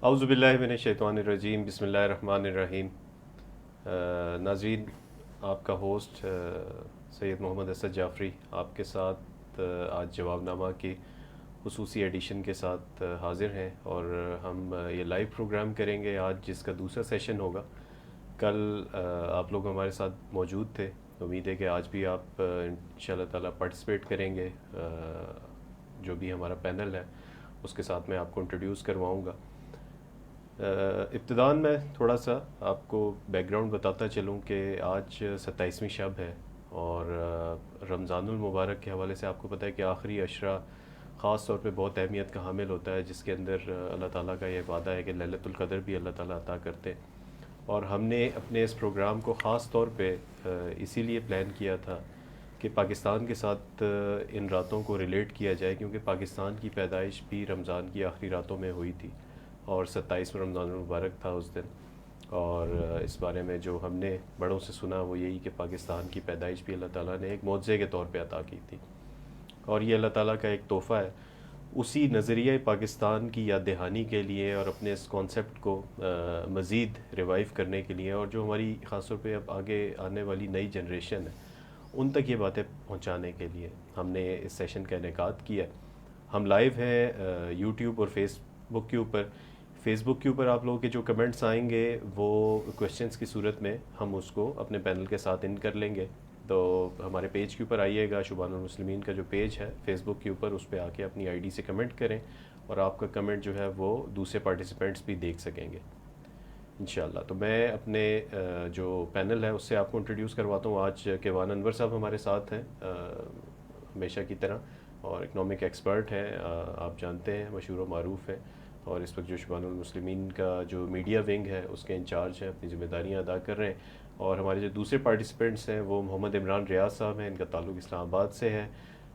اعوذ باللہ من الشیطان الرجیم، بسم اللہ الرحمن الرحیم۔ ناظرین، آپ کا ہوسٹ سید محمد اسد جعفری آپ کے ساتھ آج جواب نامہ کی خصوصی ایڈیشن کے ساتھ حاضر ہیں، اور ہم یہ لائیو پروگرام کریں گے آج، جس کا دوسرا سیشن ہوگا۔ کل آپ لوگ ہمارے ساتھ موجود تھے، امید ہے کہ آج بھی آپ انشاءاللہ تعالیٰ پارٹیسپیٹ کریں گے۔ جو بھی ہمارا پینل ہے اس کے ساتھ میں آپ کو انٹروڈیوس کرواؤں گا۔ ابتداً میں تھوڑا سا آپ کو بیک گراؤنڈ بتاتا چلوں کہ آج 27ویں شب ہے، اور رمضان المبارک کے حوالے سے آپ کو پتہ ہے کہ آخری عشرہ خاص طور پہ بہت اہمیت کا حامل ہوتا ہے، جس کے اندر اللہ تعالیٰ کا یہ وعدہ ہے کہ لیلۃ القدر بھی اللہ تعالیٰ عطا کرتے۔ اور ہم نے اپنے اس پروگرام کو خاص طور پہ اسی لیے پلان کیا تھا کہ پاکستان کے ساتھ ان راتوں کو ریلیٹ کیا جائے، کیونکہ پاکستان کی پیدائش بھی رمضان کی آخری راتوں میں ہوئی تھی، اور 27 رمضان المبارک تھا اس دن۔ اور اس بارے میں جو ہم نے بڑوں سے سنا وہ یہی کہ پاکستان کی پیدائش بھی اللہ تعالیٰ نے ایک معجزے کے طور پہ عطا کی تھی، اور یہ اللہ تعالیٰ کا ایک تحفہ ہے۔ اسی نظریہ پاکستان کی یاد دہانی کے لیے اور اپنے اس کانسیپٹ کو مزید ریوائیو کرنے کے لیے، اور جو ہماری خاص طور پہ اب آگے آنے والی نئی جنریشن ہے ان تک یہ باتیں پہنچانے کے لیے ہم نے اس سیشن کا انعقاد کیا۔ ہم لائیو ہیں یوٹیوب اور فیس بک کے اوپر۔ فیس بک کے اوپر آپ لوگوں کے جو کمنٹس آئیں گے وہ کویشچنس کی صورت میں ہم اس کو اپنے پینل کے ساتھ ان کر لیں گے، تو ہمارے پیج کے اوپر آئیے گا، شبان المسلمین کا جو پیج ہے فیس بک کے اوپر، اس پہ آ کے اپنی آئی ڈی سے کمنٹ کریں، اور آپ کا کمنٹ جو ہے وہ دوسرے پارٹیسپینٹس بھی دیکھ سکیں گے انشاءاللہ۔ تو میں اپنے جو پینل ہے اس سے آپ کو انٹروڈیوس کرواتا ہوں۔ آج کیوان انور صاحب ہمارے ساتھ ہیں ہمیشہ کی طرح، اور اکنامک ایکسپرٹ ہیں، آپ جانتے ہیں، مشہور و معروف ہیں، اور اس وقت جو شبان المسلمین کا جو میڈیا ونگ ہے اس کے انچارج ہیں، اپنی ذمہ داریاں ادا کر رہے ہیں۔ اور ہمارے جو دوسرے پارٹیسپینٹس ہیں وہ محمد عمران ریاض صاحب ہیں، ان کا تعلق اسلام آباد سے ہے،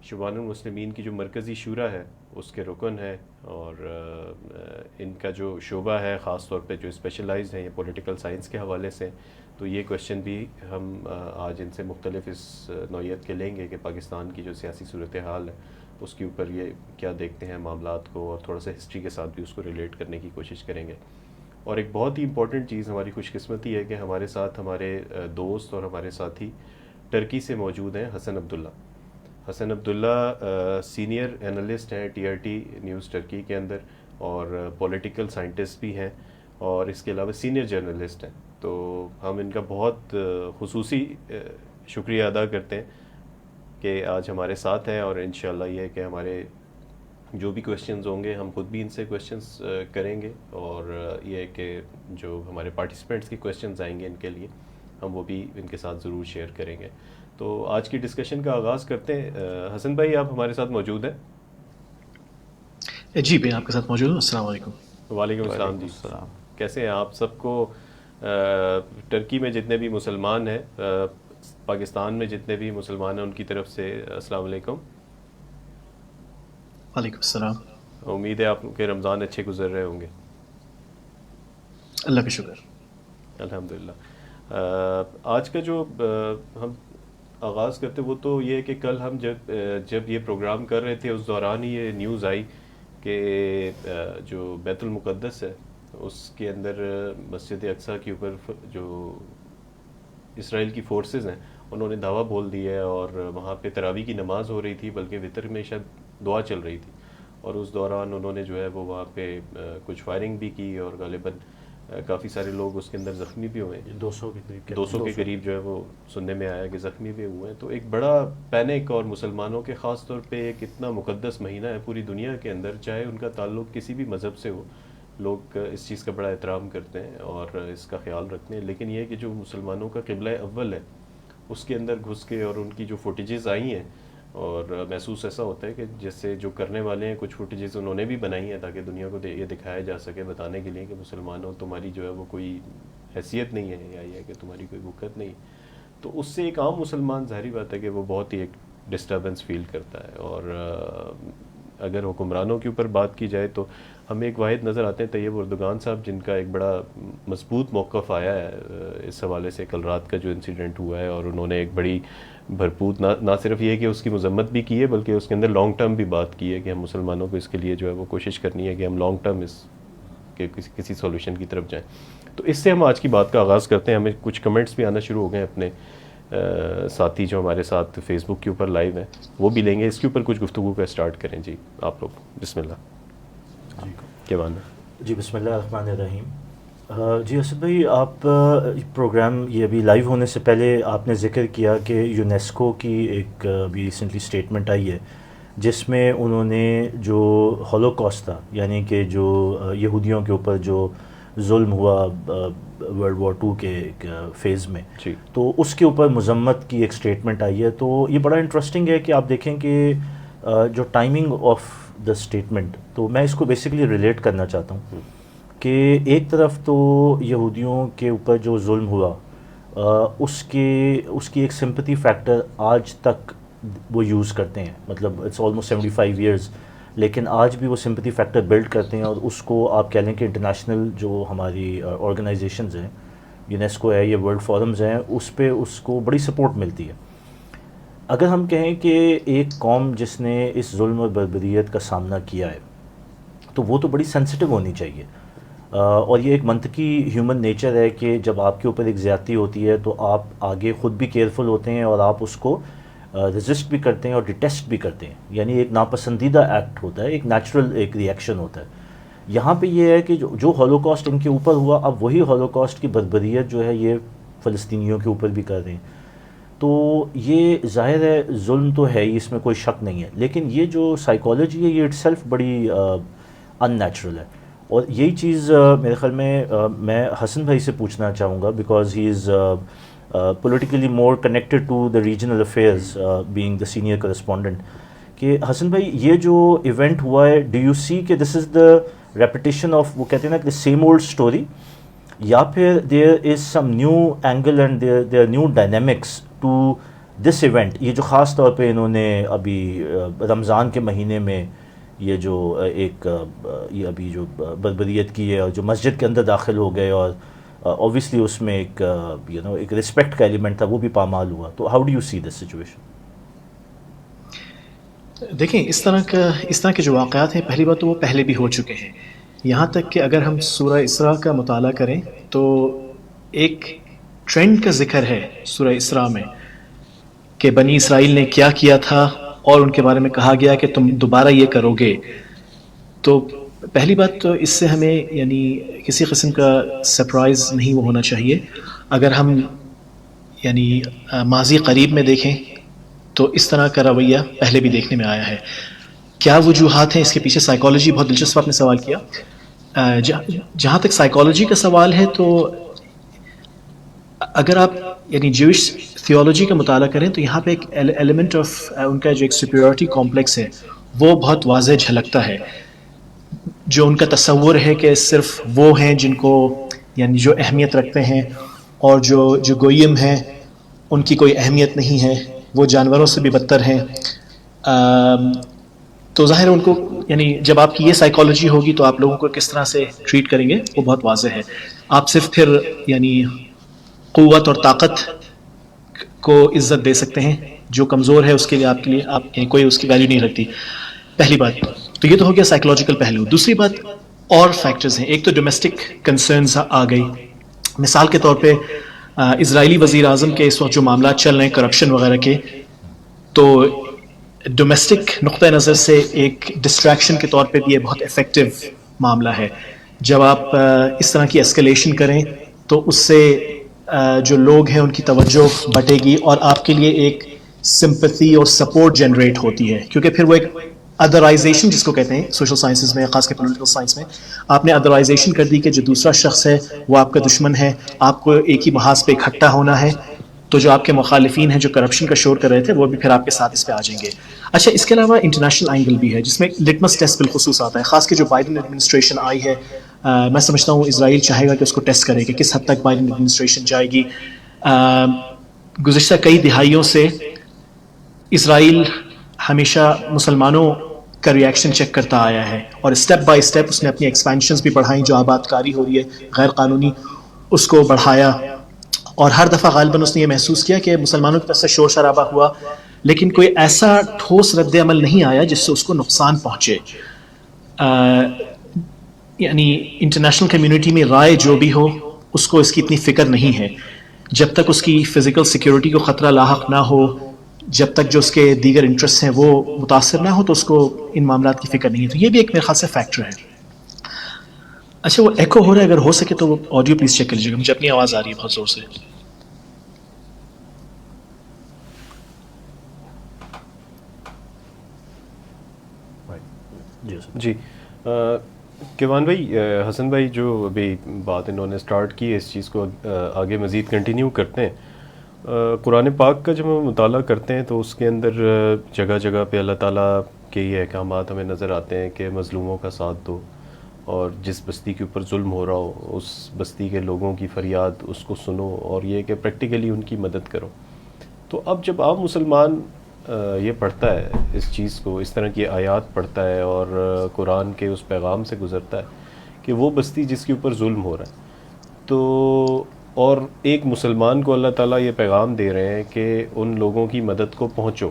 شبان المسلمین کی جو مرکزی شورا ہے اس کے رکن ہے، اور ان کا جو شعبہ ہے خاص طور پہ جو اسپیشلائزڈ ہیں یہ پولیٹیکل سائنس کے حوالے سے، تو یہ کویشچن بھی ہم آج ان سے مختلف اس نوعیت کے لیں گے کہ پاکستان کی جو سیاسی صورتحال ہے اس کے اوپر یہ کیا دیکھتے ہیں معاملات کو، اور تھوڑا سا ہسٹری کے ساتھ بھی اس کو ریلیٹ کرنے کی کوشش کریں گے۔ اور ایک بہت ہی امپورٹنٹ چیز، ہماری خوش قسمتی ہے کہ ہمارے ساتھ ہمارے دوست اور ہمارے ساتھی ٹرکی سے موجود ہیں، حسن عبداللہ۔ حسن عبداللہ سینئر انالسٹ ہیں T R T news Turkey کے اندر، اور پولیٹیکل سائنٹسٹ بھی ہیں، اور اس کے علاوہ سینئر جرنلسٹ ہیں۔ تو ہم ان کا بہت خصوصی شکریہ ادا کرتے ہیں کہ آج ہمارے ساتھ ہیں، اور انشاءاللہ یہ ہے کہ ہمارے جو بھی کویشچنز ہوں گے ہم خود بھی ان سے کویشچنز کریں گے، اور یہ ہے کہ جو ہمارے پارٹیسپینٹس کی کویشچنز آئیں گے ان کے لیے ہم وہ بھی ان کے ساتھ ضرور شیئر کریں گے۔ تو آج کی ڈسکشن کا آغاز کرتے ہیں۔ حسن بھائی، آپ ہمارے ساتھ موجود ہیں؟ جی میں آپ کے ساتھ موجود ہوں۔ السلام علیکم۔ وعلیکم السلام وعلیکم جی، السلام۔ کیسے ہیں آپ؟ سب کو ٹرکی میں جتنے بھی مسلمان ہیں، پاکستان میں جتنے بھی مسلمان ہیں، ان کی طرف سے السلام علیکم۔ وعلیکم السلام۔ امید ہے آپ کے رمضان اچھے گزر رہے ہوں گے۔ اللہ کا شکر۔ الحمدللہ۔ آج کا جو ہم آغاز کرتے وہ تو یہ ہے کہ کل ہم جب یہ پروگرام کر رہے تھے اس دوران ہی یہ نیوز آئی کہ جو بیت المقدس ہے اس کے اندر مسجد اقصیٰ کے اوپر جو اسرائیل کی فورسز ہیں انہوں نے دھاوا بول دیا ہے، اور وہاں پہ تراویح کی نماز ہو رہی تھی، بلکہ وطر میں شاید دعا چل رہی تھی، اور اس دوران انہوں نے جو ہے وہ وہاں پہ کچھ فائرنگ بھی کی، اور غالباً کافی سارے لوگ اس کے اندر زخمی بھی ہوئے ہیں، 200 کے قریب 200 کے قریب جو ہے وہ سننے میں آیا کہ زخمی بھی ہوئے ہیں۔ تو ایک بڑا پینک، اور مسلمانوں کے خاص طور پہ ایک اتنا مقدس مہینہ ہے پوری دنیا کے اندر، چاہے ان کا تعلق کسی بھی مذہب سے ہو، لوگ اس چیز کا بڑا احترام کرتے ہیں اور اس کا خیال رکھتے ہیں، لیکن یہ کہ جو مسلمانوں کا قبلہ اول ہے اس کے اندر گھس کے اور ان کی جو فوٹیجز آئی ہیں، اور محسوس ایسا ہوتا ہے کہ جیسے جو کرنے والے ہیں کچھ فوٹیجز انہوں نے بھی بنائی ہیں تاکہ دنیا کو یہ دکھایا جا سکے، بتانے کے لیے کہ مسلمانوں تمہاری جو ہے وہ کوئی حیثیت نہیں ہے، یا یہ کہ تمہاری کوئی وقت نہیں۔ تو اس سے ایک عام مسلمان ظاہری بات ہے کہ وہ بہت ہی ایک ڈسٹربنس فیل کرتا ہے۔ اور اگر حکمرانوں کے اوپر بات کی جائے تو ہمیں ایک واحد نظر آتے ہیں طیب اردگان صاحب، جن کا ایک بڑا مضبوط موقف آیا ہے اس حوالے سے کل رات کا جو انسیڈنٹ ہوا ہے، اور انہوں نے ایک بڑی بھرپور نہ صرف یہ کہ اس کی مذمت بھی کی ہے بلکہ اس کے اندر لانگ ٹرم بھی بات کی ہے کہ ہم مسلمانوں کو اس کے لیے جو ہے وہ کوشش کرنی ہے کہ ہم لانگ ٹرم اس کہ کسی سولوشن کی طرف جائیں. تو اس سے ہم آج کی بات کا آغاز کرتے ہیں. ہمیں کچھ کمنٹس بھی آنا شروع ہو گئے اپنے ساتھی جو ہمارے ساتھ فیس بک کے اوپر لائیو ہیں وہ بھی لیں گے. اس کے اوپر کچھ گفتگو کا اسٹارٹ کریں. جی آپ لوگ بسم اللہ. کیا بات ہے؟ جی بسم اللہ الرحمن الرحیم. جی اسد بھائی آپ پروگرام یہ ابھی لائیو ہونے سے پہلے آپ نے ذکر کیا کہ یونیسکو کی ایک ابھی ریسنٹلی اسٹیٹمنٹ آئی ہے جس میں انہوں نے جو ہولوکاسٹ تھا یعنی کہ جو یہودیوں کے اوپر جو ظلم ہوا ورلڈ وار 2 کے ایک فیز میں تو اس کے اوپر مذمت کی ایک اسٹیٹمنٹ آئی ہے. تو یہ بڑا انٹرسٹنگ ہے کہ آپ دیکھیں کہ جو ٹائمنگ آف دا اسٹیٹمنٹ تو میں اس کو بیسکلی ریلیٹ کرنا چاہتا ہوں کہ ایک طرف تو یہودیوں کے اوپر جو ظلم ہوا اس کی ایک سمپتھی فیکٹر آج تک وہ یوز کرتے ہیں, مطلب اٹس آلموسٹ 75 ایئرز, لیکن آج بھی وہ سمپتھی فیکٹر بلڈ کرتے ہیں اور اس کو آپ کہہ لیں کہ انٹرنیشنل جو ہماری آرگنائزیشنز ہیں, یونیسکو ہے, یہ ورلڈ فورمز ہیں, اس پہ اس کو بڑی سپورٹ ملتی ہے. اگر ہم کہیں کہ ایک قوم جس نے اس ظلم اور بربریت کا سامنا کیا ہے تو وہ تو بڑی سینسٹیو ہونی چاہیے, اور یہ ایک منطقی ہیومن نیچر ہے کہ جب آپ کے اوپر ایک زیادتی ہوتی ہے تو آپ آگے خود بھی کیئرفل ہوتے ہیں اور آپ اس کو ریزسٹ بھی کرتے ہیں اور ڈیٹیسٹ بھی کرتے ہیں, یعنی ایک ناپسندیدہ ایکٹ ہوتا ہے, ایک نیچرل ایک ریئیکشن ہوتا ہے. یہاں پہ یہ ہے کہ جو ہولوکاسٹ ان کے اوپر ہوا, اب وہی ہولوکاسٹ کی بربریت جو ہے یہ فلسطینیوں کے اوپر بھی کر رہے ہیں. تو یہ ظاہر ہے ظلم تو ہے ہی, اس میں کوئی شک نہیں ہے, لیکن یہ جو سائیکالوجی ہے یہ اٹ سیلف بڑی ان نیچرل ہے. اور یہی چیز میرے خیال میں حسن بھائی سے پوچھنا چاہوں گا, because he is politically more connected to the regional affairs, being the senior correspondent, کہ حسن بھائی یہ جو ایونٹ ہوا ہے, do you see کہ this is the repetition of وہ کہتے ہیں نا کہ the same old story, یا پھر there is some new angle and there are new dynamics to this event, یہ جو خاص طور پہ انہوں نے ابھی رمضان کے مہینے میں یہ جو ایک یہ ابھی جو بربریت کی ہے اور جو مسجد کے اندر داخل ہو گئے اور obviously اس میں ایک ایک رسپیکٹ کا ایلیمنٹ تھا, وہ بھی پامال ہوا. تو how do you see this situation? دیکھیں اس طرح کے جو واقعات ہیں, پہلی بات تو وہ پہلے بھی ہو چکے ہیں. یہاں تک کہ اگر ہم سورہ اسراء کا مطالعہ کریں تو ایک ٹرینڈ کا ذکر ہے سورہ اسراء میں کہ بنی اسرائیل نے کیا کیا تھا اور ان کے بارے میں کہا گیا کہ تم دوبارہ یہ کرو گے. تو پہلی بات تو اس سے ہمیں یعنی کسی قسم کا سرپرائز نہیں وہ ہونا چاہیے. اگر ہم یعنی ماضی قریب میں دیکھیں تو اس طرح کا رویہ پہلے بھی دیکھنے میں آیا ہے. کیا وجوہات ہیں اس کے پیچھے؟ سائیکالوجی بہت دلچسپ آپ نے سوال کیا. جہاں تک سائیکالوجی کا سوال ہے تو اگر آپ یعنی جوش تھیولوجی کا مطالعہ کریں تو یہاں پہ ایک ایلیمنٹ آف ان کا جو ایک سپیریورٹی کمپلیکس ہے وہ بہت واضح جھلکتا ہے. جو ان کا تصور ہے کہ صرف وہ ہیں جن کو یعنی جو اہمیت رکھتے ہیں, اور جو گویم ہیں ان کی کوئی اہمیت نہیں ہے, وہ جانوروں سے بھی بدتر ہیں. تو ظاہر ان کو یعنی جب آپ کی یہ سائیکالوجی ہوگی تو آپ لوگوں کو کس طرح سے ٹریٹ کریں گے وہ بہت واضح ہے. آپ صرف پھر یعنی قوت اور طاقت کو عزت دے سکتے ہیں, جو کمزور ہے اس کے لیے آپ کوئی اس کی ویلیو نہیں رکھتی. پہلی بات تو یہ تو ہو گیا سائیکولوجیکل پہلو. دوسری بات اور فیکٹرز ہیں. ایک تو ڈومیسٹک کنسرنز آ گئی. مثال کے طور پہ اسرائیلی وزیر اعظم کے اس وقت جو معاملات چل رہے ہیں کرپشن وغیرہ کے, تو ڈومیسٹک نقطہ نظر سے ایک ڈسٹریکشن کے طور پہ بھی یہ بہت افیکٹو معاملہ ہے. جب آپ اس طرح کی اسکلیشن کریں تو اس سے جو لوگ ہیں ان کی توجہ بٹے گی اور آپ کے لیے ایک سمپتھی اور سپورٹ جنریٹ ہوتی ہے, کیونکہ پھر وہ ایک ادرائزیشن جس کو کہتے ہیں سوشل سائنسز میں, خاص کر پولیٹیکل سائنس میں, آپ نے ادرائزیشن کر دی کہ جو دوسرا شخص ہے وہ آپ کا دشمن ہے, آپ کو ایک ہی محاذ پہ اکٹھا ہونا ہے. تو جو آپ کے مخالفین ہیں جو کرپشن کا شور کر رہے تھے وہ بھی پھر آپ کے ساتھ اس پہ آ جائیں گے. اچھا, اس کے علاوہ انٹرنیشنل اینگل بھی ہے جس میں لٹمس ٹیسٹ بالخصوص آتا ہے, خاص کر جو بائیڈن ایڈمنسٹریشن آئی ہے. میں سمجھتا ہوں اسرائیل چاہے گا کہ اس کو ٹیسٹ کرے کہ کس حد تک بائیڈن ایڈمنسٹریشن جائے گی. گزشتہ کئی دہائیوں سے اسرائیل ہمیشہ مسلمانوں کا ریئیکشن چیک کرتا آیا ہے, اور اسٹیپ بائی اسٹیپ اس نے اپنی ایکسپینشنز بھی بڑھائیں. جو آباد کاری ہو رہی ہے غیر قانونی اس کو بڑھایا, اور ہر دفعہ غالباً اس نے یہ محسوس کیا کہ مسلمانوں کی طرف سے شور شرابہ ہوا لیکن کوئی ایسا ٹھوس رد عمل نہیں آیا جس سے اس کو نقصان پہنچے. یعنی انٹرنیشنل کمیونٹی میں رائے جو بھی ہو اس کو اس کی اتنی فکر نہیں ہے. جب تک اس کی فزیکل سیکیورٹی کو خطرہ لاحق نہ ہو، جب تک جو اس کے دیگر انٹرسٹ ہیں وہ متاثر نہ ہو، تو اس کو ان معاملات کی فکر نہیں ہے. تو یہ بھی ایک میرے خیال سے فیکٹر ہے. اچھا وہ ایکو ہو رہا ہے، اگر ہو سکے تو وہ آڈیو پلیز چیک کر لیجیے گا، مجھے اپنی آواز آ رہی ہے بہت زور سے. جی کیوان بھائی، حسن بھائی جو ابھی بات انہوں نے سٹارٹ کی ہے، اس چیز کو آگے مزید کنٹینیو کرتے ہیں. قرآن پاک کا جب ہم مطالعہ کرتے ہیں تو اس کے اندر جگہ جگہ پہ اللہ تعالیٰ کے یہ احکامات ہمیں نظر آتے ہیں کہ مظلوموں کا ساتھ دو، اور جس بستی کے اوپر ظلم ہو رہا ہو اس بستی کے لوگوں کی فریاد اس کو سنو، اور یہ کہ پریکٹیکلی ان کی مدد کرو. تو اب جب عام مسلمان یہ پڑھتا ہے اس چیز کو، اس طرح کی آیات پڑھتا ہے اور قرآن کے اس پیغام سے گزرتا ہے کہ وہ بستی جس کے اوپر ظلم ہو رہا ہے، تو اور ایک مسلمان کو اللہ تعالیٰ یہ پیغام دے رہے ہیں کہ ان لوگوں کی مدد کو پہنچو،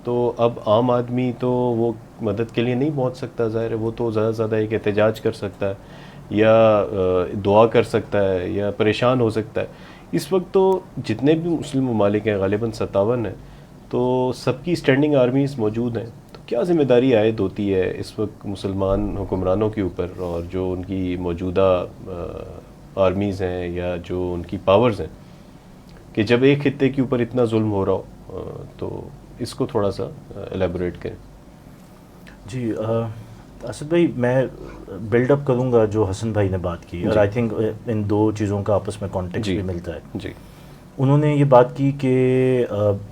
تو اب عام آدمی تو وہ مدد کے لیے نہیں پہنچ سکتا، ظاہر ہے وہ تو زیادہ سے زیادہ ایک احتجاج کر سکتا ہے یا دعا کر سکتا ہے یا پریشان ہو سکتا ہے. اس وقت تو جتنے بھی مسلم ممالک ہیں، غالباً 57 ہیں، تو سب کی اسٹینڈنگ آرمیز موجود ہیں. تو کیا ذمہ داری عائد ہوتی ہے اس وقت مسلمان حکمرانوں کے اوپر، اور جو ان کی موجودہ آرمیز ہیں یا جو ان کی پاورز ہیں، کہ جب ایک خطے کے اوپر اتنا ظلم ہو رہا ہو؟ تو اس کو تھوڑا سا ایلیبوریٹ کریں. جی اسد بھائی، میں بلڈ اپ کروں گا جو حسن بھائی نے بات کی، اور آئی تھنک ان دو چیزوں کا آپس میں کانٹیکٹ بھی ملتا ہے. جی انہوں نے یہ بات کی کہ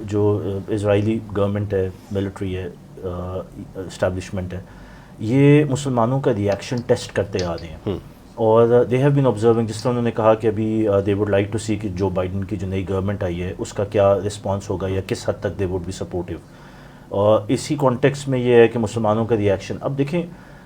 جو اسرائیلی گورنمنٹ ہے، ملٹری ہے، اسٹیبلشمنٹ ہے، یہ مسلمانوں کا ریئیکشن ٹیسٹ کرتے آ رہے ہیں، اور دے ہیو بین آبزرونگ. جس طرح انہوں نے کہا کہ ابھی دے وڈ لائک ٹو سی کہ جو بائیڈن کی جو نئی گورنمنٹ آئی ہے اس کا کیا رسپانس ہوگا یا کس حد تک دے وڈ بی سپورٹیو. اور اسی کانٹیکس میں یہ ہے کہ مسلمانوں کا ریئیکشن. اب دیکھیں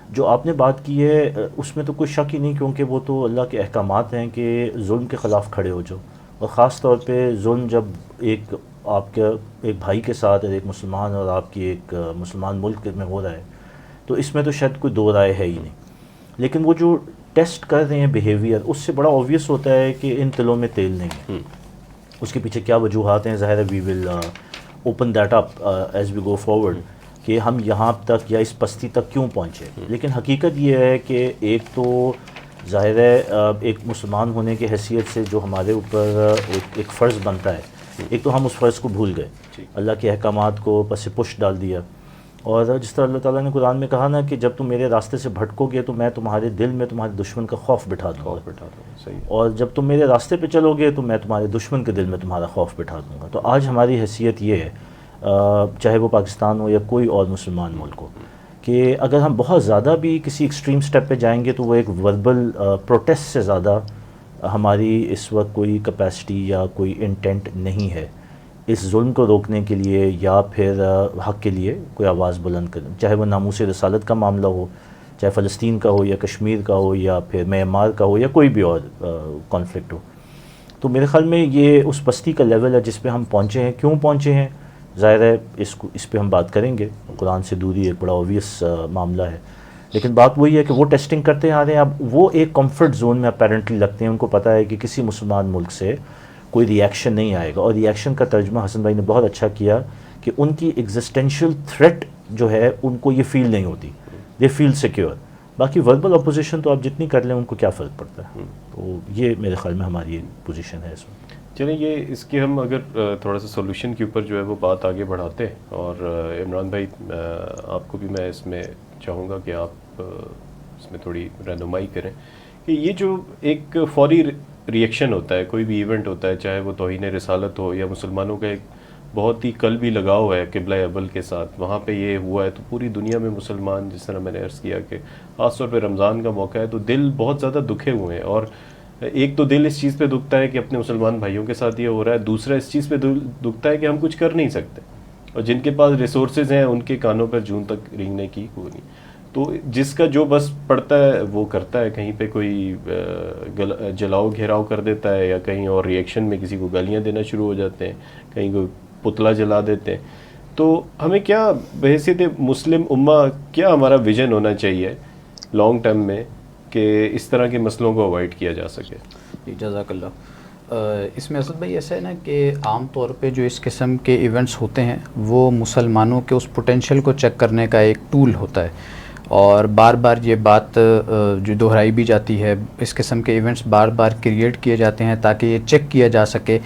جو آپ نے بات کی ہے اس میں تو کوئی شک ہی نہیں، کیونکہ وہ تو اللہ کے احکامات ہیں کہ ظلم کے خلاف کھڑے ہو جاؤ، اور خاص طور پہ ظلم جب ایک آپ کے ایک بھائی کے ساتھ ایک مسلمان اور آپ کی ایک مسلمان ملک میں ہو رہا ہے، تو اس میں تو شاید کوئی دو رائے ہے ہی نہیں. لیکن وہ جو ٹیسٹ کر رہے ہیں بیہیویئر، اس سے بڑا آبویس ہوتا ہے کہ ان تلوں میں تیل نہیں ہے. اس کے پیچھے کیا وجوہات ہیں، ظاہر ہے we will open that up as we go forward کہ ہم یہاں تک یا اس پستی تک کیوں پہنچے. لیکن حقیقت یہ ہے کہ ایک تو ظاہر ہے ایک مسلمان ہونے کی حیثیت سے جو ہمارے اوپر ایک فرض بنتا ہے، ایک تو ہم اس فرض کو بھول گئے، اللہ کے احکامات کو پس پش ڈال دیا. اور جس طرح اللہ تعالیٰ نے قرآن میں کہا نا کہ جب تم میرے راستے سے بھٹکو گے تو میں تمہارے دل میں تمہارے دشمن کا خوف بٹھا دوں گا، اور جب تم میرے راستے پہ چلو گے تو میں تمہارے دشمن کے دل میں تمہارا خوف بٹھا دوں گا. تو آج ہماری حیثیت یہ ہے، چاہے وہ پاکستان ہو یا کوئی اور مسلمان ملک ہو، کہ اگر ہم بہت زیادہ بھی کسی ایکسٹریم سٹیپ پہ جائیں گے تو وہ ایک وربل پروٹیسٹ سے زیادہ ہماری اس وقت کوئی کیپیسٹی یا کوئی انٹینٹ نہیں ہے اس ظلم کو روکنے کے لیے یا پھر حق کے لیے کوئی آواز بلند کریں، چاہے وہ ناموس رسالت کا معاملہ ہو، چاہے فلسطین کا ہو یا کشمیر کا ہو یا پھر میانمار کا ہو یا کوئی بھی اور کانفلکٹ ہو. تو میرے خیال میں یہ اس پستی کا لیول ہے جس پہ ہم پہنچے ہیں. کیوں پہنچے ہیں ظاہر ہے اس پہ ہم بات کریں گے. قرآن سے دوری ایک بڑا اوبویس معاملہ ہے، لیکن بات وہی ہے کہ وہ ٹیسٹنگ کرتے آ رہے ہیں. اب وہ ایک کمفرٹ زون میں اپیرنٹلی لگتے ہیں، ان کو پتہ ہے کہ کسی مسلمان ملک سے کوئی ریئیکشن نہیں آئے گا. اور ریئیکشن کا ترجمہ حسن بھائی نے بہت اچھا کیا کہ ان کی ایگزسٹینشیل تھریٹ جو ہے ان کو یہ فیل نہیں ہوتی، دے فیل سیکیور. باقی وربل اپوزیشن تو آپ جتنی کر لیں ان کو کیا فرق پڑتا ہے. تو یہ میرے خیال میں ہماری پوزیشن ہے اس وقت. چلیں یہ اس کے ہم اگر تھوڑا سا سولوشن کے اوپر جو ہے وہ بات آگے بڑھاتے ہیں، اور عمران بھائی آپ کو بھی میں اس میں چاہوں گا کہ آپ اس میں تھوڑی رہنمائی کریں کہ یہ جو ایک فوری ریئیکشن ہوتا ہے، کوئی بھی ایونٹ ہوتا ہے، چاہے وہ توہین رسالت ہو یا مسلمانوں کا ایک بہت ہی قلبی لگاؤ ہے قبلہ ابل کے ساتھ، وہاں پہ یہ ہوا ہے تو پوری دنیا میں مسلمان، جس طرح میں نے عرض کیا کہ خاص طور پہ رمضان کا موقع ہے تو دل بہت زیادہ دکھے ہوئے ہیں. اور ایک تو دل اس چیز پہ دکھتا ہے کہ اپنے مسلمان بھائیوں کے ساتھ یہ ہو رہا ہے، دوسرا اس چیز پہ دکھتا ہے کہ ہم کچھ کر نہیں سکتے، اور جن کے پاس ریسورسز ہیں ان کے کانوں پر جون تک رینگنے کی کوئی نہیں. تو جس کا جو بس پڑتا ہے وہ کرتا ہے، کہیں پہ کوئی جلاؤ گھیراؤ کر دیتا ہے، یا کہیں اور ریئیکشن میں کسی کو گالیاں دینا شروع ہو جاتے ہیں، کہیں کوئی پتلا جلا دیتے ہیں. تو ہمیں کیا بحیثیت مسلم امہ کیا ہمارا ویژن ہونا چاہیے لانگ ٹرم میں کہ اس طرح کے مسئلوں کو اوائڈ کیا جا سکے؟ جی جزاک اللہ. اس میں اسد بھائی ایسا ہے نا کہ عام طور پہ جو اس قسم کے ایونٹس ہوتے ہیں وہ مسلمانوں کے اس پوٹینشیل کو چیک کرنے کا ایک ٹول ہوتا ہے, اور بار بار یہ بات جو دہرائی بھی جاتی ہے, اس قسم کے ایونٹس بار بار کریٹ کیے جاتے ہیں تاکہ یہ چیک کیا جا سکے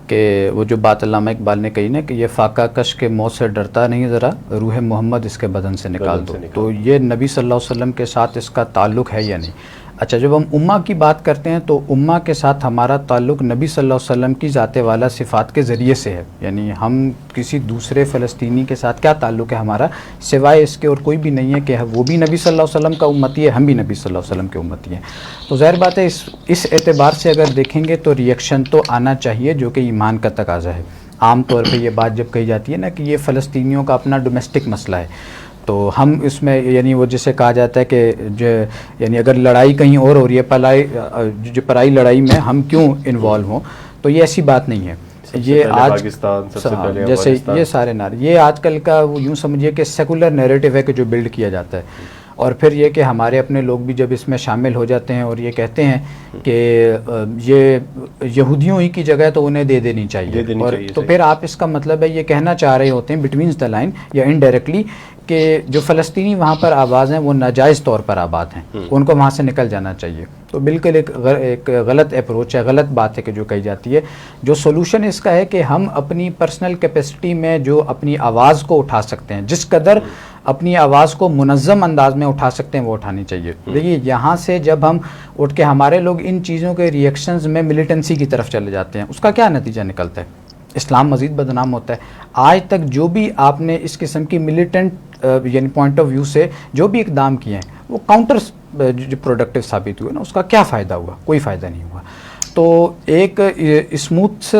کہ وہ جو بات علامہ اقبال نے کہی نا کہ یہ فاقہ کش کے موت سے ڈرتا نہیں, ذرا روح محمد اس کے بدن سے نکال دو. تو یہ نبی صلی اللہ علیہ وسلم کے ساتھ اس کا تعلق ہے یا نہیں؟ اچھا, جب ہم امہ کی بات کرتے ہیں تو امہ کے ساتھ ہمارا تعلق نبی صلی اللہ علیہ وسلم کی ذات والا صفات کے ذریعے سے ہے. یعنی ہم کسی دوسرے فلسطینی کے ساتھ کیا تعلق ہے ہمارا سوائے اس کے اور کوئی بھی نہیں ہے کہ وہ بھی نبی صلی اللہ علیہ وسلم کا امتی ہے, ہم بھی نبی صلی اللہ علیہ وسلم کے امتی ہیں. تو ظاہر بات ہے اس اعتبار سے اگر دیکھیں گے تو ریئیکشن تو آنا چاہیے جو کہ ایمان کا تقاضا ہے. عام طور پہ یہ بات جب کہی جاتی ہے نا کہ یہ فلسطینیوں کا اپنا ڈومیسٹک مسئلہ ہے, تو ہم اس میں یعنی وہ جسے کہا جاتا ہے کہ جو یعنی اگر لڑائی کہیں اور ہو رہی ہے پرائی لڑائی میں ہم کیوں انوالو ہوں, تو یہ ایسی بات نہیں ہے. یہ آج پاکستان سب سے پہلے جیسے یہ سارے یہ آج کل کا وہ یوں سمجھیے کہ سیکولر نیریٹو ہے کہ جو بلڈ کیا جاتا ہے, اور پھر یہ کہ ہمارے اپنے لوگ بھی جب اس میں شامل ہو جاتے ہیں اور یہ کہتے ہیں کہ یہ یہودیوں ہی کی جگہ تو انہیں دے دینی چاہیے, اور تو پھر آپ اس کا مطلب ہے یہ کہنا چاہ رہے ہوتے ہیں بٹوین دا لائن یا انڈائریکٹلی کہ جو فلسطینی وہاں پر آباد ہیں وہ ناجائز طور پر آباد ہیں, ان کو وہاں سے نکل جانا چاہیے. تو بالکل ایک غلط اپروچ ہے, غلط بات ہے کہ جو کہی جاتی ہے. جو سولوشن اس کا ہے کہ ہم اپنی پرسنل کیپیسٹی میں جو اپنی آواز کو اٹھا سکتے ہیں, جس قدر اپنی آواز کو منظم انداز میں اٹھا سکتے ہیں وہ اٹھانی چاہیے. دیکھیے یہاں سے جب ہم اٹھ کے ہمارے لوگ ان چیزوں کے ریئیکشنز میں ملیٹنسی کی طرف چلے جاتے ہیں, اس کا کیا نتیجہ نکلتا ہے؟ اسلام مزید بدنام ہوتا ہے. آج تک جو بھی آپ نے اس قسم کی ملیٹنٹ یعنی پوائنٹ آف ویو سے جو بھی اقدام کیے ہیں وہ کاؤنٹر جو پروڈکٹیو ثابت ہوئے نا, اس کا کیا فائدہ ہوا؟ کوئی فائدہ نہیں ہوا. تو ایک اسموتھ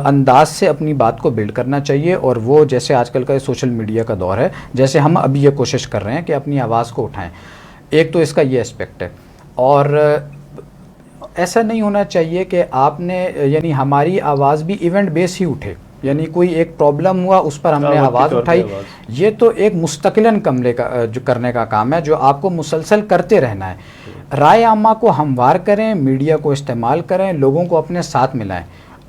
انداز سے اپنی بات کو بلڈ کرنا چاہیے, اور وہ جیسے آج کل کا سوشل میڈیا کا دور ہے, جیسے ہم ابھی یہ کوشش کر رہے ہیں کہ اپنی آواز کو اٹھائیں. ایک تو اس کا یہ اسپیکٹ ہے, اور ایسا نہیں ہونا چاہیے کہ آپ نے یعنی ہماری آواز بھی ایونٹ بیس ہی اٹھے, یعنی کوئی ایک پرابلم ہوا اس پر ہم نے آواز اٹھائی. یہ تو ایک مستقلاً کملے کا جو کرنے کا کام ہے جو آپ کو مسلسل کرتے رہنا ہے. رائے عامہ کو ہموار کریں, میڈیا کو استعمال کریں, لوگوں کو اپنے ساتھ ملائیں,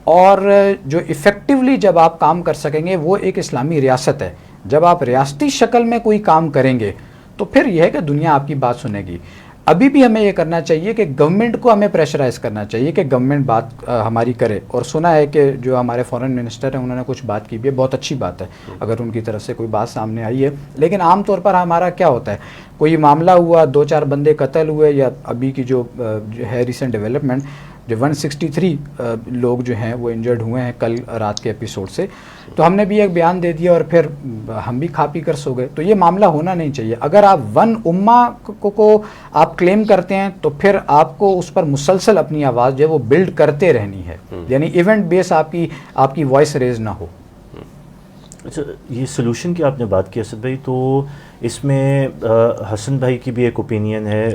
اور جو ایفیکٹولی جب آپ کام کر سکیں گے وہ ایک اسلامی ریاست ہے. جب آپ ریاستی شکل میں کوئی کام کریں گے تو پھر یہ ہے کہ دنیا آپ کی بات سنے گی. ابھی بھی ہمیں یہ کرنا چاہیے کہ گورنمنٹ کو ہمیں پریشرائز کرنا چاہیے کہ گورنمنٹ بات ہماری کرے. اور سنا ہے کہ جو ہمارے فورن منسٹر ہیں انہوں نے کچھ بات کی بھی ہے, بہت اچھی بات ہے اگر ان کی طرف سے کوئی بات سامنے آئی ہے. لیکن عام طور پر ہمارا کیا ہوتا ہے, کوئی معاملہ ہوا, 2-4 بندے قتل ہوئے, یا ابھی کی جو ہے ریسنٹ ڈیولپمنٹ جو 163 لوگ جو ہیں وہ انجرڈ ہوئے ہیں کل رات کے ایپیسوڈ سے, تو ہم نے بھی ایک بیان دے دیا اور پھر ہم بھی کھا پی کر سو گئے. تو یہ معاملہ ہونا نہیں چاہیے. اگر آپ ون امہ کو آپ کلیم کرتے ہیں تو پھر آپ کو اس پر مسلسل اپنی آواز جو ہے وہ بلڈ کرتے رہنی ہے, یعنی ایونٹ بیس آپ کی وائس ریز نہ ہو. اچھا, یہ سلوشن کی آپ نے بات کی اسد بھائی, تو اس میں حسن بھائی کی بھی ایک اوپینین ہے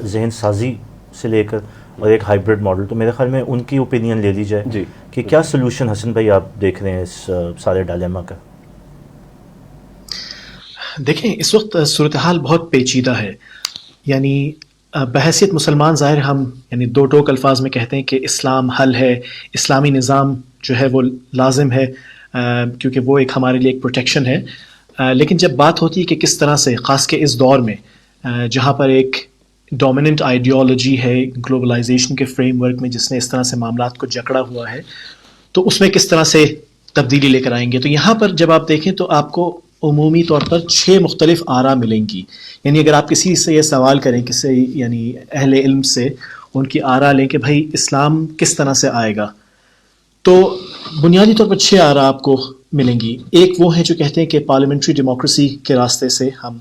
ذہن سازی سے لے کر اور ایک ہائیبرڈ ماڈل. تو میرے خیال میں ان کی اوپینین لے لی جائے جی کہ کیا سلوشن حسن بھائی آپ دیکھ رہے ہیں اس سارے ڈائلیما کا؟ دیکھیں اس وقت صورتحال بہت پیچیدہ ہے. یعنی بحیثیت مسلمان ظاہر ہم یعنی دو ٹوک الفاظ میں کہتے ہیں کہ اسلام حل ہے, اسلامی نظام جو ہے وہ لازم ہے کیونکہ وہ ایک ہمارے لیے ایک پروٹیکشن ہے. لیکن جب بات ہوتی ہے کہ کس طرح سے خاص کے اس دور میں جہاں پر ایک ڈومیننٹ آئیڈیالوجی ہے گلوبلائزیشن کے فریم ورک میں جس نے اس طرح سے معاملات کو جکڑا ہوا ہے, تو اس میں کس طرح سے تبدیلی لے کر آئیں گے. تو یہاں پر جب آپ دیکھیں تو آپ کو عمومی طور پر 6 مختلف آراء ملیں گی. یعنی اگر آپ کسی سے یہ سوال کریں کسی یعنی اہل علم سے, ان کی آراء لیں کہ بھائی اسلام کس طرح سے آئے گا, تو بنیادی طور پر 6 آراء آپ کو ملیں گی. ایک وہ ہیں جو کہتے ہیں کہ پارلیمنٹری ڈیموکریسی کے راستے سے ہم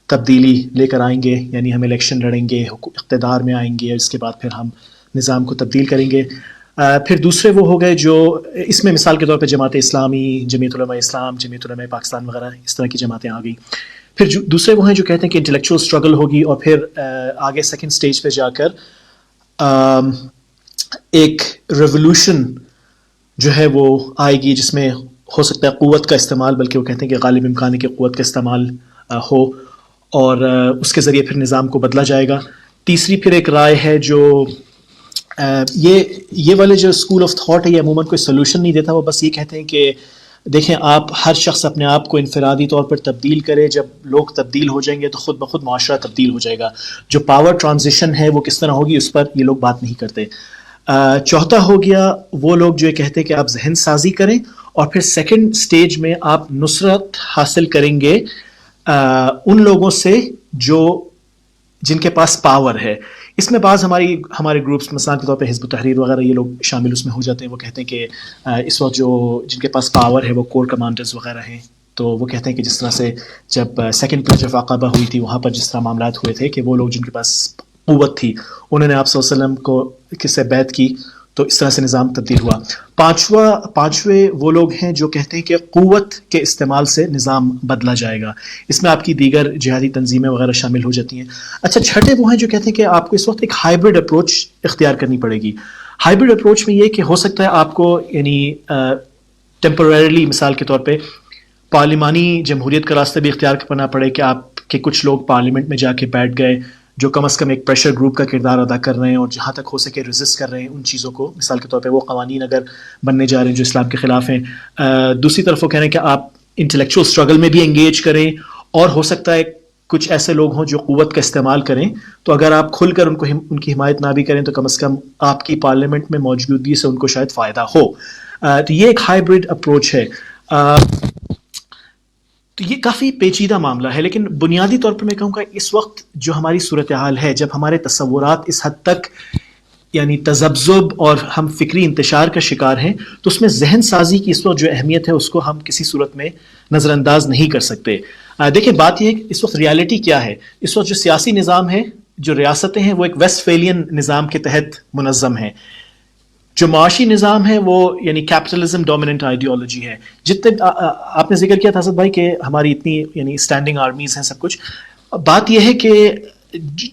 تبدیلی لے کر آئیں گے, یعنی ہم الیکشن لڑیں گے, اقتدار میں آئیں گے, اس کے بعد پھر ہم نظام کو تبدیل کریں گے. پھر دوسرے وہ ہو گئے جو اس میں مثال کے طور پہ جماعت اسلامی, جمعیت علماء اسلام, جمعیت علماء پاکستان وغیرہ اس طرح کی جماعتیں آ گئی. پھر دوسرے وہ ہیں جو کہتے ہیں کہ انٹلیکچوئل اسٹرگل ہوگی, اور پھر آگے سیکنڈ سٹیج پہ جا کر ایک ریولوشن جو ہے وہ آئے گی جس میں ہو سکتا ہے قوت کا استعمال, بلکہ وہ کہتے ہیں کہ غالب امکان ہے کہ قوت کا استعمال ہو, اور اس کے ذریعے پھر نظام کو بدلا جائے گا. تیسری پھر ایک رائے ہے جو یہ والے جو اسکول آف تھاٹ ہے یہ عموماً کوئی سولوشن نہیں دیتا، وہ بس یہ کہتے ہیں کہ دیکھیں آپ ہر شخص اپنے آپ کو انفرادی طور پر تبدیل کرے، جب لوگ تبدیل ہو جائیں گے تو خود بخود معاشرہ تبدیل ہو جائے گا. جو پاور ٹرانزیشن ہے وہ کس طرح ہوگی اس پر یہ لوگ بات نہیں کرتے. چوتھا ہو گیا وہ لوگ جو یہ کہتے ہیں کہ آپ ذہن سازی کریں، اور پھر سیکنڈ سٹیج میں آپ نصرت حاصل کریں گے ان لوگوں سے جن کے پاس پاور ہے. اس میں بعض ہمارے گروپس مثال کے طور پہ حزب التحریر وغیرہ یہ لوگ شامل اس میں ہو جاتے ہیں. وہ کہتے ہیں کہ اس وقت جن کے پاس پاور ہے وہ کور کمانڈرز وغیرہ ہیں، تو وہ کہتے ہیں کہ جس طرح سے جب سیکنڈ پلیج آف عقبہ ہوئی تھی وہاں پر جس طرح معاملات ہوئے تھے کہ وہ لوگ جن کے پاس قوت تھی انہوں نے آپ صلی اللہ علیہ وسلم کو سے بیعت کی، تو اس طرح سے نظام تبدیل ہوا. پانچویں وہ لوگ ہیں جو کہتے ہیں کہ قوت کے استعمال سے نظام بدلا جائے گا. اس میں آپ کی دیگر جہادی تنظیمیں وغیرہ شامل ہو جاتی ہیں. اچھا، چھٹے وہ ہیں جو کہتے ہیں کہ آپ کو اس وقت ایک ہائبرڈ اپروچ اختیار کرنی پڑے گی. ہائبرڈ اپروچ میں یہ کہ ہو سکتا ہے آپ کو یعنی ٹیمپرریلی مثال کے طور پہ پارلیمانی جمہوریت کا راستہ بھی اختیار کرنا پڑے کہ آپ کے کچھ لوگ پارلیمنٹ میں جا کے بیٹھ گئے جو کم از کم ایک پریشر گروپ کا کردار ادا کر رہے ہیں اور جہاں تک ہو سکے ریزسٹ کر رہے ہیں ان چیزوں کو. مثال کے طور پہ وہ قوانین اگر بننے جا رہے ہیں جو اسلام کے خلاف ہیں. دوسری طرف وہ کہہ رہے ہیں کہ آپ انٹلیکچوئل اسٹرگل میں بھی انگیج کریں، اور ہو سکتا ہے کچھ ایسے لوگ ہوں جو قوت کا استعمال کریں، تو اگر آپ کھل کر ان کی حمایت نہ بھی کریں تو کم از کم آپ کی پارلیمنٹ میں موجودگی سے ان کو شاید فائدہ ہو. تو یہ ایک ہائبرڈ اپروچ ہے. تو یہ کافی پیچیدہ معاملہ ہے، لیکن بنیادی طور پر میں کہوں گا اس وقت جو ہماری صورتحال ہے، جب ہمارے تصورات اس حد تک یعنی تذبذب اور ہم فکری انتشار کا شکار ہیں، تو اس میں ذہن سازی کی اس وقت جو اہمیت ہے اس کو ہم کسی صورت میں نظر انداز نہیں کر سکتے. دیکھیں بات یہ ہے کہ اس وقت ریالٹی کیا ہے. اس وقت جو سیاسی نظام ہے، جو ریاستیں ہیں، وہ ایک ویسٹ فیلین نظام کے تحت منظم ہیں. جو معاشی نظام ہے وہ یعنی کیپٹلزم ڈومیننٹ آئیڈیالوجی ہے. جتنے آپ نے ذکر کیا تھا اسد بھائی کہ ہماری اتنی یعنی اسٹینڈنگ آرمیز ہیں سب کچھ. بات یہ ہے کہ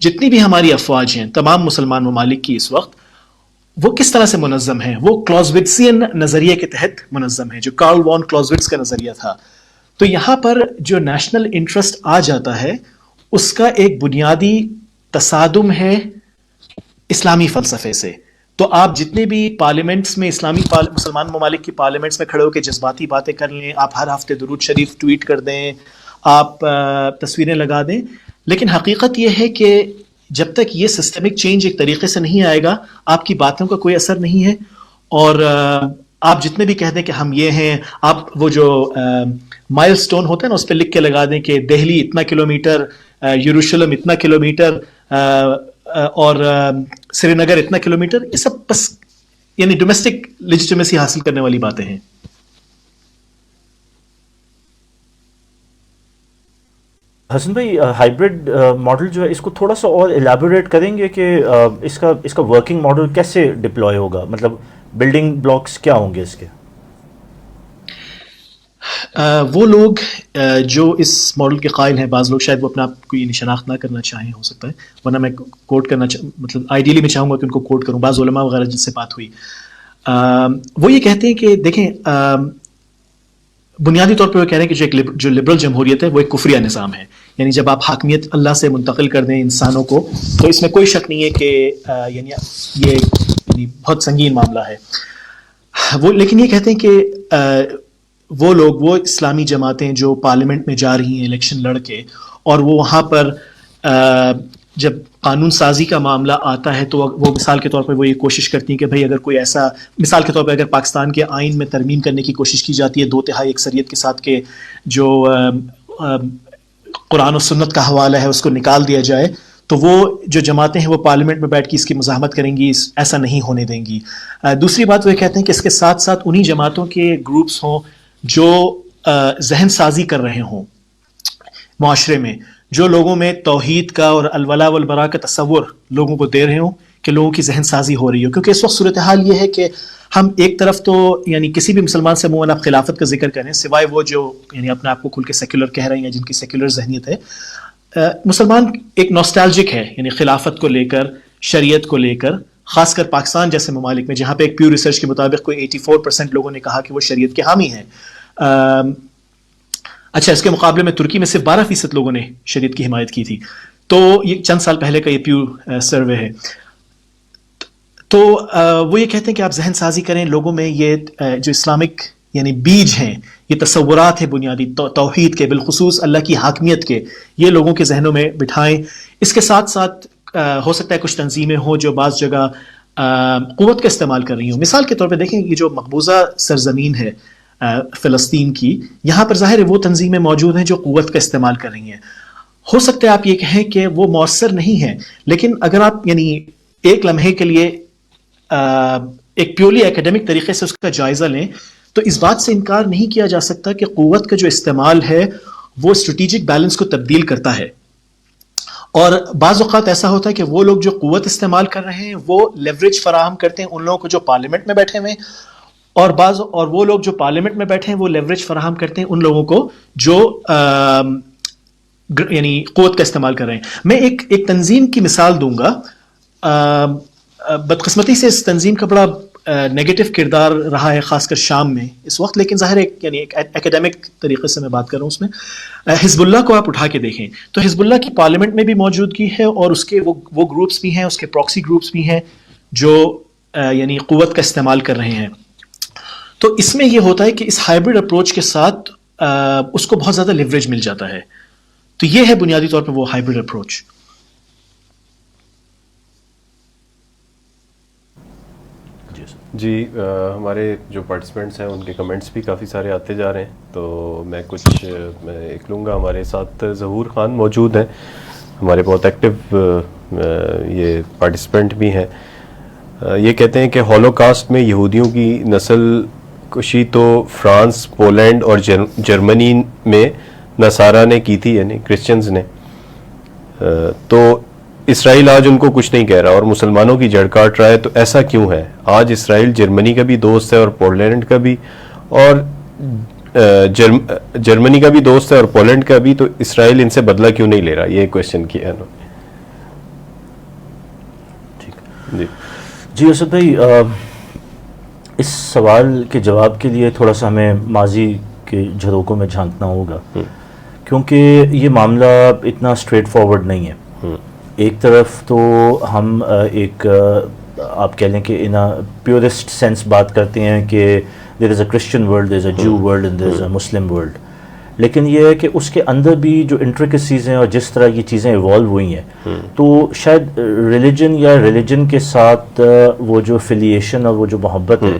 جتنی بھی ہماری افواج ہیں تمام مسلمان ممالک کی اس وقت وہ کس طرح سے منظم ہیں؟ وہ کلازوٹسین نظریے کے تحت منظم ہیں جو کارل وان کلازوٹس کا نظریہ تھا. تو یہاں پر جو نیشنل انٹرسٹ آ جاتا ہے اس کا ایک بنیادی تصادم ہے اسلامی فلسفے سے. تو آپ جتنے بھی پارلیمنٹس میں مسلمان ممالک کی پارلیمنٹس میں کھڑے ہو کے جذباتی باتیں کر لیں، آپ ہر ہفتے درود شریف ٹویٹ کر دیں، آپ تصویریں لگا دیں، لیکن حقیقت یہ ہے کہ جب تک یہ سسٹمک چینج ایک طریقے سے نہیں آئے گا آپ کی باتوں کا کوئی اثر نہیں ہے. اور آپ جتنے بھی کہہ دیں کہ ہم یہ ہیں، آپ وہ جو مائل سٹون ہوتا ہے نا اس پہ لکھ کے لگا دیں کہ دہلی اتنا کلومیٹر، یروشلم اتنا کلومیٹر اور سری نگر اتنا کلومیٹر، یہ سب بس یعنی ڈومیسٹک لیجیٹمیسی حاصل کرنے والی باتیں ہیں. حسن بھائی، ہائبرڈ ماڈل جو ہے اس کو تھوڑا سا اور ایلیبوریٹ کریں گے کہ اس کا ورکنگ ماڈل کیسے ڈپلوائے ہوگا؟ مطلب بلڈنگ بلاکس کیا ہوں گے اس کے؟ وہ لوگ جو اس ماڈل کے قائل ہیں، بعض لوگ شاید وہ اپنا آپ کو یہ شناخت نہ کرنا چاہیں، ہو سکتا ہے، ورنہ میں کوٹ کرنا مطلب آئیڈیلی میں چاہوں گا کہ ان کو کوٹ کروں. بعض علماء وغیرہ جن سے بات ہوئی وہ یہ کہتے ہیں کہ دیکھیں بنیادی طور پہ وہ کہہ رہے ہیں کہ جو لبرل جمہوریت ہے وہ ایک کفریہ نظام ہے. یعنی جب آپ حاکمیت اللہ سے منتقل کر دیں انسانوں کو تو اس میں کوئی شک نہیں ہے کہ یعنی یہ بہت سنگین معاملہ ہے. وہ لیکن یہ کہتے ہیں کہ وہ لوگ، وہ اسلامی جماعتیں جو پارلیمنٹ میں جا رہی ہیں الیکشن لڑ کے، اور وہ وہاں پر جب قانون سازی کا معاملہ آتا ہے تو وہ مثال کے طور پر وہ یہ کوشش کرتی ہیں کہ بھئی اگر کوئی ایسا، مثال کے طور پر اگر پاکستان کے آئین میں ترمیم کرنے کی کوشش کی جاتی ہے 2/3 اکثریت کے ساتھ کہ جو قرآن و سنت کا حوالہ ہے اس کو نکال دیا جائے، تو وہ جو جماعتیں ہیں وہ پارلیمنٹ میں بیٹھ کے اس کی مزاحمت کریں گی، ایسا نہیں ہونے دیں گی. دوسری بات وہ کہتے ہیں کہ اس کے ساتھ ساتھ انہی جماعتوں کے گروپس ہوں جو ذہن سازی کر رہے ہوں معاشرے میں، جو لوگوں میں توحید کا اور الولاء والبراء کا تصور لوگوں کو دے رہے ہوں کہ لوگوں کی ذہن سازی ہو رہی ہو. کیونکہ اس وقت صورتحال یہ ہے کہ ہم ایک طرف تو یعنی کسی بھی مسلمان سے عموماً آپ خلافت کا ذکر کریں سوائے وہ جو یعنی اپنے آپ کو کھل کے سیکولر کہہ رہے ہیں، جن کی سیکولر ذہنیت ہے، مسلمان ایک نوسٹالجک ہے یعنی خلافت کو لے کر، شریعت کو لے کر، خاص کر پاکستان جیسے ممالک میں جہاں پہ ایک پیو ریسرچ کے مطابق کوئی 84% لوگوں نے کہا کہ وہ شریعت کے حامی ہیں. اچھا، اس کے مقابلے میں ترکی میں صرف 12% لوگوں نے شریعت کی حمایت کی تھی. تو یہ چند سال پہلے کا یہ پیو سروے ہے. تو وہ یہ کہتے ہیں کہ آپ ذہن سازی کریں لوگوں میں یہ جو اسلامک یعنی بیج ہیں, یہ تصورات ہیں بنیادی توحید کے, بالخصوص اللہ کی حاکمیت کے, یہ لوگوں کے ذہنوں میں بٹھائیں. اس کے ساتھ ساتھ ہو سکتا ہے کچھ تنظیمیں ہوں جو بعض جگہ قوت کا استعمال کر رہی ہوں. مثال کے طور پہ دیکھیں یہ جو مقبوضہ سرزمین ہے فلسطین کی, یہاں پر ظاہر ہے وہ تنظیمیں موجود ہیں جو قوت کا استعمال کر رہی ہیں. ہو سکتا ہے آپ یہ کہیں کہ وہ مؤثر نہیں ہیں, لیکن اگر آپ یعنی ایک لمحے کے لیے ایک پیورلی ایکیڈمک طریقے سے اس کا جائزہ لیں تو اس بات سے انکار نہیں کیا جا سکتا کہ قوت کا جو استعمال ہے وہ اسٹریٹجک بیلنس کو تبدیل کرتا ہے. اور بعض اوقات ایسا ہوتا ہے کہ وہ لوگ جو قوت استعمال کر رہے ہیں وہ لیوریج فراہم کرتے ہیں ان لوگوں کو جو پارلیمنٹ میں بیٹھے ہوئے ہیں, اور وہ لوگ جو پارلیمنٹ میں بیٹھے ہیں وہ لیوریج فراہم کرتے ہیں ان لوگوں کو جو یعنی قوت کا استعمال کر رہے ہیں. میں ایک تنظیم کی مثال دوں گا. بدقسمتی سے اس تنظیم کا بڑا نیگیٹو کردار رہا ہے خاص کر شام میں اس وقت, لیکن ظاہر یعنی ایک ایکیڈمک طریقے سے میں بات کر رہا ہوں. اس میں حزب اللہ کو آپ اٹھا کے دیکھیں تو حزب اللہ کی پارلیمنٹ میں بھی موجودگی ہے, اور اس کے وہ گروپس بھی ہیں, اس کے پراکسی گروپس بھی ہیں جو یعنی قوت کا استعمال کر رہے ہیں. تو اس میں یہ ہوتا ہے کہ اس ہائبرڈ اپروچ کے ساتھ اس کو بہت زیادہ لیوریج مل جاتا ہے. تو یہ ہے بنیادی طور پر وہ ہائبرڈ اپروچ. جی ہمارے جو پارٹیسپینٹس ہیں ان کے کمنٹس بھی کافی سارے آتے جا رہے ہیں, تو میں ایک لوں گا. ہمارے ساتھ ظہور خان موجود ہیں, ہمارے بہت ایکٹیو یہ پارٹیسپینٹ بھی ہیں. یہ کہتے ہیں کہ ہولوکاسٹ میں یہودیوں کی نسل کشی تو فرانس, پولینڈ اور جرمنی میں نصارہ نے کی تھی, یعنی کرسچنز نے, تو اسرائیل آج ان کو کچھ نہیں کہہ رہا اور مسلمانوں کی جڑ کاٹ رہا ہے, تو ایسا کیوں ہے؟ آج اسرائیل جرمنی کا بھی دوست ہے اور پولینڈ کا بھی, اور جرمنی کا بھی دوست ہے اور پولینڈ کا بھی, تو اسرائیل ان سے بدلہ کیوں نہیں لے رہا؟ یہ کویشچن کیا ہے انہوں نے. ٹھیک جی اسد بھائی, اس سوال کے جواب کے لیے تھوڑا سا ہمیں ماضی کے جھروکوں میں جھانکنا ہوگا, کیونکہ یہ معاملہ اتنا اسٹریٹ فارورڈ نہیں ہے. ایک طرف تو ہم ایک آپ کہہ لیں کہ ان پیورسٹ سینس بات کرتے ہیں کہ there is a Christian world, there is اے جو world and there is a Muslim world, لیکن یہ ہے کہ اس کے اندر بھی جو انٹریکسیز ہیں اور جس طرح یہ چیزیں ایوالو ہوئی ہیں, تو شاید ریلیجن کے ساتھ وہ جو فیلیشن اور وہ جو محبت ہے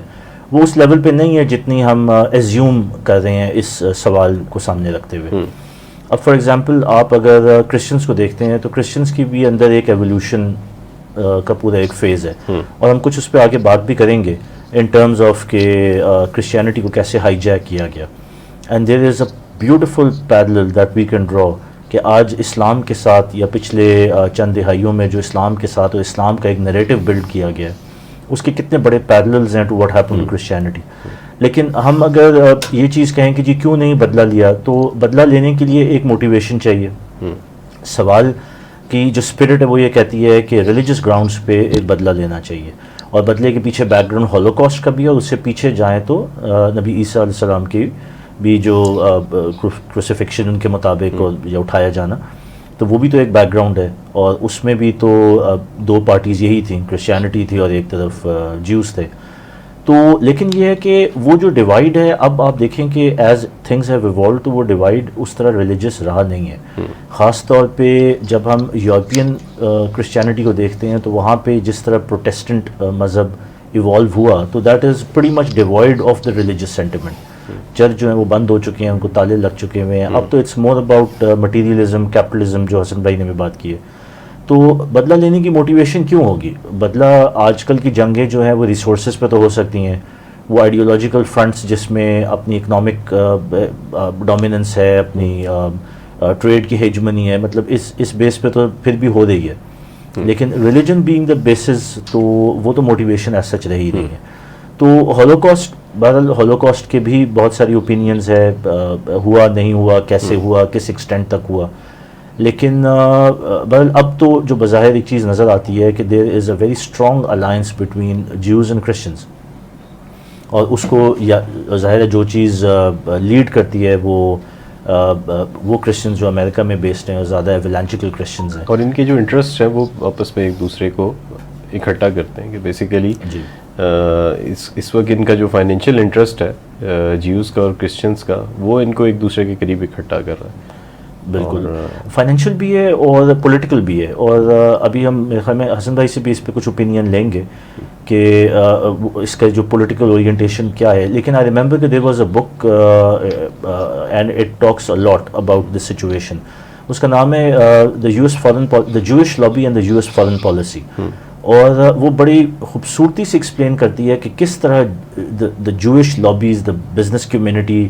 وہ اس لیول پہ نہیں ہے جتنی ہم ایزیوم کر رہے ہیں اس سوال کو سامنے رکھتے ہوئے. اب فار ایگزامپل آپ اگر کرسچنس کو دیکھتے ہیں تو کرسچنس کی بھی اندر ایک ایولیوشن کا پورا ایک فیز ہے, اور ہم کچھ اس پہ آگے بات بھی کریں گے ان ٹرمز آف کہ کرسچینٹی کو کیسے ہائی جیک کیا گیا. And there is a beautiful parallel that we can draw کہ آج اسلام کے ساتھ یا پچھلے چند دہائیوں میں جو اسلام کے ساتھ اور اسلام کا ایک نیریٹو بلڈ کیا گیا ہے اس کے کتنے بڑے پیرللز ہیں to what happen to Christianity. لیکن ہم اگر یہ چیز کہیں کہ جی کیوں نہیں بدلہ لیا, تو بدلہ لینے کے لیے ایک موٹیویشن چاہیے. سوال کی جو اسپرٹ ہے وہ یہ کہتی ہے کہ ریلیجس گراؤنڈس پہ ایک بدلہ لینا چاہیے, اور بدلے کے پیچھے بیک گراؤنڈ ہولوکاسٹ کا بھی ہے, اور اس سے پیچھے جائیں تو نبی عیسیٰ علیہ السلام کی بھی جو کروسیفکشن ان کے مطابق یا اٹھایا جانا, تو وہ بھی تو ایک بیک گراؤنڈ ہے, اور اس میں بھی تو دو پارٹیز یہی تھیں, کرسچینٹی تھی اور ایک طرف جیوز تھے. تو لیکن یہ ہے کہ وہ جو ڈیوائڈ ہے, اب آپ دیکھیں کہ ایز تھنگز ہیو ایوالوڈ تو وہ ڈیوائڈ اس طرح ریلیجس رہا نہیں ہے. خاص طور پہ جب ہم یورپین کرسچینٹی کو دیکھتے ہیں تو وہاں پہ جس طرح پروٹیسٹنٹ مذہب ایوالو ہوا, تو that is pretty much divide of the religious sentiment. Church جو ہیں وہ بند ہو چکے ہیں, ان کو تالے لگ چکے ہوئے ہیں. اب تو it's more about materialism, capitalism, جو حسن بھائی نے بھی بات کی ہے. تو بدلہ لینے کی موٹیویشن کیوں ہوگی؟ بدلہ آج کل کی جنگیں جو ہیں وہ ریسورسز پہ تو ہو سکتی ہیں, وہ آئیڈیولوجیکل فرنٹس جس میں اپنی اکنامک ڈومیننس ہے, اپنی ٹریڈ کی ہیجمنی ہے, مطلب اس بیس پہ تو پھر بھی ہو رہی ہے. لیکن ریلیجن بینگ دا بیسز تو وہ تو موٹیویشن ایز سچ رہی نہیں ہے. تو ہولوکاسٹ, بہرحال ہولوکاسٹ کے بھی بہت ساری اوپینینز ہے, ہوا نہیں ہوا, کیسے ہوا, کس ایکسٹینٹ تک ہوا. لیکن بہرحال اب تو جو بظاہر ایک چیز نظر آتی ہے کہ there is a very strong alliance between Jews and Christians, اور اس کو ظاہر ہے جو چیز لیڈ کرتی ہے وہ وہ کرسچنز جو امریکہ میں بیسڈ ہیں اور زیادہ ایونجیلیکل کرسچنز ہیں, اور ان کے جو انٹرسٹ ہیں وہ آپس میں ایک دوسرے کو اکٹھا کرتے ہیں کہ بیسیکلی جی اس وقت ان کا جو فائنینشیل انٹرسٹ ہے جیوز کا اور کرسچنس کا, وہ ان کو ایک دوسرے کے قریب اکٹھا کر رہا ہے. بالکل, فائنینشیل بھی ہے اور پولیٹیکل بھی ہے. اور ابھی ہم میرے خیال میں حسن بھائی سے بھی اس پہ کچھ اوپینین لیں گے کہ اس کا جو پولیٹیکل اورینٹیشن کیا ہے. لیکن آئی ریمبر کہ there was a book and it talks a lot about this situation. اس کا نام ہے the Jewish lobby and the U S foreign policy, اور وہ بڑی خوبصورتی سے ایکسپلین کرتی ہے کہ کس طرح the Jewish lobbies, the business community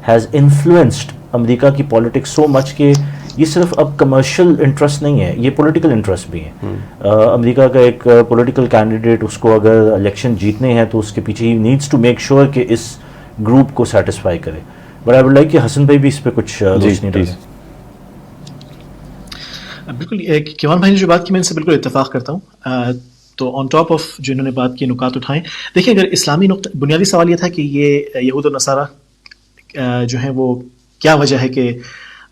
has influenced امریکہ کی پالیٹکس سو مچ کہ یہ صرف اب کمرشل انٹرسٹ نہیں ہے, یہ پولیٹیکل انٹرسٹ بھی ہیں. امریکہ کا ایک پولیٹیکل کینڈیڈیٹ, اس کو اگر الیکشن جیتنے ہیں تو اس کے پیچھے ہی نیڈس ٹو میک شیور کہ اس گروپ کو سیٹسفائی کرے. بٹ آئی وڈ لائک کہ حسن بھائی بھی اس پہ کچھ روشنی ڈالیں. بالکل, کیوان بھائی نے جو بات کی میں ان سے بالکل اتفاق کرتا ہوں. تو آن ٹاپ آف جو انہوں نے بات کی, نکات اٹھائیں. دیکھیں, اگر اسلامی نقطہ, بنیادی سوال یہ تھا کہ یہ یہود و نصارہ جو ہیں وہ کیا وجہ ہے کہ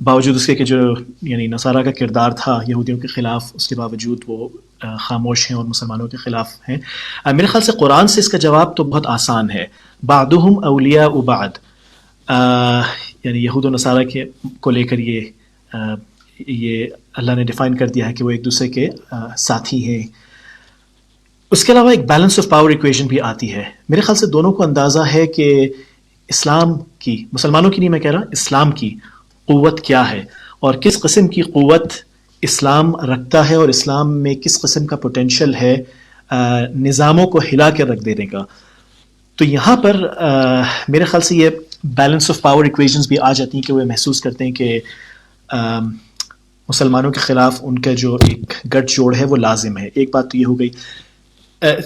باوجود اس کے کہ جو یعنی نصارہ کا کردار تھا یہودیوں کے خلاف, اس کے باوجود وہ خاموش ہیں اور مسلمانوں کے خلاف ہیں. میرے خیال سے قرآن سے اس کا جواب تو بہت آسان ہے. بعضهم اولیاء بعض, یعنی یہود و نصارہ کے کو لے کر یہ اللہ نے ڈیفائن کر دیا ہے کہ وہ ایک دوسرے کے ساتھی ہیں. اس کے علاوہ ایک بیلنس آف پاور ایکویشن بھی آتی ہے. میرے خیال سے دونوں کو اندازہ ہے کہ اسلام کی, مسلمانوں کی نہیں میں کہہ رہا, اسلام کی قوت کیا ہے اور کس قسم کی قوت اسلام رکھتا ہے, اور اسلام میں کس قسم کا پوٹینشیل ہے نظاموں کو ہلا کے رکھ دینے کا. تو یہاں پر میرے خیال سے یہ بیلنس آف پاور ایکویشنز بھی آ جاتی ہیں کہ وہ محسوس کرتے ہیں کہ مسلمانوں کے خلاف ان کا جو ایک گٹھ جوڑ ہے وہ لازم ہے. ایک بات تو یہ ہو گئی.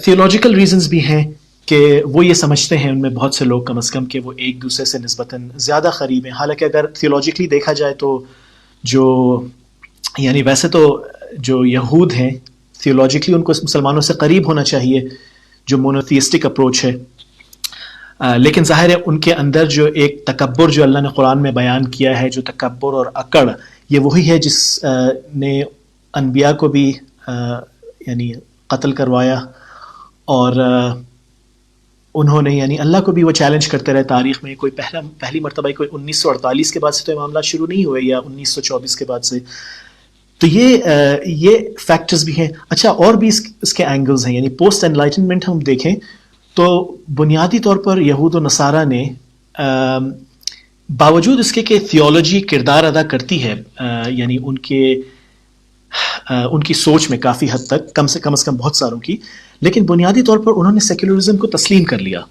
تھیولوجیکل ریزنز بھی ہیں کہ وہ یہ سمجھتے ہیں ان میں بہت سے لوگ کم از کم کہ وہ ایک دوسرے سے نسبتاً زیادہ قریب ہیں. حالانکہ اگر تھیولوجیکلی دیکھا جائے تو جو یعنی ویسے تو جو یہود ہیں تھیولوجیکلی ان کو مسلمانوں سے قریب ہونا چاہیے جو مونوتھیسٹک اپروچ ہے, لیکن ظاہر ہے ان کے اندر جو ایک تکبر جو اللہ نے قرآن میں بیان کیا ہے, جو تکبر اور اکڑ, یہ وہی ہے جس نے انبیاء کو بھی یعنی قتل کروایا, اور انہوں نے یعنی اللہ کو بھی وہ چیلنج کرتے رہے تاریخ میں. کوئی پہلی مرتبہ کوئی 1948 کے بعد سے تو یہ معاملات شروع نہیں ہوئے یا 1924 کے بعد سے. تو یہ فیکٹرز بھی ہیں. اچھا, اور بھی اس کے اینگلز ہیں. یعنی پوسٹ انلائٹنمنٹ ہم دیکھیں تو بنیادی طور پر یہود و نصارہ نے باوجود اس کے کہ تھیولوجی کردار ادا کرتی ہے, یعنی ان کی سوچ میں کافی حد تک کم از کم بہت ساروں کی, لیکن بنیادی طور پر انہوں نے سیکولرزم کو تسلیم کر لیا.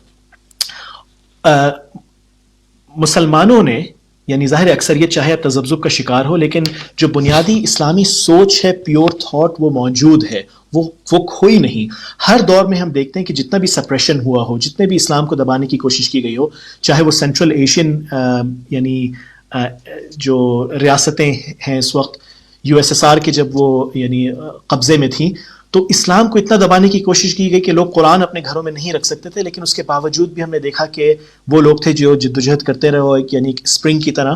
مسلمانوں نے یعنی ظاہر اکثریت چاہے تذبذب کا شکار ہو, لیکن جو بنیادی اسلامی سوچ ہے, پیور تھاٹ, وہ موجود ہے, وہ کھوئی نہیں. ہر دور میں ہم دیکھتے ہیں کہ جتنا بھی سپریشن ہوا ہو, جتنے بھی اسلام کو دبانے کی کوشش کی گئی ہو, چاہے وہ سینٹرل ایشین یعنی جو ریاستیں ہیں اس وقت USSR کے جب وہ یعنی قبضے میں تھیں, تو اسلام کو اتنا دبانے کی کوشش کی گئی کہ لوگ قرآن اپنے گھروں میں نہیں رکھ سکتے تھے, لیکن اس کے باوجود بھی ہم نے دیکھا کہ وہ لوگ تھے جو جدوجہد کرتے رہے, یعنی اسپرنگ کی طرح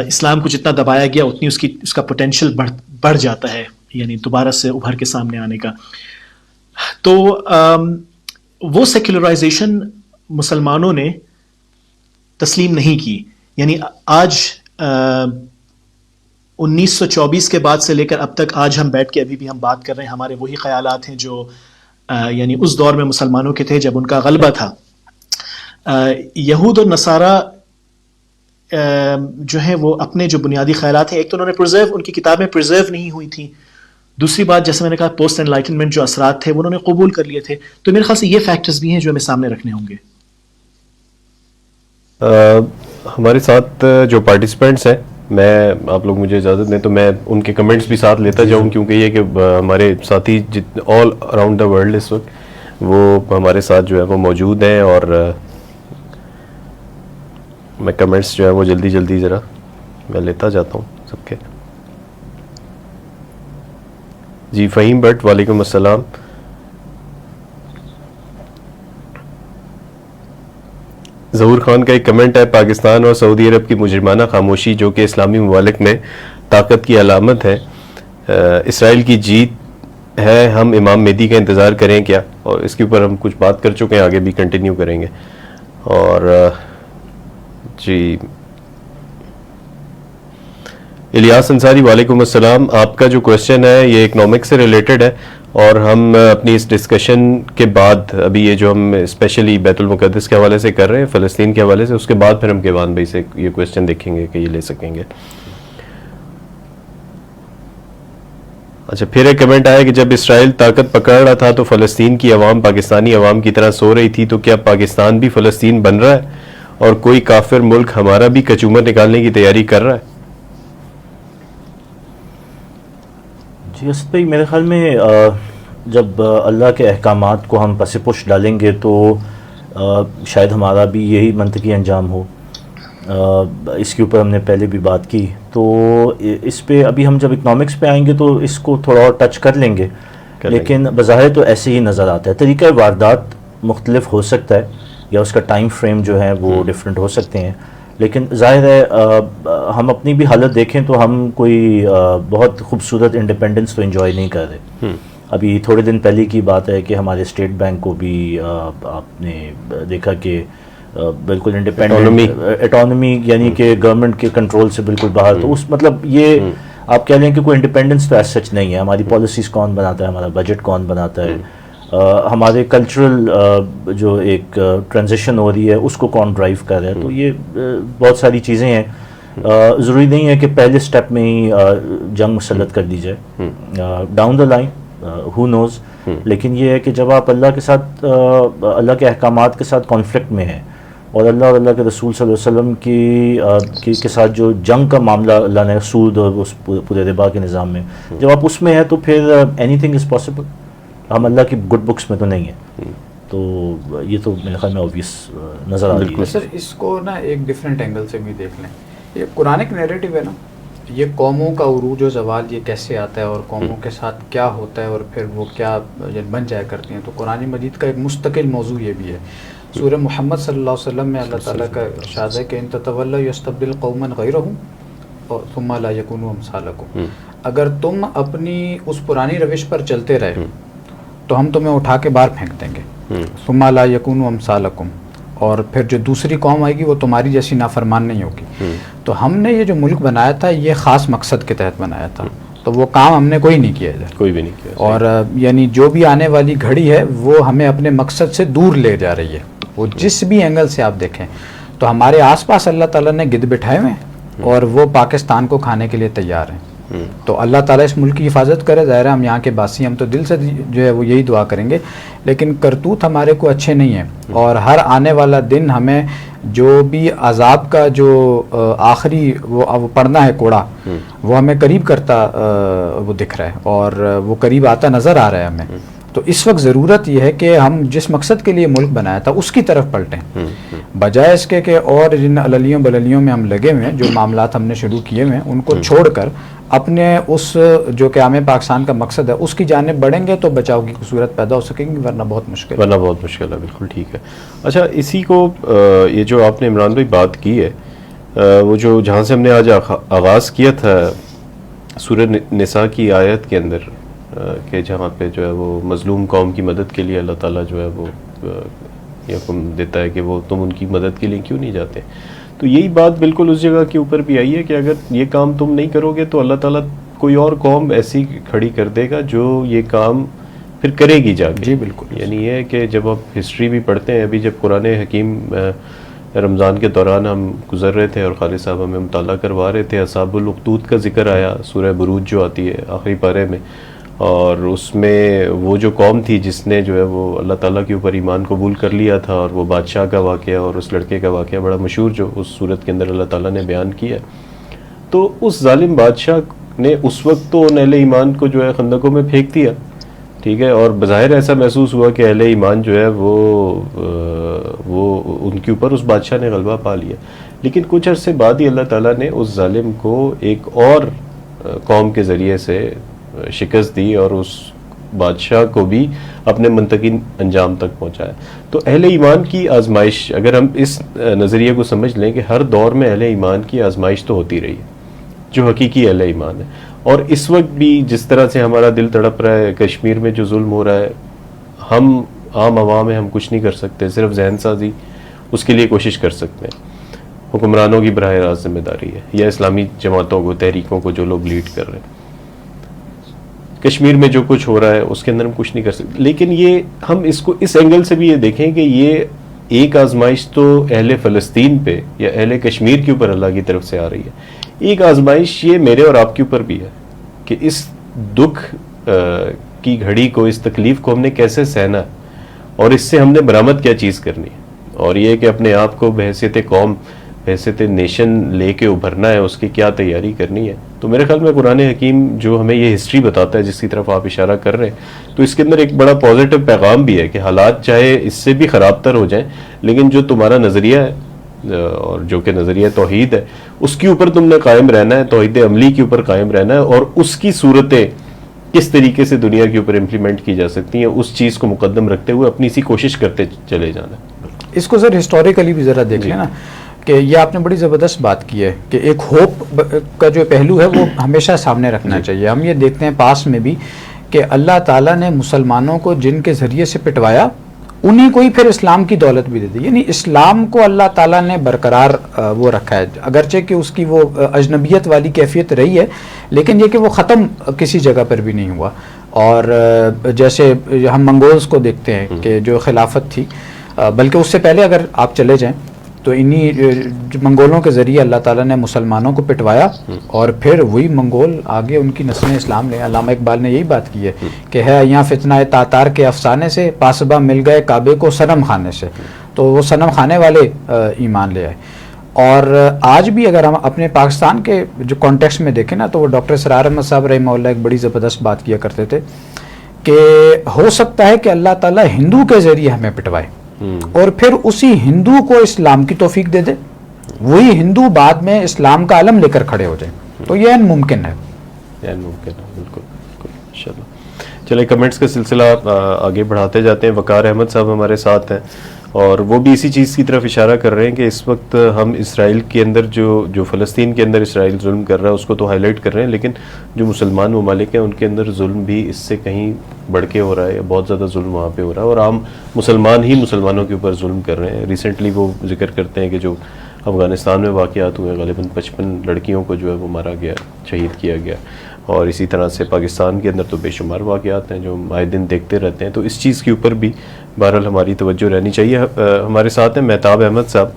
اسلام کو جتنا دبایا گیا اتنی اس کا پوٹینشیل بڑھ جاتا ہے, یعنی دوبارہ سے ابھر کے سامنے آنے کا. تو وہ سیکولرائزیشن مسلمانوں نے تسلیم نہیں کی. یعنی آج 1924 کے بعد سے لے کر اب تک آج ہم بیٹھ کے ابھی بھی ہم بات کر رہے ہیں, ہمارے وہی خیالات ہیں جو یعنی اس دور میں مسلمانوں کے تھے جب ان کا غلبہ تھا. یہود اور نصارہ جو ہیں وہ اپنے جو بنیادی خیالات ہیں, ایک تو انہوں نے پرزرو, ان کی کتابیں پرزرو نہیں ہوئی تھیں. دوسری بات, جیسے میں نے کہا, پوسٹ انلائٹنمنٹ جو اثرات تھے وہ انہوں نے قبول کر لیے تھے. تو میرے خیال سے یہ فیکٹرز بھی ہیں جو ہمیں سامنے رکھنے ہوں گے. ہمارے ساتھ جو پارٹیسپینٹس ہیں, میں آپ لوگ مجھے اجازت دیں تو میں ان کے کمنٹس بھی ساتھ لیتا جاؤں, کیونکہ یہ کہ ہمارے ساتھی آل اراؤنڈ دا ورلڈ اس وقت وہ ہمارے ساتھ جو ہے وہ موجود ہیں, اور میں کمنٹس جو ہے وہ جلدی ذرا میں لیتا جاتا ہوں سب کے. جی فہیم بٹ, وعلیکم السلام. ظہور خان کا ایک کمنٹ ہے، پاکستان اور سعودی عرب کی مجرمانہ خاموشی جو کہ اسلامی ممالک میں طاقت کی علامت ہے، اسرائیل کی جیت ہے، ہم امام مہدی کا انتظار کریں کیا؟ اور اس کے اوپر ہم کچھ بات کر چکے ہیں، آگے بھی کنٹینیو کریں گے. اور جی الیاس انصاری، وعلیکم السلام. آپ کا جو کویسچن ہے یہ اکنامکس سے ریلیٹڈ ہے، اور ہم اپنی اس ڈسکشن کے بعد ابھی یہ جو ہم اسپیشلی بیت المقدس کے حوالے سے کر رہے ہیں، فلسطین کے حوالے سے، اس کے بعد پھر ہم کیوان بھائی سے یہ کویسچن دیکھیں گے کہ یہ لے سکیں گے. اچھا، پھر ایک کمنٹ آیا کہ جب اسرائیل طاقت پکڑ رہا تھا تو فلسطین کی عوام پاکستانی عوام کی طرح سو رہی تھی، تو کیا پاکستان بھی فلسطین بن رہا ہے اور کوئی کافر ملک ہمارا بھی کچومر نکالنے کی تیاری کر رہا ہے؟ جی اسد بھائی، میرے خیال میں جب اللہ کے احکامات کو ہم پس پش ڈالیں گے تو شاید ہمارا بھی یہی منطقی انجام ہو. اس کے اوپر ہم نے پہلے بھی بات کی، تو اس پہ ابھی ہم جب اکنامکس پہ آئیں گے تو اس کو تھوڑا اور ٹچ کر لیں گے، لیکن بظاہر تو ایسے ہی نظر آتا ہے. طریقہ واردات مختلف ہو سکتا ہے یا اس کا ٹائم فریم جو ہے وہ ڈفرینٹ ہو سکتے ہیں، لیکن ظاہر ہے ہم اپنی بھی حالت دیکھیں تو ہم کوئی بہت خوبصورت انڈیپینڈنس تو انجوائے نہیں کر رہے. ابھی تھوڑے دن پہلے کی بات ہے کہ ہمارے اسٹیٹ بینک کو بھی آپ نے دیکھا کہ بالکل انڈیپینڈنٹ اٹانومی، یعنی کہ گورنمنٹ کے کنٹرول سے بالکل باہر. تو اس مطلب یہ آپ کہہ لیں کہ کوئی انڈیپینڈنس تو ایز سچ نہیں ہے. ہماری پالیسیز کون بناتا ہے، ہمارا بجٹ کون بناتا ہے، ہمارے کلچرل جو ایک ٹرانزیشن ہو رہی ہے اس کو کون ڈرائیو کر رہا ہے. تو یہ بہت ساری چیزیں ہیں. ضروری نہیں ہے کہ پہلے سٹیپ میں ہی جنگ مسلط کر دی جائے، ڈاؤن دا لائن ہو نوز. لیکن یہ ہے کہ جب آپ اللہ کے ساتھ، اللہ کے احکامات کے ساتھ کانفلکٹ میں ہیں، اور اللہ اور اللہ کے رسول صلی اللہ علیہ وسلم کے ساتھ جو جنگ کا معاملہ اللہ نے سود اور اس پورے ربا کے نظام میں، جب آپ اس میں ہیں تو پھر اینی تھنگ از پاسبل. ہم اللہ کی گڈ بکس میں تو نہیں ہیں. تو یہ تو میرے خیال میں اوبیس نظر آ رہی ہے. سر اس کو نا ایک ڈفرینٹ اینگل سے بھی دیکھ لیں. یہ قرآنک نیریٹو ہے نا، یہ قوموں کا عروج و زوال یہ کیسے آتا ہے اور قوموں کے ساتھ کیا ہوتا ہے اور پھر وہ کیا بن جایا کرتی ہیں. تو قرآن مجید کا ایک مستقل موضوع یہ بھی ہے. سورہ محمد صلی اللہ علیہ وسلم میں اللہ تعالیٰ کا ارشاد ہے کہ ان تتولوا یستبدل قوما غیرہم ثم لا یکونوا امثالکم. اگر تم اپنی اس پرانی روش پر چلتے رہے تو ہم تمہیں اٹھا کے باہر پھینک دیں گے. ثم لا یکونوا امثالکم، اور پھر جو دوسری قوم آئے گی وہ تمہاری جیسی نافرمان نہیں ہوگی. تو ہم نے یہ جو ملک بنایا تھا یہ خاص مقصد کے تحت بنایا تھا، تو وہ کام ہم نے کوئی نہیں کیا ادھر، کوئی بھی نہیں کیا. اور یعنی جو بھی آنے والی گھڑی ہے وہ ہمیں اپنے مقصد سے دور لے جا رہی ہے. وہ جس بھی اینگل سے آپ دیکھیں تو ہمارے آس پاس اللہ تعالیٰ نے گدھ بٹھائے ہوئے ہیں اور وہ پاکستان کو کھانے کے لیے تیار ہیں. تو اللہ تعالیٰ اس ملک کی حفاظت کرے. ظاہر ہے ہم یہاں کے باسی، ہم تو دل سے جو ہے وہ یہی دعا کریں گے، لیکن کرتوت ہمارے کو اچھے نہیں ہیں. اور ہر آنے والا دن ہمیں جو بھی عذاب کا جو آخری وہ پڑنا ہے کوڑا، وہ ہمیں قریب کرتا وہ دکھ رہا ہے اور وہ قریب آتا نظر آ رہا ہے ہمیں. تو اس وقت ضرورت یہ ہے کہ ہم جس مقصد کے لیے ملک بنایا تھا اس کی طرف پلٹیں، بجائے اس کے کہ اور جن عللیوں بللیوں میں ہم لگے ہوئے ہیں، جو معاملات ہم نے شروع کیے ہوئے ہیں ان کو چھوڑ کر اپنے اس جو قیام پاکستان کا مقصد ہے اس کی جانب بڑھیں گے تو بچاؤ کی صورت پیدا ہو سکیں گی، ورنہ بہت مشکل ہے. بالکل ٹھیک ہے. اچھا، اسی کو یہ جو آپ نے عمران بھائی بات کی ہے، وہ جو جہاں سے ہم نے آج آغاز کیا تھا سورہ نساء کی آیت کے اندر، کہ جہاں پہ جو ہے وہ مظلوم قوم کی مدد کے لیے اللہ تعالیٰ جو ہے وہ حکم دیتا ہے کہ وہ تم ان کی مدد کے لیے کیوں نہیں جاتے. تو یہی بات بالکل اس جگہ کے اوپر بھی آئی ہے کہ اگر یہ کام تم نہیں کرو گے تو اللہ تعالیٰ کوئی اور قوم ایسی کھڑی کر دے گا جو یہ کام پھر کرے گی جا کے. جی بالکل. یعنی یہ ہے کہ جب آپ ہسٹری بھی پڑھتے ہیں، ابھی جب قرآن حکیم رمضان کے دوران ہم گزر رہے تھے اور خالد صاحب ہمیں مطالعہ کروا رہے تھے، اصحاب الاخدود کا ذکر آیا سورہ بروج جو آتی ہے آخری پارے میں، اور اس میں وہ جو قوم تھی جس نے جو ہے وہ اللہ تعالیٰ کے اوپر ایمان قبول کر لیا تھا، اور وہ بادشاہ کا واقعہ اور اس لڑکے کا واقعہ بڑا مشہور جو اس صورت کے اندر اللہ تعالیٰ نے بیان کیا. تو اس ظالم بادشاہ نے اس وقت تو ان اہل ایمان کو جو ہے خندقوں میں پھینک دیا، ٹھیک ہے، اور بظاہر ایسا محسوس ہوا کہ اہل ایمان جو ہے وہ ان کے اوپر اس بادشاہ نے غلبہ پا لیا. لیکن کچھ عرصے بعد ہی اللہ تعالیٰ نے اس ظالم کو ایک اور قوم کے ذریعے سے شکست دی، اور اس بادشاہ کو بھی اپنے منطقی انجام تک پہنچایا. تو اہل ایمان کی آزمائش, اگر ہم اس نظریے کو سمجھ لیں کہ ہر دور میں اہل ایمان کی آزمائش تو ہوتی رہی ہے, جو حقیقی اہل ایمان ہے. اور اس وقت بھی جس طرح سے ہمارا دل تڑپ رہا ہے, کشمیر میں جو ظلم ہو رہا ہے, ہم عام عوام ہیں, ہم کچھ نہیں کر سکتے, صرف ذہن سازی اس کے لیے کوشش کر سکتے ہیں. حکمرانوں کی براہ راست ذمہ داری ہے, یا اسلامی جماعتوں کو, تحریکوں کو جو لوگ لیڈ کر رہے ہیں. کشمیر میں جو کچھ ہو رہا ہے اس کے اندر ہم کچھ نہیں کر سکتے. لیکن یہ ہم اس کو اس اینگل سے بھی یہ دیکھیں کہ یہ ایک آزمائش تو اہل فلسطین پہ یا اہل کشمیر کے اوپر اللہ کی طرف سے آ رہی ہے, ایک آزمائش یہ میرے اور آپ کے اوپر بھی ہے کہ اس دکھ کی گھڑی کو, اس تکلیف کو ہم نے کیسے سہنا اور اس سے ہم نے برآمد کیا چیز کرنی ہے. اور یہ کہ اپنے آپ کو بحیثیت قوم, بحیثیت نیشن لے کے ابھرنا ہے, اس کی کیا تیاری کرنی ہے. تو میرے خیال میں قرآن حکیم جو ہمیں یہ ہسٹری بتاتا ہے جس کی طرف آپ اشارہ کر رہے ہیں, تو اس کے اندر ایک بڑا پازیٹیو پیغام بھی ہے کہ حالات چاہے اس سے بھی خراب تر ہو جائیں, لیکن جو تمہارا نظریہ ہے اور جو کہ نظریہ توحید ہے, اس کے اوپر تم نے قائم رہنا ہے, توحید عملی کے اوپر قائم رہنا ہے, اور اس کی صورتیں کس طریقے سے دنیا کے اوپر امپلیمنٹ کی جا سکتی ہیں, اس چیز کو مقدم رکھتے ہوئے اپنی سی کوشش کرتے چلے جانا. اس کو سر ہسٹوریکلی بھی ذرا دیکھ لیں نا, کہ یہ آپ نے بڑی زبردست بات کی ہے کہ ایک ہوپ کا جو پہلو ہے وہ ہمیشہ سامنے رکھنا چاہیے. ہم یہ دیکھتے ہیں پاس میں بھی کہ اللہ تعالیٰ نے مسلمانوں کو جن کے ذریعے سے پٹوایا, انہی کو ہی پھر اسلام کی دولت بھی دے دی. یعنی اسلام کو اللہ تعالیٰ نے برقرار وہ رکھا ہے, اگرچہ کہ اس کی وہ اجنبیت والی کیفیت رہی ہے, لیکن یہ کہ وہ ختم کسی جگہ پر بھی نہیں ہوا. اور جیسے ہم منگولز کو دیکھتے ہیں کہ جو خلافت تھی, بلکہ اس سے پہلے اگر آپ چلے جائیں تو انہی منگولوں کے ذریعے اللہ تعالیٰ نے مسلمانوں کو پٹوایا, اور پھر وہی منگول آگے ان کی نسلیں اسلام لے. علامہ اقبال نے یہی بات کی ہے کہ ہے یہاں فتنہ تاتار کے افسانے سے, پاسبہ مل گئے کعبے کو صنم خانے سے. تو وہ صنم خانے والے ایمان لے آئے. اور آج بھی اگر ہم اپنے پاکستان کے جو کانٹیکسٹ میں دیکھیں نا, تو وہ ڈاکٹر سرار احمد صاحب رحمہ اللہ ایک بڑی زبردست بات کیا کرتے تھے کہ ہو سکتا ہے کہ اللہ تعالیٰ ہندو کے ذریعے ہمیں پٹوائے اور پھر اسی ہندو کو اسلام کی توفیق دے دے, وہی ہندو بعد میں اسلام کا علم لے کر کھڑے ہو جائیں. تو یہ ممکن ہے. بالکل انشاءاللہ. چلے کمنٹس کا سلسلہ آگے بڑھاتے جاتے ہیں. وقار احمد صاحب ہمارے ساتھ ہیں اور وہ بھی اسی چیز کی طرف اشارہ کر رہے ہیں کہ اس وقت ہم اسرائیل کے اندر جو فلسطین کے اندر اسرائیل ظلم کر رہا ہے اس کو تو ہائی لائٹ کر رہے ہیں, لیکن جو مسلمان ممالک ہیں ان کے اندر ظلم بھی اس سے کہیں بڑھ کے ہو رہا ہے, بہت زیادہ ظلم وہاں پہ ہو رہا ہے, اور عام مسلمان ہی مسلمانوں کے اوپر ظلم کر رہے ہیں. ریسنٹلی وہ ذکر کرتے ہیں کہ جو افغانستان میں واقعات ہوئے, غالباً 55 لڑکیوں کو جو ہے وہ مارا گیا, شہید کیا گیا, اور اسی طرح سے پاکستان کے اندر تو بے شمار واقعات ہیں جو ہم آئے دن دیکھتے رہتے ہیں. تو اس چیز کے اوپر بھی بہرحال ہماری توجہ رہنی چاہیے. ہمارے ساتھ ہیں مہتاب احمد صاحب.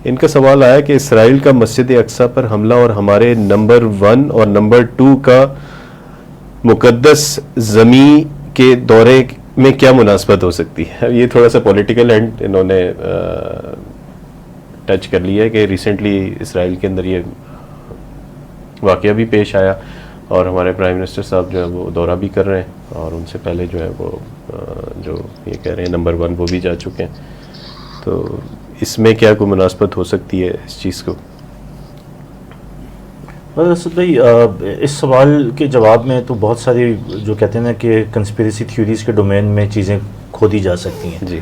ان کا سوال آیا کہ اسرائیل کا مسجد اقصیٰ پر حملہ اور ہمارے نمبر 1 اور نمبر 2 کا مقدس زمین کے دورے میں کیا مناسبت ہو سکتی ہے. یہ تھوڑا سا پولیٹیکل اینڈ انہوں نے ٹچ کر لیا ہے کہ ریسنٹلی اسرائیل کے اندر یہ واقعہ بھی پیش آیا, اور ہمارے پرائم منسٹر صاحب جو ہے وہ دورہ بھی کر رہے ہیں, اور ان سے پہلے جو ہے وہ جو یہ کہہ رہے ہیں نمبر 1 وہ بھی جا چکے ہیں. تو اس میں کیا کوئی مناسبت ہو سکتی ہے اس چیز کو؟ اسد بھائی, اس سوال کے جواب میں تو بہت ساری جو کہتے ہیں نا کہ کنسپیریسی تھیوریز کے ڈومین میں چیزیں کھودی جا سکتی ہیں جی,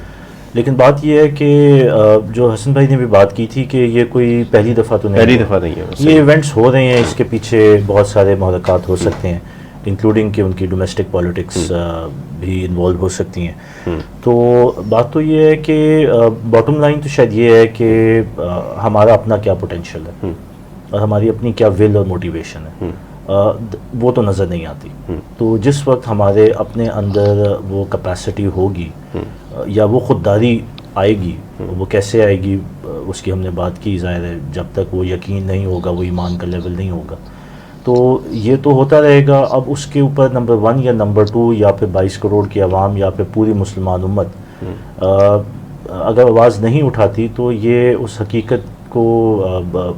لیکن بات یہ ہے کہ جو حسن بھائی نے بھی بات کی تھی کہ یہ کوئی پہلی دفعہ تو پہلی دفعہ نہیں ہے, یہ ایونٹس ہو رہے ہیں, اس کے پیچھے بہت سارے محرکات ہو سکتے ہیں, انکلوڈنگ کہ ان کی ڈومیسٹک پالیٹکس بھی انوالو ہو سکتی ہیں. تو بات تو یہ ہے کہ باٹم لائن تو شاید یہ ہے کہ ہمارا اپنا کیا پوٹینشیل ہے اور ہماری اپنی کیا ول اور موٹیویشن ہے, وہ تو نظر نہیں آتی. تو جس وقت ہمارے اپنے اندر وہ کیپیسٹی ہوگی یا وہ خودداری آئے گی, وہ کیسے آئے گی اس کی ہم نے بات کی, ظاہر ہے جب تک وہ یقین نہیں ہوگا, وہ ایمان کا لیول نہیں ہوگا, تو یہ تو ہوتا رہے گا. اب اس کے اوپر نمبر 1 یا نمبر 2 یا پھر 22 کروڑ کی عوام یا پھر پوری مسلمان امت اگر آواز نہیں اٹھاتی تو یہ اس حقیقت کو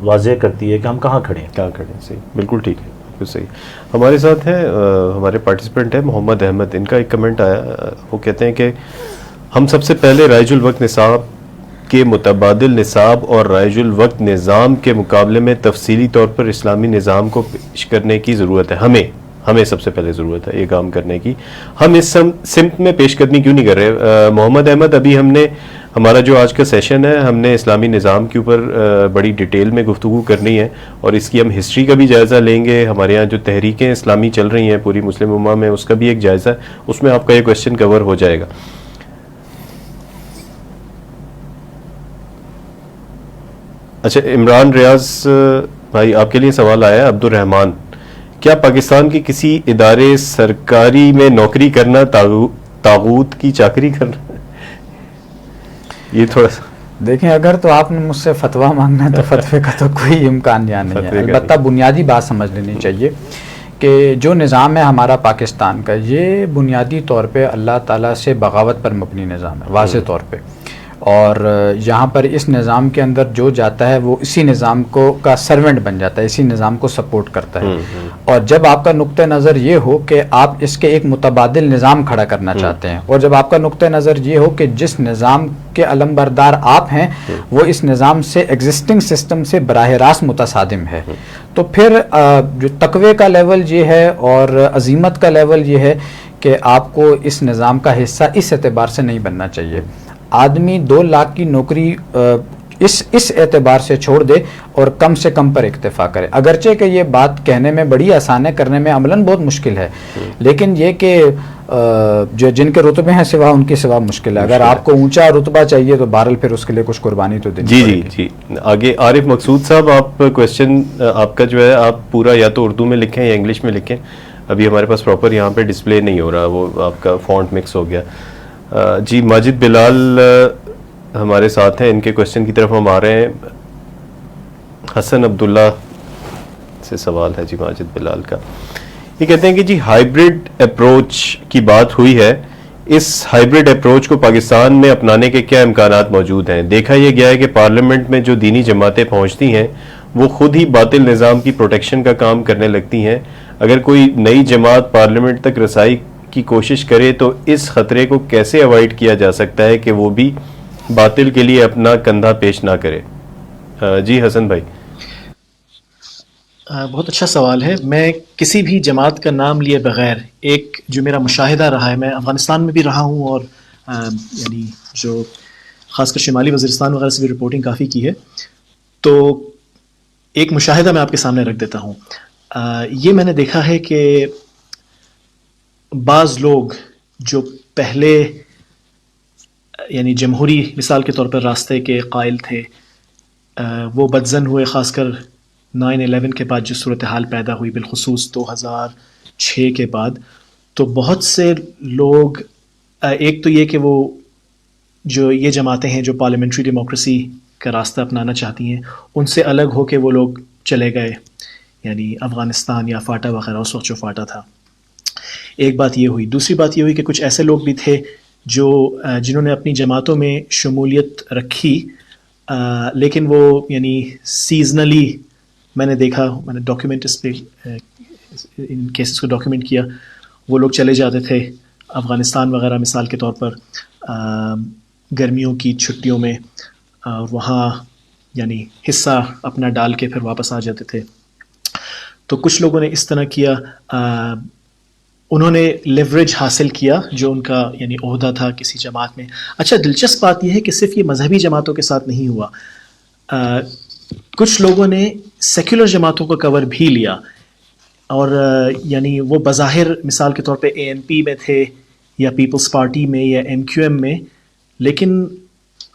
واضح کرتی ہے کہ ہم کہاں کھڑے ہیں. صحیح, بالکل ٹھیک ہے, بالکل صحیح. ہمارے ساتھ ہیں ہمارے پارٹیسپینٹ ہیں محمد احمد. ان کا ایک کمنٹ آیا, وہ کہتے ہیں کہ ہم سب سے پہلے رائج الوقت نصاب کے متبادل نصاب اور رائج الوقت نظام کے مقابلے میں تفصیلی طور پر اسلامی نظام کو پیش کرنے کی ضرورت ہے. ہمیں سب سے پہلے ضرورت ہے یہ کام کرنے کی. ہم اس سمت میں پیش قدمی کیوں نہیں کر رہے؟ محمد احمد، ابھی ہم نے ہمارا جو آج کا سیشن ہے ہم نے اسلامی نظام کے اوپر بڑی ڈیٹیل میں گفتگو کرنی ہے، اور اس کی ہم ہسٹری کا بھی جائزہ لیں گے. ہمارے یہاں جو تحریکیں اسلامی چل رہی ہیں پوری مسلم امہ میں اس کا بھی ایک جائزہ ہے، اس میں آپ کا یہ کویشچن کور ہو جائے گا. اچھا، عمران ریاض بھائی آپ کے لیے سوال آیا ہے. عبد الرحمان، کیا پاکستان کے کسی ادارے سرکاری میں نوکری کرنا طاغوت کی چاکری کرنا؟ یہ تھوڑا سا دیکھیں، اگر تو آپ نے مجھ سے فتویٰ مانگنا ہے تو فتوے کا تو کوئی امکان یہاں نہیں ہے. البتہ بنیادی بات سمجھ لینی چاہیے کہ جو نظام ہے ہمارا پاکستان کا، یہ بنیادی طور پہ اللہ تعالیٰ سے بغاوت پر مبنی نظام ہے واضح طور پہ. اور یہاں پر اس نظام کے اندر جو جاتا ہے وہ اسی نظام کو کا سرونٹ بن جاتا ہے، اسی نظام کو سپورٹ کرتا ہے. اور جب آپ کا نقطہ نظر یہ ہو کہ آپ اس کے ایک متبادل نظام کھڑا کرنا چاہتے ہیں، اور جب آپ کا نقطہ نظر یہ ہو کہ جس نظام کے علمبردار آپ ہیں وہ اس نظام سے ایگزسٹنگ سسٹم سے براہ راست متصادم ہے، تو پھر جو تقوی کا لیول یہ ہے اور عزیمت کا لیول یہ ہے کہ آپ کو اس نظام کا حصہ اس اعتبار سے نہیں بننا چاہیے. آدمی 2 لاکھ کی نوکری اس اعتبار سے چھوڑ دے اور کم سے کم پر اکتفا کرے. اگرچہ کہ یہ بات کہنے میں بڑی آسان ہے، کرنے میں عملاً بہت مشکل ہے، لیکن یہ کہ جو جن کے رتبے ہیں سوا ان کی سوا مشکل ہے. اگر آپ کو اونچا رتبہ چاہیے تو بہرحال پھر اس کے لیے کچھ قربانی تو دینی پڑے گی. جی آگے عارف مقصود صاحب، آپ کویشچن آپ کا جو ہے آپ پورا یا تو اردو میں لکھیں یا انگلش میں لکھیں. ابھی ہمارے پاس پراپر یہاں پہ ڈسپلے نہیں ہو رہا، وہ آپ کا فونٹ مکس ہو گیا. جی ماجد بلال ہمارے ساتھ ہیں، ان کے کویشچن کی طرف ہم آ رہے ہیں. حسن عبداللہ سے سوال ہے جی ماجد بلال کا. یہ کہتے ہیں کہ جی ہائیبرڈ اپروچ کی بات ہوئی ہے، اس ہائیبرڈ اپروچ کو پاکستان میں اپنانے کے کیا امکانات موجود ہیں؟ دیکھا یہ گیا ہے کہ پارلیمنٹ میں جو دینی جماعتیں پہنچتی ہیں وہ خود ہی باطل نظام کی پروٹیکشن کا کام کرنے لگتی ہیں. اگر کوئی نئی جماعت پارلیمنٹ تک رسائی کی کوشش کرے تو اس خطرے کو کیسے اوائڈ کیا جا سکتا ہے کہ وہ بھی باطل کے لیے اپنا کندھا پیش نہ کرے؟ جی حسن بھائی. بہت اچھا سوال ہے. میں کسی بھی جماعت کا نام لیے بغیر ایک جو میرا مشاہدہ رہا ہے، میں افغانستان میں بھی رہا ہوں اور یعنی جو خاص کر شمالی وزیرستان وغیرہ سے بھی رپورٹنگ کافی کی ہے، تو ایک مشاہدہ میں آپ کے سامنے رکھ دیتا ہوں. یہ میں نے دیکھا ہے کہ بعض لوگ جو پہلے یعنی جمہوری مثال کے طور پر راستے کے قائل تھے، وہ بدظن ہوئے، خاص کر 9/11 کے بعد جو صورتحال پیدا ہوئی، بالخصوص 2006 کے بعد. تو بہت سے لوگ، ایک تو یہ کہ وہ جو یہ جماعتیں ہیں جو پارلیمنٹری ڈیموکریسی کا راستہ اپنانا چاہتی ہیں، ان سے الگ ہو کے وہ لوگ چلے گئے، یعنی افغانستان یا فاٹا وغیرہ، اس وقت جو فاٹا تھا. ایک بات یہ ہوئی. دوسری بات یہ ہوئی کہ کچھ ایسے لوگ بھی تھے جو جنہوں نے اپنی جماعتوں میں شمولیت رکھی، لیکن وہ یعنی سیزنلی، میں نے دیکھا، میں نے ڈاکیومنٹ اس پہ ان کیسز کو ڈاکیومنٹ کیا، وہ لوگ چلے جاتے تھے افغانستان وغیرہ مثال کے طور پر گرمیوں کی چھٹیوں میں، اور وہاں یعنی حصہ اپنا ڈال کے پھر واپس آ جاتے تھے. تو کچھ لوگوں نے اس طرح کیا، انہوں نے لیوریج حاصل کیا جو ان کا یعنی عہدہ تھا کسی جماعت میں. اچھا، دلچسپ بات یہ ہے کہ صرف یہ مذہبی جماعتوں کے ساتھ نہیں ہوا، کچھ لوگوں نے سیکولر جماعتوں کا کور بھی لیا، اور یعنی وہ بظاہر مثال کے طور پہ ANP میں تھے یا پیپلز پارٹی میں یا MQM میں، لیکن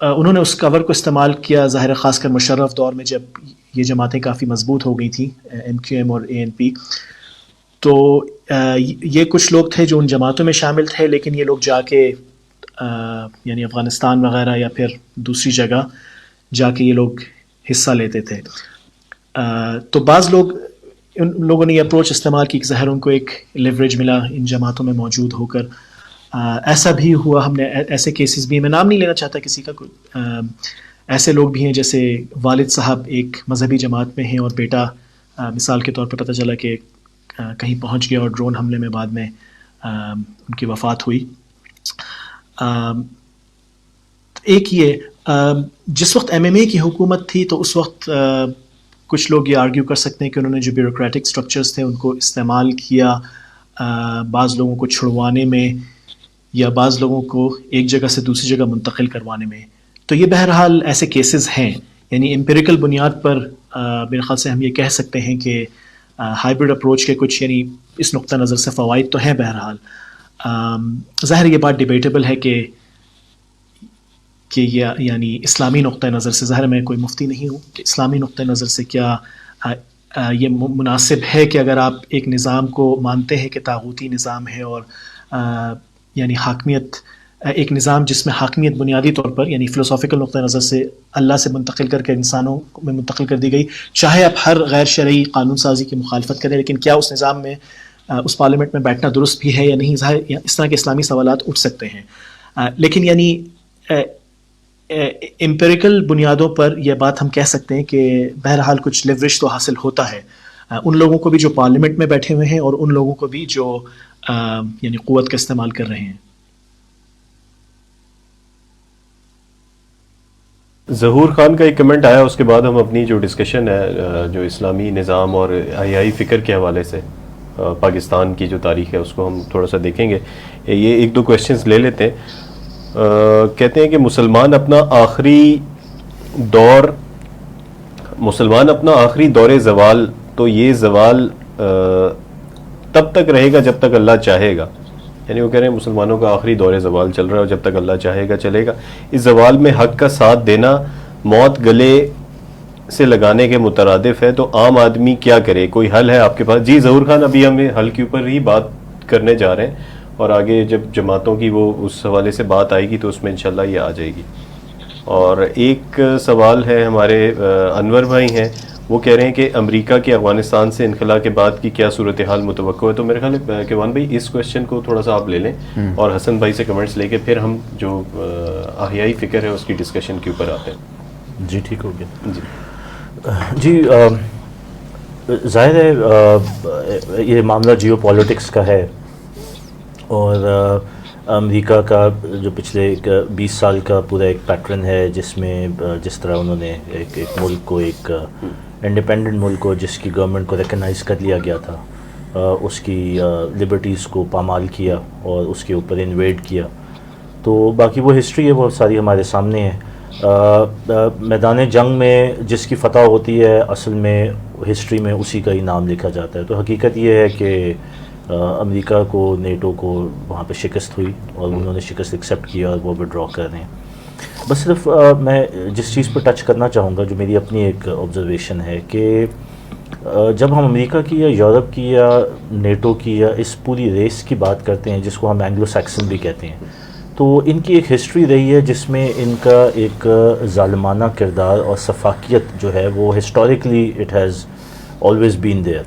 انہوں نے اس کور کو استعمال کیا ظاہر خاص کر مشرف دور میں جب یہ جماعتیں کافی مضبوط ہو گئی تھیں، MQM اور ANP. تو یہ کچھ لوگ تھے جو ان جماعتوں میں شامل تھے، لیکن یہ لوگ جا کے یعنی افغانستان وغیرہ یا پھر دوسری جگہ جا کے یہ لوگ حصہ لیتے تھے. تو بعض لوگ، ان لوگوں نے یہ اپروچ استعمال کی کہ ظاہر ان کو ایک لیوریج ملا ان جماعتوں میں موجود ہو کر. ایسا بھی ہوا، ہم نے ایسے کیسز بھی، میں نام نہیں لینا چاہتا کسی کا، ایسے لوگ بھی ہیں جیسے والد صاحب ایک مذہبی جماعت میں ہیں اور بیٹا مثال کے طور پر پتہ چلا کہ کہیں پہنچ گیا اور ڈرون حملے میں بعد میں ان کی وفات ہوئی. ایک یہ جس وقت MMA کی حکومت تھی تو اس وقت کچھ لوگ یہ آرگیو کر سکتے ہیں کہ انہوں نے جو بیوروکریٹک سٹرکچرز تھے ان کو استعمال کیا بعض لوگوں کو چھڑوانے میں یا بعض لوگوں کو ایک جگہ سے دوسری جگہ منتقل کروانے میں. تو یہ بہرحال ایسے کیسز ہیں. یعنی امپیریکل بنیاد پر میرے خیال سے ہم یہ کہہ سکتے ہیں کہ ہائبرڈ اپروچ کے کچھ یعنی اس نقطہ نظر سے فوائد تو ہیں. بہرحال ظاہر یہ بات ڈیبیٹیبل ہے کہ یہ یعنی اسلامی نقطہ نظر سے، ظاہر میں کوئی مفتی نہیں ہوں، کہ اسلامی نقطہ نظر سے کیا یہ مناسب ہے کہ اگر آپ ایک نظام کو مانتے ہیں کہ طاغوتی نظام ہے اور یعنی حاکمیت ایک نظام جس میں حاکمیت بنیادی طور پر یعنی فلسافیکل نقطہ نظر سے اللہ سے منتقل کر کے انسانوں میں منتقل کر دی گئی، چاہے آپ ہر غیر شرعی قانون سازی کی مخالفت کریں لیکن کیا اس نظام میں اس پارلیمنٹ میں بیٹھنا درست بھی ہے یا نہیں، ظاہر اس طرح کے اسلامی سوالات اٹھ سکتے ہیں. لیکن یعنی امپیریکل بنیادوں پر یہ بات ہم کہہ سکتے ہیں کہ بہرحال کچھ لیوریج تو حاصل ہوتا ہے ان لوگوں کو بھی جو پارلیمنٹ میں بیٹھے ہوئے ہیں اور ان لوگوں کو بھی جو یعنی قوت کا استعمال کر رہے ہیں. ظہور خان کا ایک کمنٹ آیا، اس کے بعد ہم اپنی جو ڈسکشن ہے جو اسلامی نظام اور آئی فکر کے حوالے سے پاکستان کی جو تاریخ ہے اس کو ہم تھوڑا سا دیکھیں گے. یہ ایک دو کویشچنز لے لیتے ہیں. کہتے ہیں کہ مسلمان اپنا آخری دور زوال، تو یہ زوال تب تک رہے گا جب تک اللہ چاہے گا. یعنی وہ کہہ رہے ہیں مسلمانوں کا آخری دور زوال چل رہا ہے اور جب تک اللہ چاہے گا چلے گا. اس زوال میں حق کا ساتھ دینا موت گلے سے لگانے کے مترادف ہے، تو عام آدمی کیا کرے؟ کوئی حل ہے آپ کے پاس؟ جی ظہور خان، ابھی ہم حل کے اوپر ہی بات کرنے جا رہے ہیں اور آگے جب جماعتوں کی وہ اس حوالے سے بات آئے گی تو اس میں انشاءاللہ یہ آ جائے گی. اور ایک سوال ہے ہمارے انور بھائی ہیں، وہ کہہ رہے ہیں کہ امریکہ کے افغانستان سے انخلا کے بعد کی کیا صورتحال متوقع ہے؟ تو میرے خیال ہے کیوان بھائی اس کویشچن کو تھوڑا سا آپ لے لیں اور حسن بھائی سے کمنٹس لے کے پھر ہم جو احیائی فکر ہے اس کی ڈسکشن کے اوپر آتے ہیں. جی ٹھیک ہو گیا. جی ظاہر ہے یہ معاملہ جیو پالیٹکس کا ہے اور امریکہ کا جو پچھلے 20 سال کا پورا ایک پیٹرن ہے جس میں جس طرح انہوں نے ایک ملک کو ایک انڈیپینڈنٹ ملک کو جس کی گورنمنٹ کو ریکگنائز کر لیا گیا تھا اس کی لبرٹیز کو پامال کیا اور اس کے اوپر انویڈ کیا. تو باقی وہ ہسٹری ہے، وہ ساری ہمارے سامنے ہے. میدان جنگ میں جس کی فتح ہوتی ہے اصل میں ہسٹری میں اسی کا ہی نام لکھا جاتا ہے. تو حقیقت یہ ہے کہ امریکہ کو نیٹو کو وہاں پہ شکست ہوئی اور انہوں نے شکست ایکسیپٹ کیا اور وہ ودرا کر رہے ہیں. بس صرف میں جس چیز پہ ٹچ کرنا چاہوں گا جو میری اپنی ایک آبزرویشن ہے کہ جب ہم امریکہ کی یا یورپ کی یا نیٹو کی یا اس پوری ریس کی بات کرتے ہیں جس کو ہم اینگلو سیکسن بھی کہتے ہیں، تو ان کی ایک ہسٹری رہی ہے جس میں ان کا ایک ظالمانہ کردار اور سفاکیت جو ہے وہ historically it has always been there.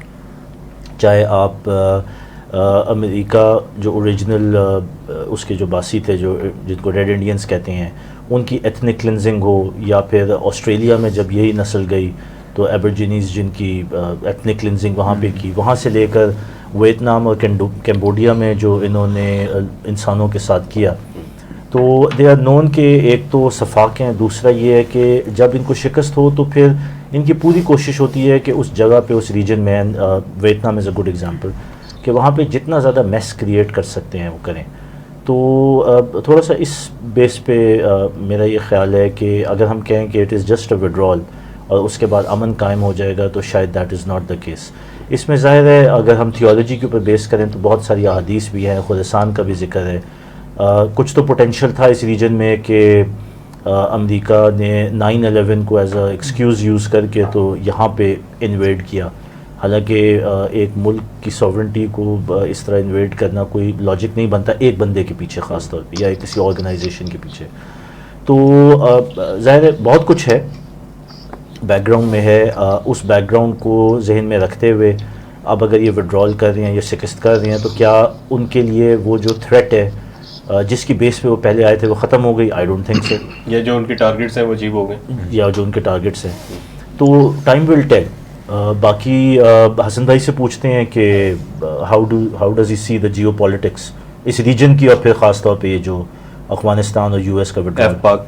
چاہے آپ امریکہ جو اوریجنل اس کے جو باسی تھے جو جن کو ریڈ انڈینز کہتے ہیں ان کی ایتھنک کلینزنگ ہو، یا پھر آسٹریلیا میں جب یہی نسل گئی تو ایبرجینیز جن کی ایتھنک کلینزنگ وہاں پہ کی، وہاں سے لے کر ویتنام اور کیمبوڈیا میں جو انہوں نے انسانوں کے ساتھ کیا، تو دے آر نون کہ ایک تو صفاق ہیں، دوسرا یہ ہے کہ جب ان کو شکست ہو تو پھر ان کی پوری کوشش ہوتی ہے کہ اس جگہ پہ اس ریجن میں Vietnam is a good example کہ وہاں پہ جتنا زیادہ میس کریٹ کر سکتے ہیں وہ کریں. تو تھوڑا سا اس بیس پہ میرا یہ خیال ہے کہ اگر ہم کہیں کہ it is just a withdrawal اور اس کے بعد امن قائم ہو جائے گا تو شاید that is not the case. اس میں ظاہر ہے اگر ہم تھیولوجی کے اوپر بیس کریں تو بہت ساری احادیث بھی ہیں، خراسان کا بھی ذکر ہے. کچھ تو پوٹینشیل تھا اس ریجن میں کہ امریکہ نے 9/11 کو ایز اے ایکسکیوز یوز کر کے تو یہاں پہ انویڈ کیا، حالانکہ ایک ملک کی سوورنٹی کو اس طرح انویڈ کرنا کوئی لاجک نہیں بنتا ایک بندے کے پیچھے خاص طور پہ یا کسی آرگنائزیشن کے پیچھے. تو ظاہر ہے بہت کچھ ہے بیک گراؤنڈ میں ہے. اس بیک گراؤنڈ کو ذہن میں رکھتے ہوئے اب اگر یہ وڈرال کر رہے ہیں یا شکست کر رہے ہیں تو کیا ان کے لیے وہ جو تھریٹ ہے جس کی بیس پہ وہ پہلے آئے تھے وہ ختم ہو گئی؟ I don't think so. یا جو ان کے ٹارگیٹس ہیں وہ اچیو ہو گئے، یا جو ان کے ٹارگیٹس ہیں تو ٹائم ول ٹیل. باقی حسن بھائی سے پوچھتے ہیں کہ how does he see the geopolitics اس ریجن کی اور پھر خاص طور پہ یہ جو افغانستان اور یو ایس کا پاک.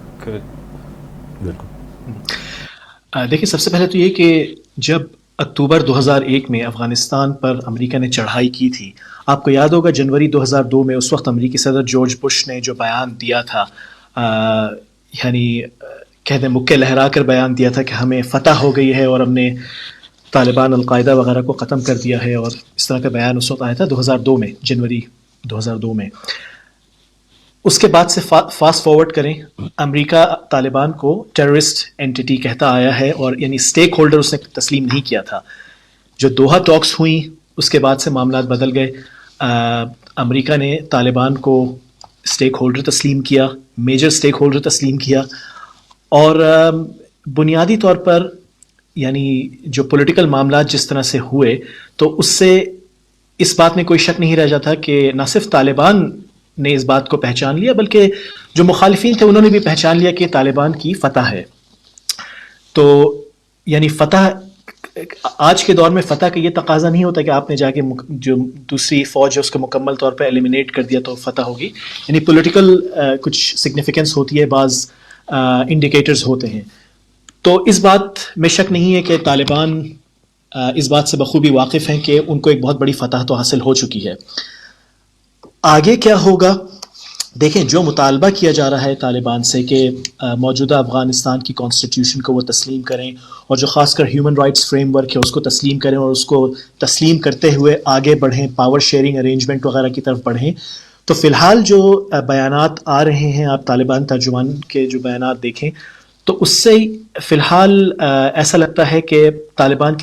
دیکھیں سب سے پہلے تو یہ کہ جب اکتوبر 2001 میں افغانستان پر امریکہ نے چڑھائی کی تھی، آپ کو یاد ہوگا جنوری 2002 میں اس وقت امریکی صدر جارج بش نے جو بیان دیا تھا، یعنی کہتے ہیں مکے لہرا کر بیان دیا تھا کہ ہمیں فتح ہو گئی ہے اور ہم نے طالبان القاعدہ وغیرہ کو ختم کر دیا ہے، اور اس طرح کا بیان اس وقت آیا تھا 2002 میں، جنوری 2002 میں. اس کے بعد سے فاسٹ فارورڈ کریں، امریکہ طالبان کو ٹیررسٹ اینٹی کہتا آیا ہے، اور یعنی اسٹیک ہولڈر اس نے تسلیم نہیں کیا تھا. جو دوحہ ٹاکس ہوئیں اس کے بعد سے معاملات بدل گئے. امریکہ نے طالبان کو اسٹیک ہولڈر تسلیم کیا، میجر اسٹیک ہولڈر تسلیم کیا، اور بنیادی طور پر یعنی جو پولیٹیکل معاملات جس طرح سے ہوئے تو اس سے اس بات میں کوئی شک نہیں رہ جاتا کہ نہ صرف طالبان نے اس بات کو پہچان لیا بلکہ جو مخالفین تھے انہوں نے بھی پہچان لیا کہ طالبان کی فتح ہے. تو یعنی فتح، آج کے دور میں فتح کا یہ تقاضا نہیں ہوتا کہ آپ نے جا کے جو دوسری فوج ہے اس کو مکمل طور پہ ایلیمینیٹ کر دیا تو فتح ہوگی. یعنی پولیٹیکل کچھ سگنیفیکنس ہوتی ہے، بعض انڈیکیٹرز ہوتے ہیں. تو اس بات میں شک نہیں ہے کہ طالبان اس بات سے بخوبی واقف ہیں کہ ان کو ایک بہت بڑی فتح تو حاصل ہو چکی ہے. آگے کیا ہوگا؟ دیکھیں، جو مطالبہ کیا جا رہا ہے طالبان سے کہ موجودہ افغانستان کی کانسٹیٹیوشن کو وہ تسلیم کریں، اور جو خاص کر ہیومن رائٹس فریم ورک ہے اس کو تسلیم کریں، اور اس کو تسلیم کرتے ہوئے آگے بڑھیں، پاور شیئرنگ ارینجمنٹ وغیرہ کی طرف بڑھیں. تو فی الحال جو بیانات آ رہے ہیں، آپ طالبان ترجمان کے جو بیانات دیکھیں تو اس سے فی الحال ایسا لگتا ہے کہ طالبان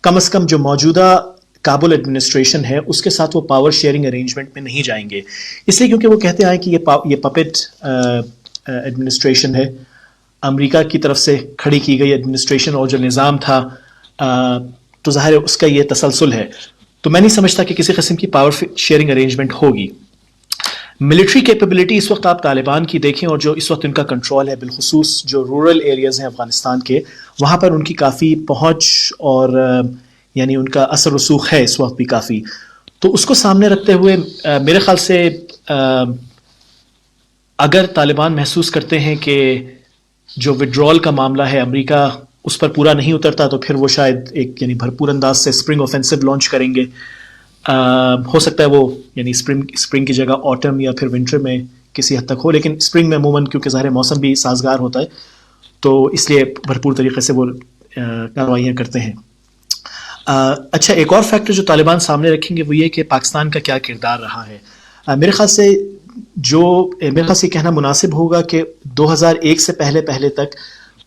کم از کم جو موجودہ کابل ایڈمنسٹریشن ہے اس کے ساتھ وہ پاور شیئرنگ ارینجمنٹ میں نہیں جائیں گے. اس لیے کیونکہ وہ کہتے ہیں کہ یہ پپٹ ایڈمنسٹریشن ہے، امریکہ کی طرف سے کھڑی کی گئی ایڈمنسٹریشن، اور جو نظام تھا تو ظاہر ہے اس کا یہ تسلسل ہے. تو میں نہیں سمجھتا کہ کسی قسم کی پاور شیئرنگ ارینجمنٹ ہوگی. ملٹری کیپیبلٹی اس وقت آپ طالبان کی دیکھیں اور جو اس وقت ان کا کنٹرول ہے، بالخصوص جو رورل ایریاز ہیں افغانستان کے، وہاں پر ان کی کافی پہنچ اور یعنی ان کا اثر رسوخ ہے اس وقت بھی کافی. تو اس کو سامنے رکھتے ہوئے میرے خیال سے اگر طالبان محسوس کرتے ہیں کہ جو وڈرول کا معاملہ ہے امریکہ اس پر پورا نہیں اترتا تو پھر وہ شاید ایک یعنی بھرپور انداز سے اسپرنگ آفینسو لانچ کریں گے. ہو سکتا ہے وہ یعنی اسپرنگ کی جگہ آٹم یا پھر ونٹر میں کسی حد تک ہو، لیکن اسپرنگ میں عموماً کیونکہ ظاہر موسم بھی سازگار ہوتا ہے تو اس لیے بھرپور طریقے سے وہ کارروائیاں کرتے ہیں. اچھا، ایک اور فیکٹر جو طالبان سامنے رکھیں گے وہ یہ کہ پاکستان کا کیا کردار رہا ہے. میرے خیال سے کہنا مناسب ہوگا کہ 2001 سے پہلے تک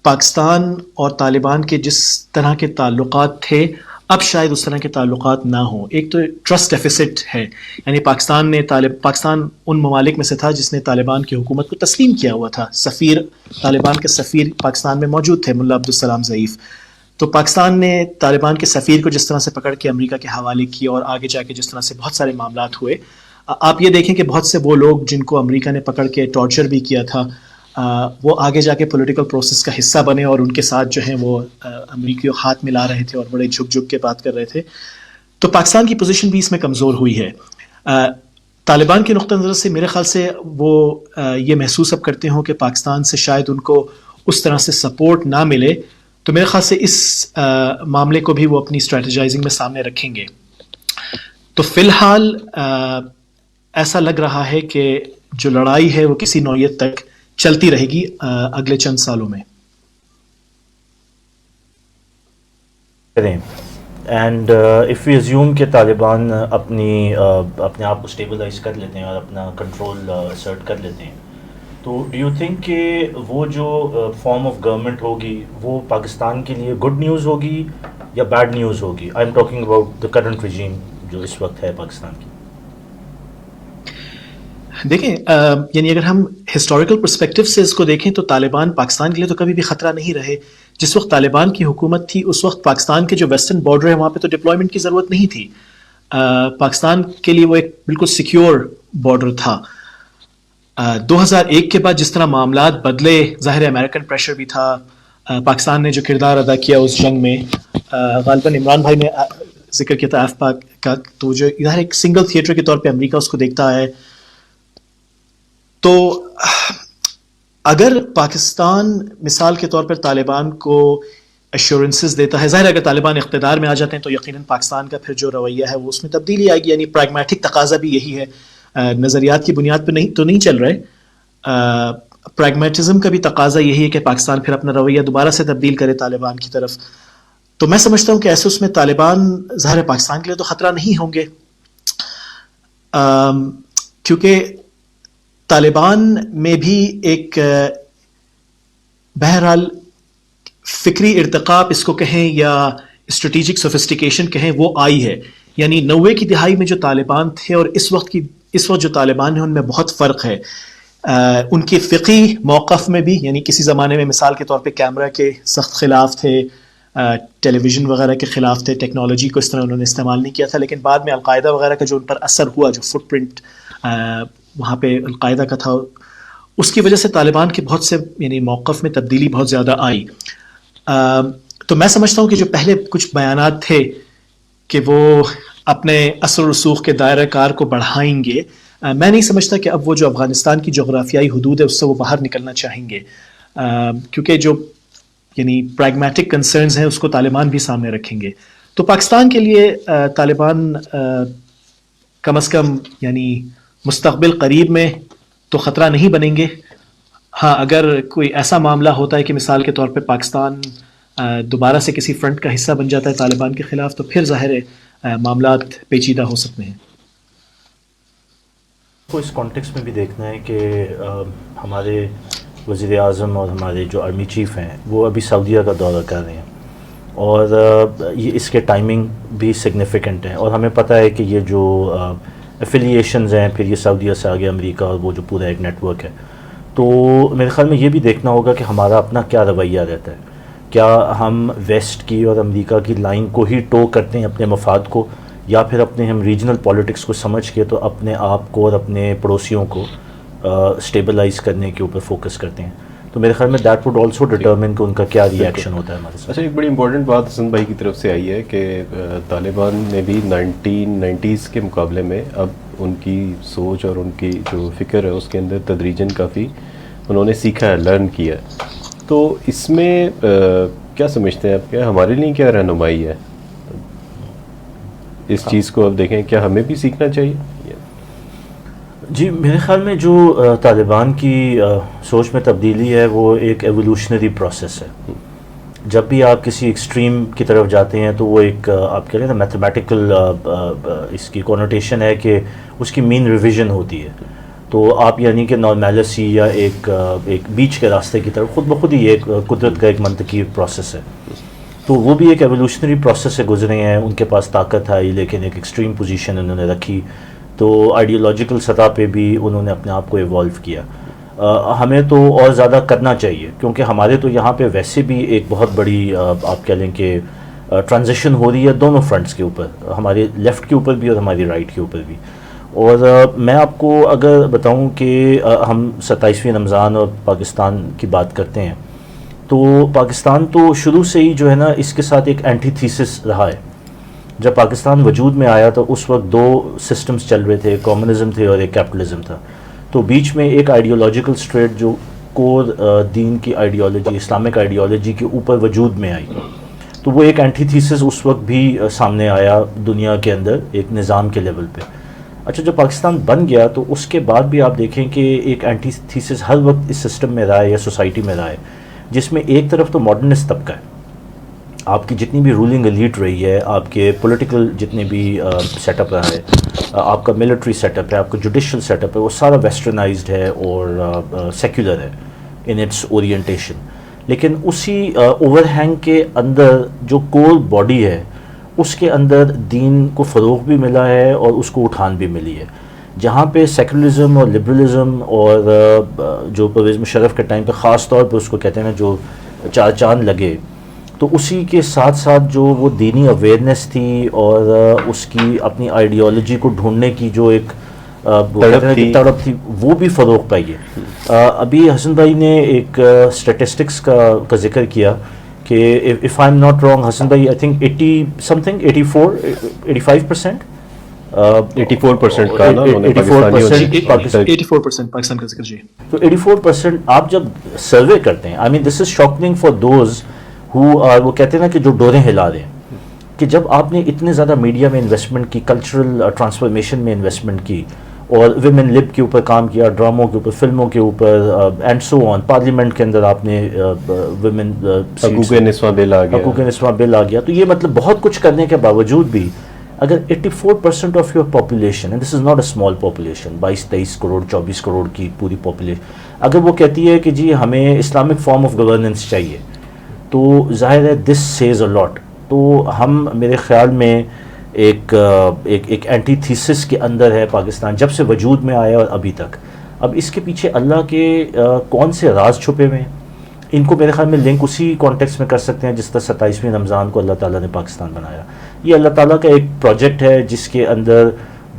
پاکستان اور طالبان کے جس طرح کے تعلقات تھے اب شاید اس طرح کے تعلقات نہ ہوں. ایک تو ٹرسٹ ڈیفیسٹ ہے، یعنی پاکستان ان ممالک میں سے تھا جس نے طالبان کی حکومت کو تسلیم کیا ہوا تھا. طالبان کے سفیر پاکستان میں موجود تھے، ملا عبدالسلام ضعیف. تو پاکستان نے طالبان کے سفیر کو جس طرح سے پکڑ کے امریکہ کے حوالے کیا اور آگے جا کے جس طرح سے بہت سارے معاملات ہوئے، آپ یہ دیکھیں کہ بہت سے وہ لوگ جن کو امریکہ نے پکڑ کے ٹارچر بھی کیا تھا وہ آگے جا کے پولیٹیکل پروسیس کا حصہ بنے اور ان کے ساتھ جو ہیں وہ امریکی ہاتھ ملا رہے تھے اور بڑے جھک کے بات کر رہے تھے. تو پاکستان کی پوزیشن بھی اس میں کمزور ہوئی ہے. طالبان کے نقطہ نظر سے میرے خیال سے وہ یہ محسوس اب کرتے ہوں کہ پاکستان سے شاید ان کو اس طرح سے سپورٹ نہ ملے، تو میرے خیال سے اس معاملے کو بھی وہ اپنی اسٹریٹجائزنگ میں سامنے رکھیں گے. تو فی الحال ایسا لگ رہا ہے کہ جو لڑائی ہے وہ کسی نوعیت تک چلتی رہے گی اگلے چند سالوں میں. اینڈ اف یو ایزیوم کہ طالبان اپنے آپ کو اسٹیبلائز کر لیتے ہیں اور اپنا کنٹرول اسرٹ کر لیتے ہیں، تو ڈو یو تھنک کہ وہ جو فارم آف گورنمنٹ ہوگی وہ پاکستان کے لیے گڈ نیوز ہوگی یا بیڈ نیوز ہوگی؟ I am talking about the current regime جو اس وقت ہے پاکستان کی. دیکھیں، یعنی اگر ہم ہسٹوریکل پرسپیکٹو سے اس کو دیکھیں تو طالبان پاکستان کے لیے تو کبھی بھی خطرہ نہیں رہے. جس وقت طالبان کی حکومت تھی اس وقت پاکستان کے جو ویسٹرن بارڈر ہے وہاں پہ تو ڈپلائمنٹ کی ضرورت نہیں تھی. پاکستان کے لیے وہ ایک بالکل سیکیور بارڈر تھا. 2001 کے بعد جس طرح معاملات بدلے، ظاہر امریکن پریشر بھی تھا، پاکستان نے جو کردار ادا کیا اس جنگ میں، غالباً عمران بھائی نے ذکر کیا تھا ایف پاک کا، تو جو ادھر ایک سنگل تھیٹر کے طور پہ امریکہ اس کو دیکھتا ہے. تو اگر پاکستان مثال کے طور پر طالبان کو ایشورنسز دیتا ہے. ظاہر اگر طالبان اقتدار میں آ جاتے ہیں تو یقیناً پاکستان کا پھر جو رویہ ہے وہ اس میں تبدیلی آئے گی. یعنی پریگمیٹک تقاضا بھی یہی ہے, نظریات کی بنیاد پہ نہیں چل رہے. پریگمیٹزم کا بھی تقاضا یہی ہے کہ پاکستان پھر اپنا رویہ دوبارہ سے تبدیل کرے طالبان کی طرف. تو میں سمجھتا ہوں کہ ایسے اس میں طالبان ظاہر پاکستان کے لیے تو خطرہ نہیں ہوں گے, کیونکہ طالبان میں بھی ایک بہرحال فکری ارتقاء اس کو کہیں یا اسٹریٹجک سوفسٹیکیشن کہیں وہ آئی ہے. یعنی 90 کی دہائی میں جو طالبان تھے اور اس وقت جو طالبان ہیں ان میں بہت فرق ہے. ان کے فقی موقف میں بھی, یعنی کسی زمانے میں مثال کے طور پہ کیمرہ کے سخت خلاف تھے, ٹیلی ویژن وغیرہ کے خلاف تھے, ٹیکنالوجی کو اس طرح انہوں نے استعمال نہیں کیا تھا. لیکن بعد میں القاعدہ وغیرہ کا جو ان پر اثر ہوا, جو فٹ پرنٹ وہاں پہ القاعدہ کا تھا, اس کی وجہ سے طالبان کے بہت سے یعنی موقف میں تبدیلی بہت زیادہ آئی. تو میں سمجھتا ہوں کہ جو پہلے کچھ بیانات تھے کہ وہ اپنے اثر و رسوخ کے دائرہ کار کو بڑھائیں گے, میں نہیں سمجھتا کہ اب وہ جو افغانستان کی جغرافیائی حدود ہے اس سے وہ باہر نکلنا چاہیں گے, کیونکہ جو یعنی پریگمیٹک کنسرنز ہیں اس کو طالبان بھی سامنے رکھیں گے. تو پاکستان کے لیے طالبان کم از کم یعنی مستقبل قریب میں تو خطرہ نہیں بنیں گے. ہاں, اگر کوئی ایسا معاملہ ہوتا ہے کہ مثال کے طور پہ پاکستان دوبارہ سے کسی فرنٹ کا حصہ بن جاتا ہے طالبان کے خلاف, تو پھر ظاہر ہے معاملات پیچیدہ ہو سکتے ہیں. کو اس کانٹیکس میں بھی دیکھنا ہے کہ ہمارے وزیر اعظم اور ہمارے جو آرمی چیف ہیں وہ ابھی سعودیہ کا دورہ کر رہے ہیں, اور یہ اس کے ٹائمنگ بھی سگنیفیکنٹ ہے, اور ہمیں پتہ ہے کہ یہ جو ایفیلیشنز ہیں پھر یہ سعودیہ سے آگے امریکہ اور وہ جو پورا ایک نیٹ ورک ہے, تو میرے خیال میں یہ بھی دیکھنا ہوگا کہ ہمارا اپنا کیا رویہ رہتا ہے. کیا ہم ویسٹ کی اور امریکہ کی لائن کو ہی ٹو کرتے ہیں اپنے مفاد کو, یا پھر اپنے ہم ریجنل پالیٹکس کو سمجھ کے تو اپنے آپ کو اور اپنے پڑوسیوں کو اسٹیبلائز کرنے کے اوپر فوکس کرتے ہیں. تو میرے خیال میں دیٹ وڈ آلسو ڈٹرمن کہ ان کا کیا ری ایکشن ہوتا ہے ہمارے ساتھ. اچھا, ایک بڑی امپورٹنٹ بات حسن بھائی کی طرف سے آئی ہے کہ طالبان نے بھی 1990s کے مقابلے میں اب ان کی سوچ اور ان کی جو فکر ہے اس کے اندر تدریجاً کافی انہوں نے سیکھا ہے, لرن کیا ہے. تو اس میں کیا سمجھتے ہیں آپ, کیا ہمارے لیے کیا رہنمائی ہے اس چیز کو اب دیکھیں, کیا ہمیں بھی سیکھنا چاہیے؟ جی, میرے خیال میں جو طالبان کی سوچ میں تبدیلی ہے وہ ایک ایوولوشنری پروسیس ہے. جب بھی آپ کسی ایکسٹریم کی طرف جاتے ہیں تو وہ ایک آپ کہہ لیں نا میتھمیٹیکل اس کی کونوٹیشن ہے کہ اس کی مین ریویژن ہوتی ہے. تو آپ یعنی کہ نارمیلسی یا ایک بیچ کے راستے کی طرف خود بخود ہی ایک قدرت کا ایک منطقی پروسیس ہے. تو وہ بھی ایک ایوولوشنری پروسیس سے گزرے ہیں, ان کے پاس طاقت آئی لیکن ایک ایکسٹریم پوزیشن انہوں نے رکھی, تو آئیڈیالوجیکل سطح پہ بھی انہوں نے اپنے آپ کو ایوالو کیا. ہمیں تو اور زیادہ کرنا چاہیے, کیونکہ ہمارے تو یہاں پہ ویسے بھی ایک بہت بڑی آپ کہہ لیں کہ ٹرانزیشن ہو رہی ہے دونوں فرنٹس کے اوپر, ہمارے لیفٹ کے اوپر بھی اور ہماری رائٹ کے اوپر بھی. اور میں آپ کو اگر بتاؤں کہ ہم 27ویں رمضان اور پاکستان کی بات کرتے ہیں, تو پاکستان تو شروع سے ہی جو ہے نا اس کے ساتھ ایک اینٹی تھیسس رہا ہے. جب پاکستان وجود میں آیا تو اس وقت 2 سسٹمز چل رہے تھے, کمیونزم تھے اور ایک کیپٹلزم تھا. تو بیچ میں ایک آئیڈیالوجیکل اسٹریٹ جو کور دین کی آئیڈیالوجی, اسلامک آئیڈیالوجی کے اوپر وجود میں آئی, تو وہ ایک اینٹی تھیسس اس وقت بھی سامنے آیا دنیا کے اندر ایک نظام کے لیول پہ. اچھا, جب پاکستان بن گیا تو اس کے بعد بھی آپ دیکھیں کہ ایک اینٹی تھیسس ہر وقت اس سسٹم میں رہا ہے یا سوسائٹی میں رہا ہے, جس میں ایک طرف تو ماڈرنسٹ طبقہ ہے, آپ کی جتنی بھی رولنگ ایلیٹ رہی ہے, آپ کے پولیٹیکل جتنے بھی سیٹ اپ رہا ہے, آپ کا ملٹری سیٹ اپ ہے, آپ کا جوڈیشل سیٹ اپ ہے, وہ سارا ویسٹرنائزڈ ہے اور سیکولر ہے ان اٹس اورینٹیشن. لیکن اسی اوور ہینگ کے اندر جو کور باڈی ہے اس کے اندر دین کو فروغ بھی ملا ہے اور اس کو اٹھان بھی ملی ہے. جہاں پہ سیکولرزم اور لبرلزم اور جو پرویز مشرف کے ٹائم پہ خاص طور پہ اس کو کہتے ہیں نا جو 4 چاند لگے, تو اسی کے ساتھ ساتھ جو وہ دینی اویئرنیس تھی اور اس کی اپنی آئیڈیالوجی کو ڈھونڈنے کی جو ایک تڑپ تھی وہ بھی فروغ پائی ہے. ابھی حسن بھائی نے ایک اسٹیٹسٹکس کا ذکر کیا کہ if I'm not wrong حسن بھائی, I think 85% 84% کا نا 84% پاکستان کا ذکر. جی, تو 84% آپ جب سروے کرتے ہیں, I mean this is shocking for those وہ کہتے ہیں نا کہ جو ڈوریں ہلا رہے ہیں، کہ جب آپ نے اتنے زیادہ میڈیا میں انویسٹمنٹ کی، کلچرل ٹرانسفارمیشن میں انویسٹمنٹ کی، اور ویمن لب کے اوپر کام کیا، ڈراموں کے اوپر، فلموں کے اوپر، اینڈ سو آن، پارلیمنٹ کے اندر آپ نے ویمن حقوق نسواں بل آ گیا، حقوق نسواں بل آ گیا، تو یہ مطلب بہت کچھ کرنے کے باوجود بھی اگر 84% of your population, and this is not a small population, 22-23 crore 24 crore کی پوری پاپولیشن، اگر وہ کہتی ہے کہ جی ہمیں اسلامک فارم آف گورننس چاہیے، تو ظاہر ہے دس سیز اے لاٹ. تو ہم میرے خیال میں ایک اینٹی تھیسس کے اندر ہے پاکستان، جب سے وجود میں آیا اور ابھی تک. اب اس کے پیچھے اللہ کے کون سے راز چھپے ہوئے ہیں، ان کو میرے خیال میں لنک اسی کانٹیکس میں کر سکتے ہیں جس طرح 27ویں رمضان کو اللہ تعالیٰ نے پاکستان بنایا. یہ اللہ تعالیٰ کا ایک پروجیکٹ ہے جس کے اندر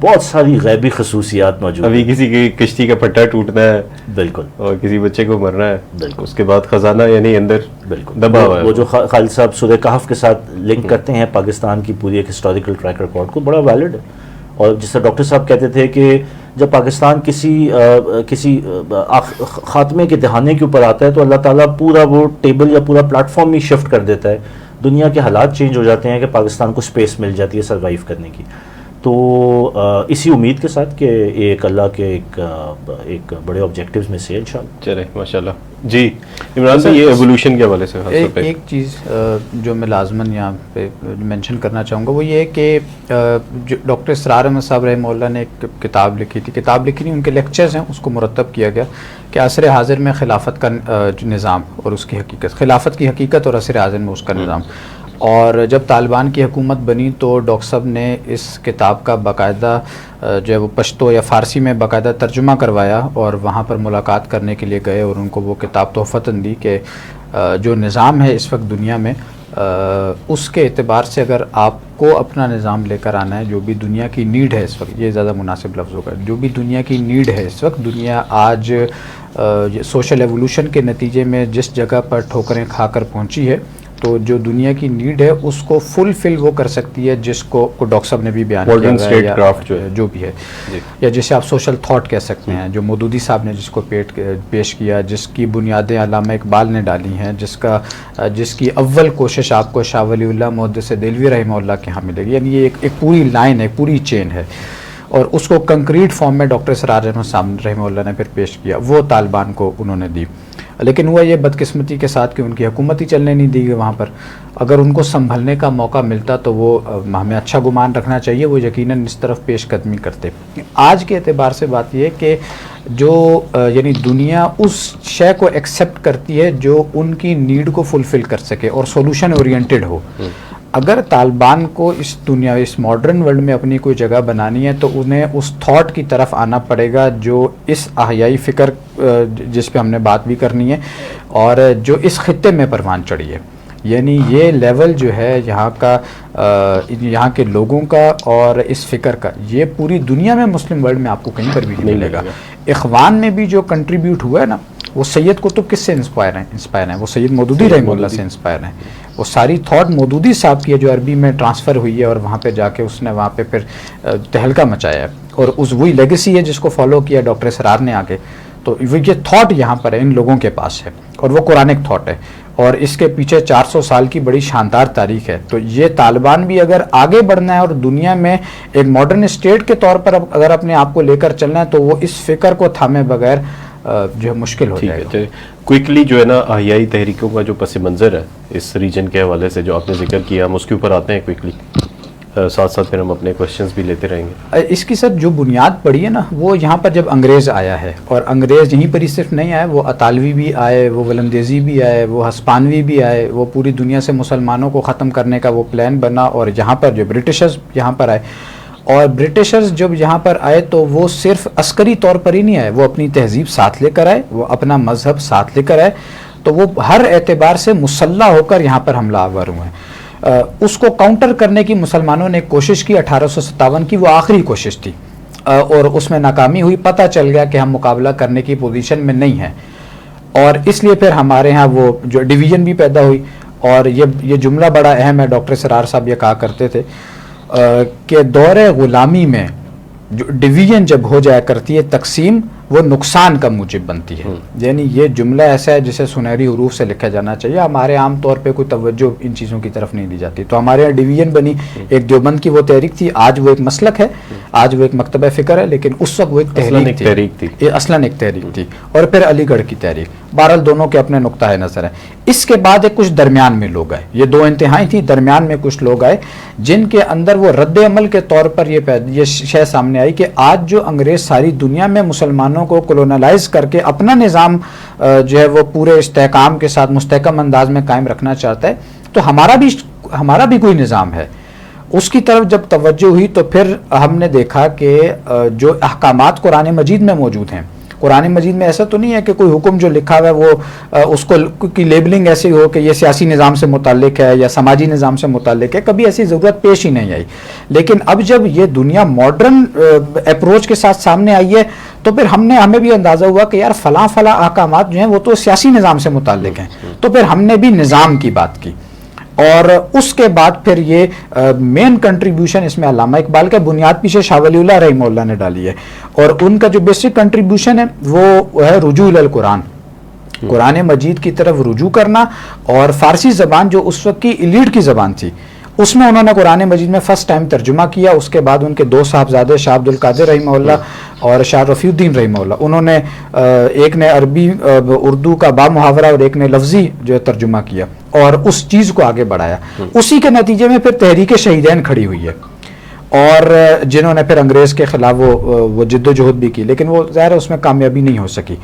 بہت ساری غیبی خصوصیات موجود ہیں. ابھی کسی کی کشتی کا پٹا ٹوٹنا ہے، بالکل، اور کسی بچے کو مرنا ہے، بالکل، اس کے بعد خزانہ یعنی اندر بالکل دبا ہوا ہے. وہ جو خالد صاحب سورہ کہف کے ساتھ لنک کرتے ہیں پاکستان کی پوری ایک ہسٹوریکل ٹریک ریکارڈ کو، بڑا ویلڈ ہے. اور جس طرح ڈاکٹر صاحب کہتے تھے کہ جب پاکستان کسی خاتمے کے دہانے کے اوپر آتا ہے تو اللہ تعالیٰ پورا وہ ٹیبل یا پورا پلیٹ فارم ہی شفٹ کر دیتا ہے، دنیا کے حالات چینج ہو جاتے ہیں کہ پاکستان کو اسپیس مل جاتی ہے سروائیو کرنے کی. تو اسی امید کے ساتھ کہ ایک اللہ کے ایک بڑے آبجیکٹیوز میں سے انشاءاللہ. چلے ماشاءاللہ. جی عمران صاحب، یہ ایولیوشن کے حوالے سے خاص طور پہ ایک چیز جو میں لازماً یہاں پہ مینشن کرنا چاہوں گا وہ یہ ہے کہ جو ڈاکٹر اسرار احمد صاحب رحمہ اللہ نے ایک کتاب لکھی تھی، ان کے لیکچرز ہیں، اس کو مرتب کیا گیا کہ عصر حاضر میں خلافت کا نظام اور اس کی حقیقت، خلافت کی حقیقت اور عصر حاضر میں اس کا نظام. اور جب طالبان کی حکومت بنی تو ڈاکٹر صاحب نے اس کتاب کا باقاعدہ جو ہے وہ پشتو یا فارسی میں باقاعدہ ترجمہ کروایا اور وہاں پر ملاقات کرنے کے لیے گئے اور ان کو وہ کتاب تحفتاً دی کہ جو نظام ہے اس وقت دنیا میں، اس کے اعتبار سے اگر آپ کو اپنا نظام لے کر آنا ہے، جو بھی دنیا کی نیڈ ہے اس وقت، یہ زیادہ مناسب لفظ ہوگا، جو بھی دنیا کی نیڈ ہے اس وقت، دنیا آج سوشل ایوولوشن کے نتیجے میں جس جگہ پر ٹھوکریں کھا کر پہنچی ہے، تو جو دنیا کی نیڈ ہے اس کو فل وہ کر سکتی ہے جس کو ڈاکٹر صاحب نے بھی بیان کیا ہے، جو بھی ہے، یا جسے آپ سوشل تھاٹ کہہ سکتے ہیں، جو مودودی صاحب نے جس کو پیش کیا، جس کی بنیادیں علامہ اقبال نے ڈالی ہیں، جس کی اول کوشش آپ کو شاہ ولی اللہ محدث دہلوی رحمہ اللہ کے ہاں ملے گی. یعنی یہ ایک پوری لائن ہے، پوری چین ہے، اور اس کو کنکریٹ فارم میں ڈاکٹر اسرار احمد صاحب رحمہ اللہ نے پھر پیش کیا، وہ طالبان کو انہوں نے دی. لیکن ہوا یہ بدقسمتی کے ساتھ کہ ان کی حکومت ہی چلنے نہیں دی گئی وہاں پر. اگر ان کو سنبھلنے کا موقع ملتا تو وہ ہمیں اچھا گمان رکھنا چاہیے، وہ یقیناً اس طرف پیش قدمی کرتے. آج کے اعتبار سے بات یہ ہے کہ جو یعنی دنیا اس شے کو ایکسیپٹ کرتی ہے جو ان کی نیڈ کو فلفل کر سکے اور سولوشن اورینٹڈ ہو. اگر طالبان کو اس دنیا، اس ماڈرن ورلڈ میں اپنی کوئی جگہ بنانی ہے تو انہیں اس تھاٹ کی طرف آنا پڑے گا جو اس احیائی فکر جس پہ ہم نے بات بھی کرنی ہے اور جو اس خطے میں پروان چڑھی ہے. یعنی یہ لیول جو ہے یہاں کا، یہاں کے لوگوں کا اور اس فکر کا، یہ پوری دنیا میں مسلم ورلڈ میں آپ کو کہیں پر بھی نہیں ملے گا. اخوان میں بھی جو کنٹریبیوٹ ہوا ہے نا، وہ سید قطب کس سے انسپائر ہیں؟ وہ سید مودودی رحمہ اللہ سے انسپائر ہیں. وہ ساری تھاٹ مودودی صاحب کی ہے جو عربی میں ٹرانسفر ہوئی ہے اور وہاں پہ جا کے اس نے وہاں پہ پھر تہلکہ مچایا ہے، اور وہی لیگیسی ہے جس کو فالو کیا ڈاکٹر اسرار نے آگے. تو یہ تھاٹ یہاں پر ہے، ان لوگوں کے پاس ہے، اور وہ قرآنک تھاٹ ہے، اور اس کے پیچھے 400 سال کی بڑی شاندار تاریخ ہے. تو یہ طالبان بھی اگر آگے بڑھنا ہے اور دنیا میں ایک ماڈرن اسٹیٹ کے طور پر اگر اپنے آپ کو لے کر چلنا ہے تو وہ اس فکر کو تھامے بغیر جو ہے مشکل ہو جائے گا. کوئکلی جو ہے نا احیائی تحریکوں کا جو پس منظر ہے اس ریجن کے حوالے سے جو آپ نے ذکر کیا، ہم اس کے اوپر آتے ہیں کوئکلی، ساتھ ساتھ پھر ہم اپنے کوشچنز بھی لیتے رہیں گے. اس کی سر جو بنیاد پڑی ہے نا، وہ یہاں پر جب انگریز آیا ہے، اور انگریز یہیں پر ہی صرف نہیں آئے، وہ اطالوی بھی آئے، وہ ولندیزی بھی آئے، وہ ہسپانوی بھی آئے، وہ پوری دنیا سے مسلمانوں کو ختم کرنے کا وہ پلان بنا. اور یہاں پر جو برٹشرز یہاں پر آئے، اور برٹشرز جب یہاں پر آئے تو وہ صرف عسکری طور پر ہی نہیں آئے، وہ اپنی تہذیب ساتھ لے کر آئے، وہ اپنا مذہب ساتھ لے کر آئے. تو وہ ہر اعتبار سے مسلح ہو کر یہاں پر حملہ آور ہوئے ہیں. اس کو کاؤنٹر کرنے کی مسلمانوں نے کوشش کی 1857 کی، وہ آخری کوشش تھی، اور اس میں ناکامی ہوئی. پتہ چل گیا کہ ہم مقابلہ کرنے کی پوزیشن میں نہیں ہیں، اور اس لیے پھر ہمارے ہاں وہ جو ڈویژن بھی پیدا ہوئی. اور یہ جملہ بڑا اہم ہے، ڈاکٹر اسرار صاحب یہ کہا کرتے تھے کہ دور غلامی میں جو ڈویژن جب ہو جایا کرتی ہے، تقسیم وہ نقصان کا موجب بنتی ہے. یعنی یہ جملہ ایسا ہے جسے سنہری حروف سے لکھا جانا چاہیے. ہمارے عام طور پہ کوئی توجہ ان چیزوں کی طرف نہیں دی جاتی. تو ہمارے یہاں ڈویژن بنی, ایک دیوبند کی وہ تحریک تھی, آج وہ ایک مسلک ہے, آج وہ ایک مکتبہ فکر ہے, لیکن اس وقت وہ ایک تحریک تھی, اصلاً ایک تحریک تھی. اور پھر علی گڑھ کی تحریک. بہرحال دونوں کے اپنے نقطہ نظر ہیں. اس کے بعد ایک کچھ درمیان میں لوگ آئے, یہ دو انتہائی تھیں, درمیان میں کچھ لوگ آئے جن کے اندر وہ رد عمل کے طور پر یہ شے سامنے آئی کہ آج جو انگریز ساری دنیا میں مسلمانوں کو کولونلائز کر کے اپنا نظام جو ہے وہ پورے استحکام کے ساتھ مستحکم انداز میں قائم رکھنا چاہتا ہے, تو ہمارا بھی کوئی نظام ہے. اس کی طرف جب توجہ ہوئی تو پھر ہم نے دیکھا کہ جو احکامات قرآن مجید میں موجود ہیں, قرآن مجید میں ایسا تو نہیں ہے کہ کوئی حکم جو لکھا ہوا ہے وہ اس کو کی لیبلنگ ایسی ہو کہ یہ سیاسی نظام سے متعلق ہے یا سماجی نظام سے متعلق ہے, کبھی ایسی ضرورت پیش ہی نہیں آئی. لیکن اب جب یہ دنیا ماڈرن اپروچ کے ساتھ سامنے آئی ہے تو پھر ہمیں بھی اندازہ ہوا کہ یار فلاں احکامات جو ہیں وہ تو سیاسی نظام سے متعلق ہیں, تو پھر ہم نے بھی نظام کی بات کی. اور اس کے بعد پھر یہ مین کنٹریبیوشن اس میں علامہ اقبال کا بنیاد پیچھے شاہ ولی اللہ رحمہ اللہ نے ڈالی ہے, اور ان کا جو بیسک کنٹریبیوشن ہے وہ ہے رجوع القرآن, قرآن مجید کی طرف رجوع کرنا. اور فارسی زبان جو اس وقت کی ایلیٹ کی زبان تھی, اس میں انہوں نے قرآن مجید میں فرسٹ ٹائم ترجمہ کیا. اس کے بعد ان کے دو صاحبزادے شاہ عبد القادر رحمہ اللہ اور شاہ رفیع الدین رحمہ اللہ, انہوں نے ایک نے عربی اردو کا با محاورہ اور ایک نے لفظی جو ہے ترجمہ کیا اور اس چیز کو آگے بڑھایا. اسی کے نتیجے میں پھر تحریک شہیدین کھڑی ہوئی ہے, اور جنہوں نے پھر انگریز کے خلاف وہ جد و جہد بھی کی, لیکن وہ ظاہر ہے اس میں کامیابی نہیں ہو سکی.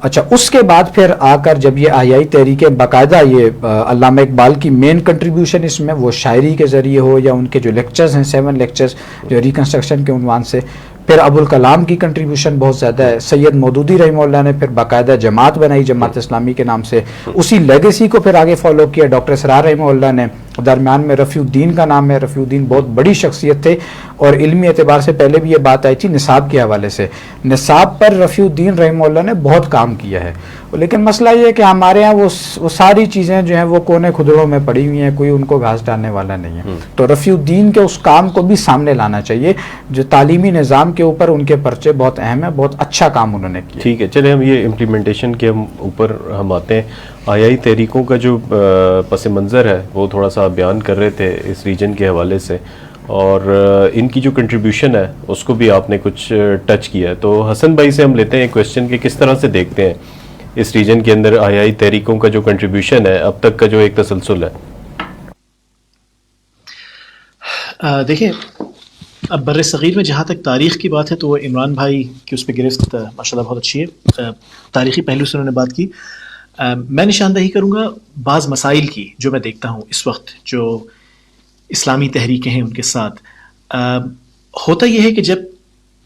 اچھا, اس کے بعد پھر آ کر جب یہ آہیائی تحریکیں باقاعدہ, یہ علامہ اقبال کی مین کنٹریبیوشن اس میں وہ شاعری کے ذریعے ہو یا ان کے جو لیکچرز ہیں 7 لیکچرز جو ریکنسٹرکشن کے عنوان سے, پھر ابو الکلام کی کنٹریبیوشن بہت زیادہ ہے. سید مودودی رحمہ اللہ نے پھر باقاعدہ جماعت بنائی, جماعت اسلامی کے نام سے, اسی لیگیسی کو پھر آگے فالو کیا ڈاکٹر اسرار رحمہ اللہ نے. درمیان میں رفیع الدین کا نام ہے, رفیع الدین بہت بڑی شخصیت تھے, اور علمی اعتبار سے پہلے بھی یہ بات آئی تھی نصاب کے حوالے سے. نصاب پر رفیع الدین رحمہ اللہ نے بہت کام کیا ہے, لیکن مسئلہ یہ ہے کہ ہمارے ہاں وہ ساری چیزیں جو ہیں وہ کونے کھدڑوں میں پڑی ہوئی ہیں, کوئی ان کو گھاس ڈالنے والا نہیں ہے. تو رفیع الدین کے اس کام کو بھی سامنے لانا چاہیے, جو تعلیمی نظام کے اوپر ان کے پرچے بہت اہم ہیں, بہت اچھا کام انہوں نے کیا. ٹھیک ہے, چلے ہم یہ امپلیمنٹیشن کے اوپر ہم آتے ہیں. آیائی تحریکوں کا جو پس منظر ہے وہ تھوڑا سا بیان کر رہے تھے اس ریجن کے حوالے سے, اور ان کی جو کنٹریبیوشن ہے اس کو بھی آپ نے کچھ ٹچ کیا ہے. تو حسن بھائی سے ہم لیتے ہیں ایک کویسچن کہ کس طرح سے دیکھتے ہیں اس ریجن کے اندر آیائی تحریکوں کا جو کنٹریبیوشن ہے اب تک کا جو ایک تسلسل ہے. دیکھیں, اب بر صغیر میں جہاں تک تاریخ کی بات ہے تو وہ عمران بھائی کی اس پہ گرفت ماشاءاللہ بہت اچھی ہے, تاریخی پہلو سے انہوں نے بات کی. میں نشاندہی کروں گا بعض مسائل کی جو میں دیکھتا ہوں اس وقت جو اسلامی تحریکیں ہیں ان کے ساتھ. ہوتا یہ ہے کہ جب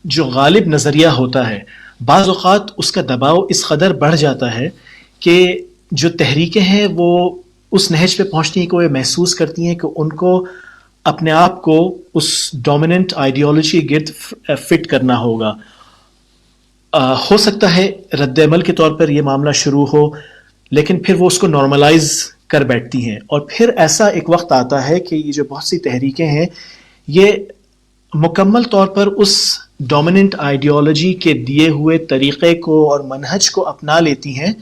جو غالب نظریہ ہوتا ہے بعض اوقات اس کا دباؤ اس قدر بڑھ جاتا ہے کہ جو تحریکیں ہیں وہ اس نہج پہ پہنچتی ہیں کہ وہ محسوس کرتی ہیں کہ ان کو اپنے آپ کو اس ڈومیننٹ آئیڈیالوجی کے گرد فٹ کرنا ہوگا. ہو سکتا ہے رد عمل کے طور پر یہ معاملہ شروع ہو, لیکن پھر وہ اس کو نارملائز کر بیٹھتی ہیں, اور پھر ایسا ایک وقت آتا ہے کہ یہ جو بہت سی تحریکیں ہیں یہ مکمل طور پر اس ڈومیننٹ آئیڈیالوجی کے دیے ہوئے طریقے کو اور منہج کو اپنا لیتی ہیں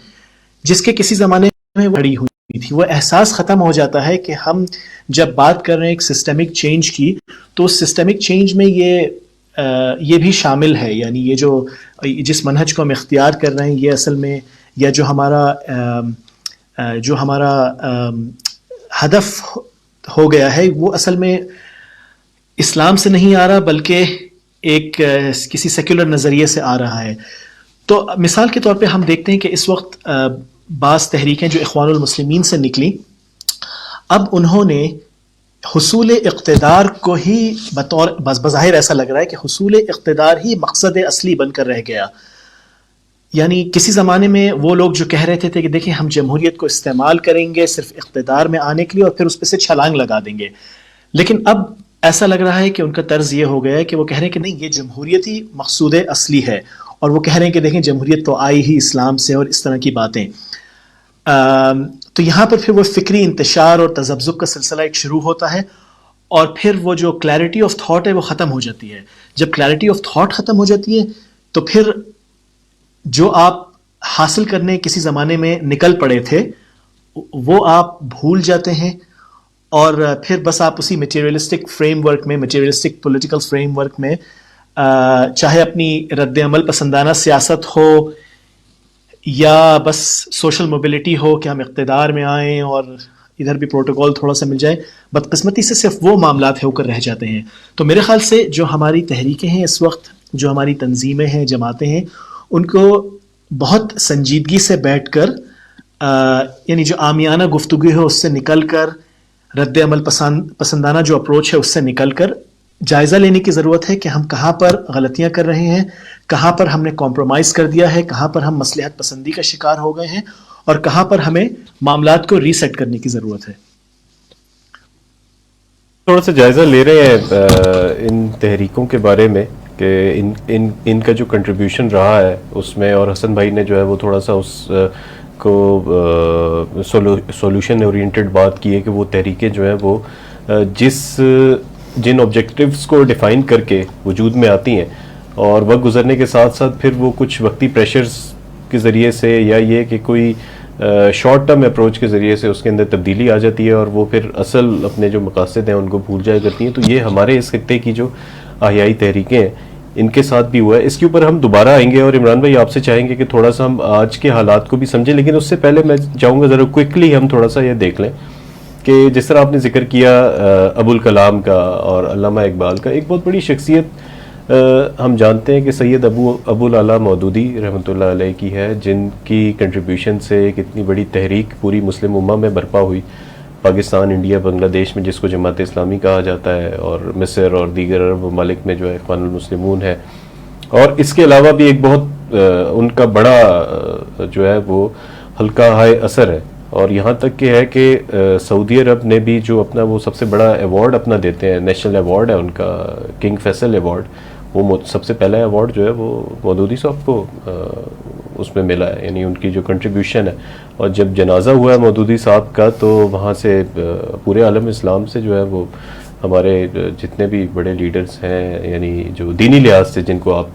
جس کے کسی زمانے میں بڑی ہوئی تھی. وہ احساس ختم ہو جاتا ہے کہ ہم جب بات کر رہے ہیں ایک سسٹمک چینج کی تو اس سسٹمک چینج میں یہ بھی شامل ہے, یعنی یہ جو جس منہج کو ہم اختیار کر رہے ہیں یہ اصل میں یا جو ہمارا ہدف ہو گیا ہے وہ اصل میں اسلام سے نہیں آ رہا بلکہ ایک کسی سیکولر نظریے سے آ رہا ہے. تو مثال کے طور پہ ہم دیکھتے ہیں کہ اس وقت بعض تحریکیں جو اخوان المسلمین سے نکلی, اب انہوں نے حصول اقتدار کو ہی بظاہر ایسا لگ رہا ہے کہ حصول اقتدار ہی مقصد اصلی بن کر رہ گیا. یعنی کسی زمانے میں وہ لوگ جو کہہ رہے تھے کہ دیکھیں ہم جمہوریت کو استعمال کریں گے صرف اقتدار میں آنے کے لیے اور پھر اس پہ سے چھلانگ لگا دیں گے, لیکن اب ایسا لگ رہا ہے کہ ان کا طرز یہ ہو گیا ہے کہ وہ کہہ رہے ہیں کہ نہیں یہ جمہوریت ہی مقصود اصلی ہے, اور وہ کہہ رہے ہیں کہ دیکھیں جمہوریت تو آئی ہی اسلام سے اور اس طرح کی باتیں. تو یہاں پر پھر وہ فکری انتشار اور تذبذب کا سلسلہ ایک شروع ہوتا ہے, اور پھر وہ جو کلیئرٹی آف تھاٹ ہے وہ ختم ہو جاتی ہے. جب کلیئرٹی آف تھاٹ ختم ہو جاتی ہے تو پھر جو آپ حاصل کرنے کسی زمانے میں نکل پڑے تھے وہ آپ بھول جاتے ہیں، اور پھر بس آپ اسی مٹیریلسٹک فریم ورک میں، مٹیریلسٹک پولیٹیکل فریم ورک میں، چاہے اپنی رد عمل پسندانہ سیاست ہو یا بس سوشل موبلٹی ہو کہ ہم اقتدار میں آئیں اور ادھر بھی پروٹوکول تھوڑا سا مل جائے، بدقسمتی سے صرف وہ معاملات ہو کر رہ جاتے ہیں. تو میرے خیال سے جو ہماری تحریکیں ہیں اس وقت، جو ہماری تنظیمیں ہیں، جماعتیں ہیں، ان کو بہت سنجیدگی سے بیٹھ کر یعنی جو عامیانہ گفتگو ہے اس سے نکل کر، رد عمل پسندانہ جو اپروچ ہے اس سے نکل کر جائزہ لینے کی ضرورت ہے کہ ہم کہاں پر غلطیاں کر رہے ہیں، کہاں پر ہم نے کمپرومائز کر دیا ہے، کہاں پر ہم مصلحت پسندی کا شکار ہو گئے ہیں، اور کہاں پر ہمیں معاملات کو ری سیٹ کرنے کی ضرورت ہے. تھوڑا سا جائزہ لے رہے ہیں ان تحریکوں کے بارے میں کہ ان کا جو کنٹریبیوشن رہا ہے اس میں، اور حسن بھائی نے جو ہے وہ تھوڑا سا اس کو سولوشن اورینٹڈ بات کی ہے کہ وہ تحریکیں جو ہیں وہ جن آبجیکٹیوز کو ڈیفائن کر کے وجود میں آتی ہیں، اور وقت گزرنے کے ساتھ ساتھ پھر وہ کچھ وقتی پریشرز کے ذریعے سے یا یہ کہ کوئی شارٹ ٹرم اپروچ کے ذریعے سے اس کے اندر تبدیلی آ جاتی ہے، اور وہ پھر اصل اپنے جو مقاصد ہیں ان کو بھول جایا کرتی ہیں. تو یہ ہمارے اس خطے کی جو احیائی تحریکیں ہیں ان کے ساتھ بھی ہوا ہے. اس کے اوپر ہم دوبارہ آئیں گے، اور عمران بھائی آپ سے چاہیں گے کہ تھوڑا سا ہم آج کے حالات کو بھی سمجھیں، لیکن اس سے پہلے میں چاہوں گا ذرا کوئکلی ہم تھوڑا سا یہ دیکھ لیں کہ جس طرح آپ نے ذکر کیا ابو الکلام کا اور علامہ اقبال کا، ایک بہت بڑی شخصیت ہم جانتے ہیں کہ سید ابو العلا مودودی رحمۃ اللہ علیہ کی ہے، جن کی کنٹریبیوشن سے ایک اتنی بڑی تحریک پوری مسلم امہ میں برپا ہوئی، پاکستان، انڈیا، بنگلہ دیش میں جس کو جماعت اسلامی کہا جاتا ہے، اور مصر اور دیگر عرب ممالک میں جو ہے اخوان المسلمون ہے. اور اس کے علاوہ بھی ایک بہت ان کا بڑا جو ہے وہ حلقہ ہائے اثر ہے، اور یہاں تک کہ ہے کہ سعودی عرب نے بھی جو اپنا وہ سب سے بڑا ایوارڈ اپنا دیتے ہیں، نیشنل ایوارڈ ہے ان کا، کنگ فیصل ایوارڈ، وہ سب سے پہلا ایوارڈ جو ہے وہ مودودی صاحب کو اس میں ملا ہے، یعنی ان کی جو کنٹریبیوشن ہے. اور جب جنازہ ہوا ہے مودودی صاحب کا تو وہاں سے پورے عالم اسلام سے جو ہے وہ ہمارے جتنے بھی بڑے لیڈرز ہیں، یعنی جو دینی لحاظ سے جن کو آپ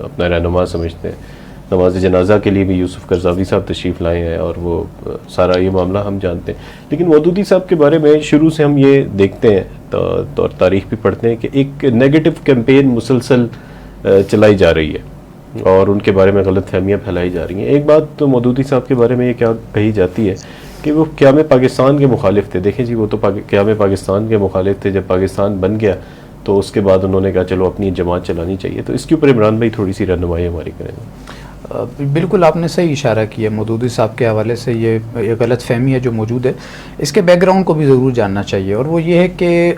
اپنا رہنما سمجھتے ہیں، نماز جنازہ کے لیے بھی یوسف قرضاوی صاحب تشریف لائے ہیں، اور وہ سارا یہ معاملہ ہم جانتے ہیں. لیکن مودودی صاحب کے بارے میں شروع سے ہم یہ دیکھتے ہیں اور تاریخ بھی پڑھتے ہیں کہ ایک نیگیٹو کیمپین مسلسل چلائی جا رہی ہے، اور ان کے بارے میں غلط فہمیاں پھیلائی جا رہی ہیں. ایک بات تو مودودی صاحب کے بارے میں یہ کیا کہی جاتی ہے کہ وہ قیام پاکستان کے مخالف تھے. دیکھیں جی، وہ تو قیام پاکستان کے مخالف تھے. جب پاکستان بن گیا تو اس کے بعد انہوں نے کہا چلو اپنی جماعت چلانی چاہیے. تو اس کے اوپر عمران بھائی تھوڑی سی رہنمائی ہماری کریں. بالکل آپ نے صحیح اشارہ کیا، مودودی صاحب کے حوالے سے یہ غلط فہمی ہے جو موجود ہے. اس کے بیک گراؤنڈ کو بھی ضرور جاننا چاہیے، اور وہ یہ ہے کہ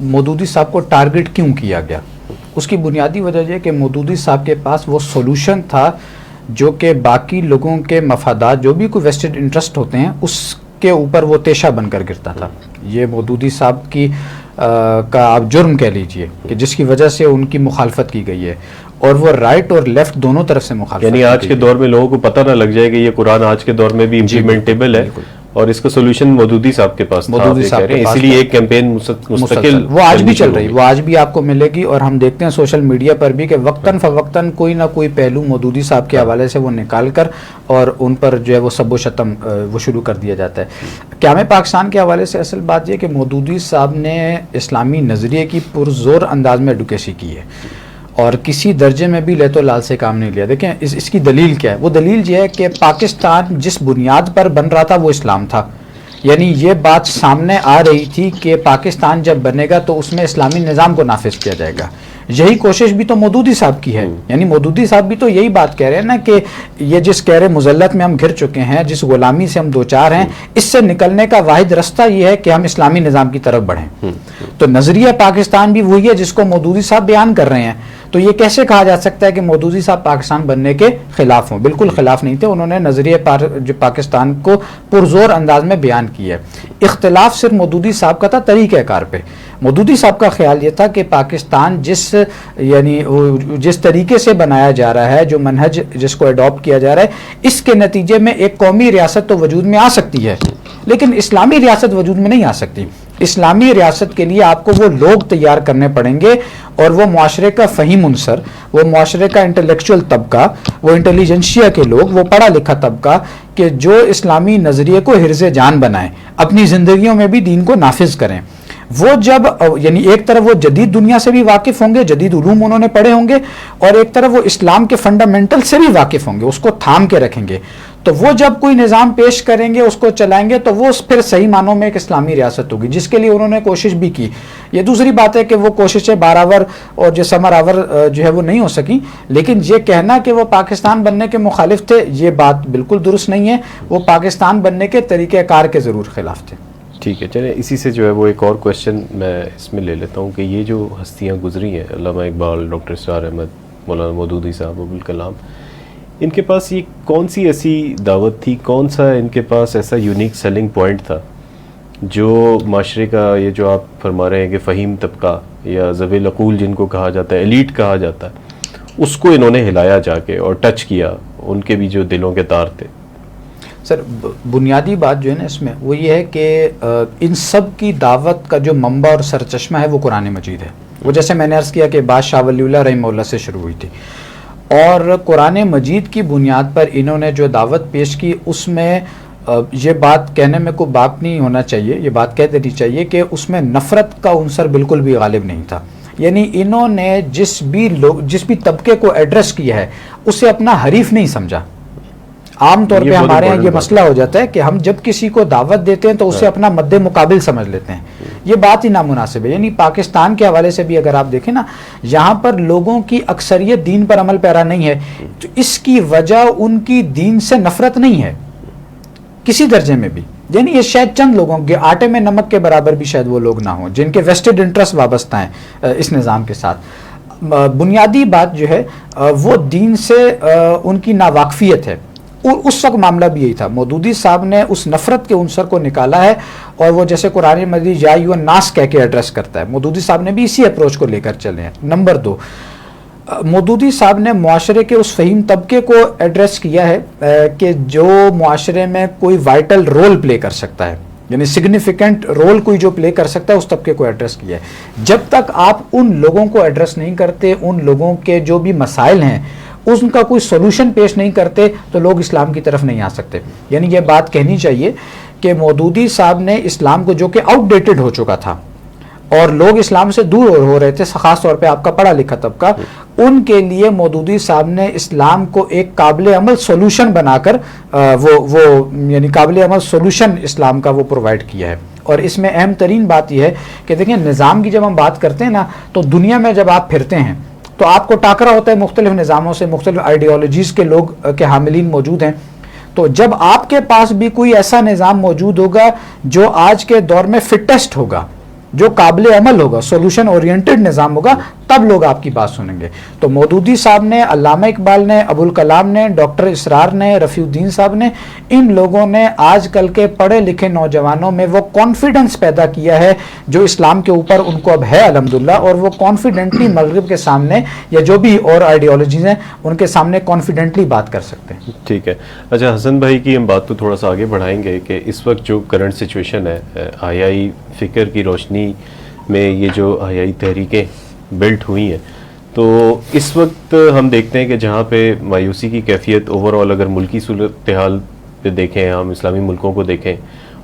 مودودی صاحب کو ٹارگٹ کیوں کیا گیا. اس کی بنیادی وجہ یہ کہ مودودی صاحب کے پاس وہ سولوشن تھا جو کہ باقی لوگوں کے مفادات، جو بھی کوئی ویسٹڈ انٹرسٹ ہوتے ہیں، اس کے اوپر وہ تیشہ بن کر گرتا تھا. یہ مودودی صاحب کی کا آپ جرم کہہ لیجئے کہ جس کی وجہ سے ان کی مخالفت کی گئی ہے، اور وہ رائٹ اور لیفٹ دونوں طرف سے مخالفت. یعنی آج کے دور میں لوگوں کو پتہ نہ لگ جائے کہ یہ قرآن آج کے دور میں بھی امپلیمنٹیبل ہے، اور اس کا سولوشن مودودی صاحب کے پاس تھا. مودودی صاحب کے پاس، اسی لیے ایک کیمپین مستقل وہ آج بھی چل رہی، وہ آج بھی آپ کو ملے گی. اور ہم دیکھتے ہیں سوشل میڈیا پر بھی کہ وقتاً فوقتاً کوئی نہ کوئی پہلو مودودی صاحب کے حوالے سے وہ نکال کر اور ان پر جو ہے وہ سب و شتم وہ شروع کر دیا جاتا ہے. قیام پاکستان کے حوالے سے اصل بات یہ کہ مودودی صاحب نے اسلامی نظریے کی پرزور انداز میں ایڈوکیسی کی ہے، اور کسی درجے میں بھی لیت و لال سے کام نہیں لیا. دیکھیں اس کی دلیل کیا ہے. وہ دلیل یہ ہے کہ پاکستان جس بنیاد پر بن رہا تھا وہ اسلام تھا. یعنی یہ بات سامنے آ رہی تھی کہ پاکستان جب بنے گا تو اس میں اسلامی نظام کو نافذ کیا جائے گا. یہی کوشش بھی تو مودودی صاحب کی ہے. یعنی مودودی صاحب بھی تو یہی بات کہہ رہے ہیں نا کہ یہ جس کہرے مذلت میں ہم گھر چکے ہیں، جس غلامی سے ہم دوچار ہیں، اس سے نکلنے کا واحد رستہ یہ ہے کہ ہم اسلامی نظام کی طرف بڑھیں. تو نظریہ پاکستان بھی وہی ہے جس کو مودودی صاحب بیان کر رہے ہیں. تو یہ کیسے کہا جا سکتا ہے کہ مودودی صاحب پاکستان بننے کے خلاف ہوں؟ بالکل خلاف نہیں تھے. انہوں نے نظریہ جو پاکستان کو پرزور انداز میں بیان کیا ہے. اختلاف صرف مودودی صاحب کا تھا طریقہ کار پہ. مودودی صاحب کا خیال یہ تھا کہ پاکستان جس طریقے سے بنایا جا رہا ہے، جو منہج جس کو اڈاپٹ کیا جا رہا ہے، اس کے نتیجے میں ایک قومی ریاست تو وجود میں آ سکتی ہے، لیکن اسلامی ریاست وجود میں نہیں آ سکتی. اسلامی ریاست کے لیے آپ کو وہ لوگ تیار کرنے پڑیں گے اور وہ معاشرے کا فہیم عنصر، وہ معاشرے کا انٹلیکچوئل طبقہ، وہ انٹیلیجنشیا کے لوگ، وہ پڑھا لکھا طبقہ کہ جو اسلامی نظریے کو حرز جان بنائیں، اپنی زندگیوں میں بھی دین کو نافذ کریں. وہ جب یعنی ایک طرف وہ جدید دنیا سے بھی واقف ہوں گے، جدید علوم انہوں نے پڑھے ہوں گے، اور ایک طرف وہ اسلام کے فنڈامنٹل سے بھی واقف ہوں گے، اس کو تھام کے رکھیں گے. تو وہ جب کوئی نظام پیش کریں گے، اس کو چلائیں گے، تو وہ پھر صحیح معنوں میں ایک اسلامی ریاست ہوگی، جس کے لیے انہوں نے کوشش بھی کی. یہ دوسری بات ہے کہ وہ کوششیں بارآور اور جو ثمر آور جو ہے وہ نہیں ہو سکی، لیکن یہ کہنا کہ وہ پاکستان بننے کے مخالف تھے، یہ بات بالکل درست نہیں ہے. وہ پاکستان بننے کے طریقہ کار کے ضرور خلاف تھے. ٹھیک ہے، چلیں اسی سے جو ہے وہ ایک اور کویشچن میں اس میں لے لیتا ہوں کہ یہ جو ہستیاں گزری ہیں، علامہ اقبال، ڈاکٹر اسرار احمد، مولانا مودودی صاحب، ابوالکلام، ان کے پاس یہ کون سی ایسی دعوت تھی، کون سا ان کے پاس ایسا یونیک سیلنگ پوائنٹ تھا جو معاشرے کا یہ جو آپ فرما رہے ہیں کہ فہیم طبقہ یا ذوی العقول جن کو کہا جاتا ہے، ایلیٹ کہا جاتا ہے، اس کو انہوں نے ہلایا جا کے اور ٹچ کیا، ان کے بھی جو دلوں کے تار تھے؟ سر بنیادی بات جو ہے نا اس میں وہ یہ ہے کہ ان سب کی دعوت کا جو منبع اور سرچشمہ ہے وہ قرآن مجید ہے. وہ جیسے میں نے عرض کیا کہ بات شاہ ولی اللہ رحمہ اللہ سے شروع ہوئی تھی، اور قرآن مجید کی بنیاد پر انہوں نے جو دعوت پیش کی، اس میں یہ بات کہنے میں کوئی باک نہیں ہونا چاہیے، یہ بات کہہ دینی چاہیے کہ اس میں نفرت کا عنصر بالکل بھی غالب نہیں تھا. یعنی انہوں نے جس بھی طبقے کو ایڈریس کیا ہے اسے اپنا حریف نہیں سمجھا. عام طور پہ ہمارے ہاں یہ مسئلہ ہو جاتا ہے کہ ہم جب کسی کو دعوت دیتے ہیں تو اسے اپنا مد مقابل سمجھ لیتے ہیں. یہ بات ہی نامناسب ہے. یعنی پاکستان کے حوالے سے بھی اگر آپ دیکھیں نا، یہاں پر لوگوں کی اکثریت دین پر عمل پیرا نہیں ہے، تو اس کی وجہ ان کی دین سے نفرت نہیں ہے کسی درجے میں بھی. یعنی یہ شاید چند لوگوں کے آٹے میں نمک کے برابر بھی شاید وہ لوگ نہ ہوں جن کے ویسٹڈ انٹرسٹ وابستہ ہیں اس نظام کے ساتھ. بنیادی بات جو ہے وہ دین سے ان کی ناواقفیت ہے. اس وقت معاملہ بھی یہی تھا. مودودی صاحب نے اس نفرت کے عنصر کو نکالا ہے، اور وہ جیسے قرآن مجید یا ایھا الناس کہہ کے ایڈریس کرتا ہے، مودودی صاحب نے بھی اسی اپروچ کو لے کر چلے ہیں. نمبر 2، مودودی صاحب نے معاشرے کے اس فہیم طبقے کو ایڈریس کیا ہے کہ جو معاشرے میں کوئی وائٹل رول پلے کر سکتا ہے، یعنی سگنیفیکنٹ رول کوئی جو پلے کر سکتا ہے، اس طبقے کو ایڈریس کیا ہے. جب تک آپ ان لوگوں کو ایڈریس نہیں کرتے، ان لوگوں کے جو بھی مسائل ہیں ان کا کوئی سولوشن پیش نہیں کرتے، تو لوگ اسلام کی طرف نہیں آ سکتے. یعنی یہ بات کہنی چاہیے کہ مودودی صاحب نے اسلام کو، جو کہ آؤٹ ڈیٹڈ ہو چکا تھا اور لوگ اسلام سے دور ہو رہے تھے، خاص طور پہ آپ کا پڑھا لکھا طبقہ، ان کے لیے مودودی صاحب نے اسلام کو ایک قابل عمل سولوشن بنا کر وہ یعنی قابل عمل سولوشن اسلام کا وہ پرووائڈ کیا ہے. اور اس میں اہم ترین بات یہ ہے کہ دیکھیں، نظام کی جب ہم بات کرتے ہیں نا، تو دنیا میں جب آپ پھرتے ہیں تو آپ کو ٹاکرا ہوتا ہے مختلف نظاموں سے، مختلف آئیڈیالوجیز کے لوگ کے حاملین موجود ہیں. تو جب آپ کے پاس بھی کوئی ایسا نظام موجود ہوگا جو آج کے دور میں فٹسٹ ہوگا، جو قابل عمل ہوگا، سولوشن اورینٹڈ نظام ہوگا، تب لوگ آپ کی بات سنیں گے. تو مودودی صاحب نے، علامہ اقبال نے، ابوالکلام نے، ڈاکٹر اسرار نے، رفیع الدین صاحب نے، ان لوگوں نے آج کل کے پڑھے لکھے نوجوانوں میں وہ کانفیڈنس پیدا کیا ہے جو اسلام کے اوپر ان کو اب ہے الحمدللہ، اور وہ کانفیڈنٹلی مغرب کے سامنے یا جو بھی اور آئیڈیالوجیز ہیں ان کے سامنے کانفیڈنٹلی بات کر سکتے ہیں. ٹھیک ہے. اچھا حسن بھائی کی ہم بات تو تھوڑا سا آگے بڑھائیں گے کہ اس وقت جو کرنٹ سچویشن ہے، آحیائی فکر کی روشنی میں یہ جو آحیائی تحریکیں بلٹ ہوئی ہیں، تو اس وقت ہم دیکھتے ہیں کہ جہاں پہ مایوسی کی کیفیت اوور آل اگر ملکی صورتحال پہ دیکھیں، ہم اسلامی ملکوں کو دیکھیں،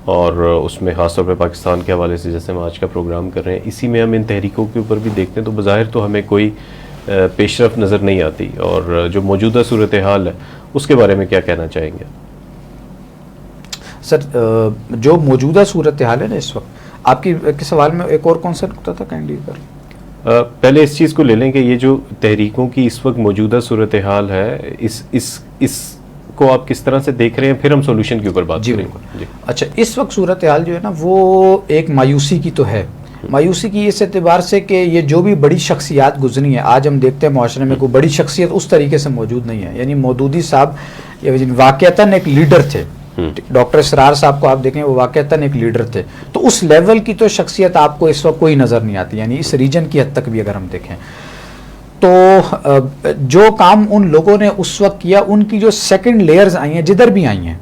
اور اس میں خاص طور پہ پاکستان کے حوالے سے جیسے ہم آج کا پروگرام کر رہے ہیں، اسی میں ہم ان تحریکوں کے اوپر بھی دیکھتے ہیں، تو بظاہر تو ہمیں کوئی پیش رفت نظر نہیں آتی. اور جو موجودہ صورتحال ہے اس کے بارے میں کیا کہنا چاہیں گے؟ سر جو موجودہ صورتحال ہے نا اس وقت، آپ کی سوال میں ایک اور کون سا نقطہ تھا، کائنڈلی کر. پہلے اس چیز کو لے لیں کہ یہ جو تحریکوں کی اس وقت موجودہ صورتحال ہے، اس کو آپ کس طرح سے دیکھ رہے ہیں، پھر ہم سولوشن کے اوپر بات کریں گے. جی. اچھا، اس وقت صورتحال جو ہے نا وہ ایک مایوسی کی تو ہے. مایوسی کی اس اعتبار سے کہ یہ جو بھی بڑی شخصیات گزری ہیں، آج ہم دیکھتے ہیں معاشرے میں کوئی بڑی شخصیت اس طریقے سے موجود نہیں ہے. یعنی مودودی صاحب واقعتاً ایک لیڈر تھے. ڈاکٹر اسرار صاحب کو آپ دیکھیں، وہ واقعتاً ایک لیڈر تھے. تو اس لیول کی تو شخصیت آپ کو اس وقت کوئی نظر نہیں آتی. یعنی اس ریجن کی حد تک بھی اگر ہم دیکھیں تو جو کام ان لوگوں نے اس وقت کیا، ان کی جو سیکنڈ لیئرز آئی ہیں جدھر بھی آئی ہیں،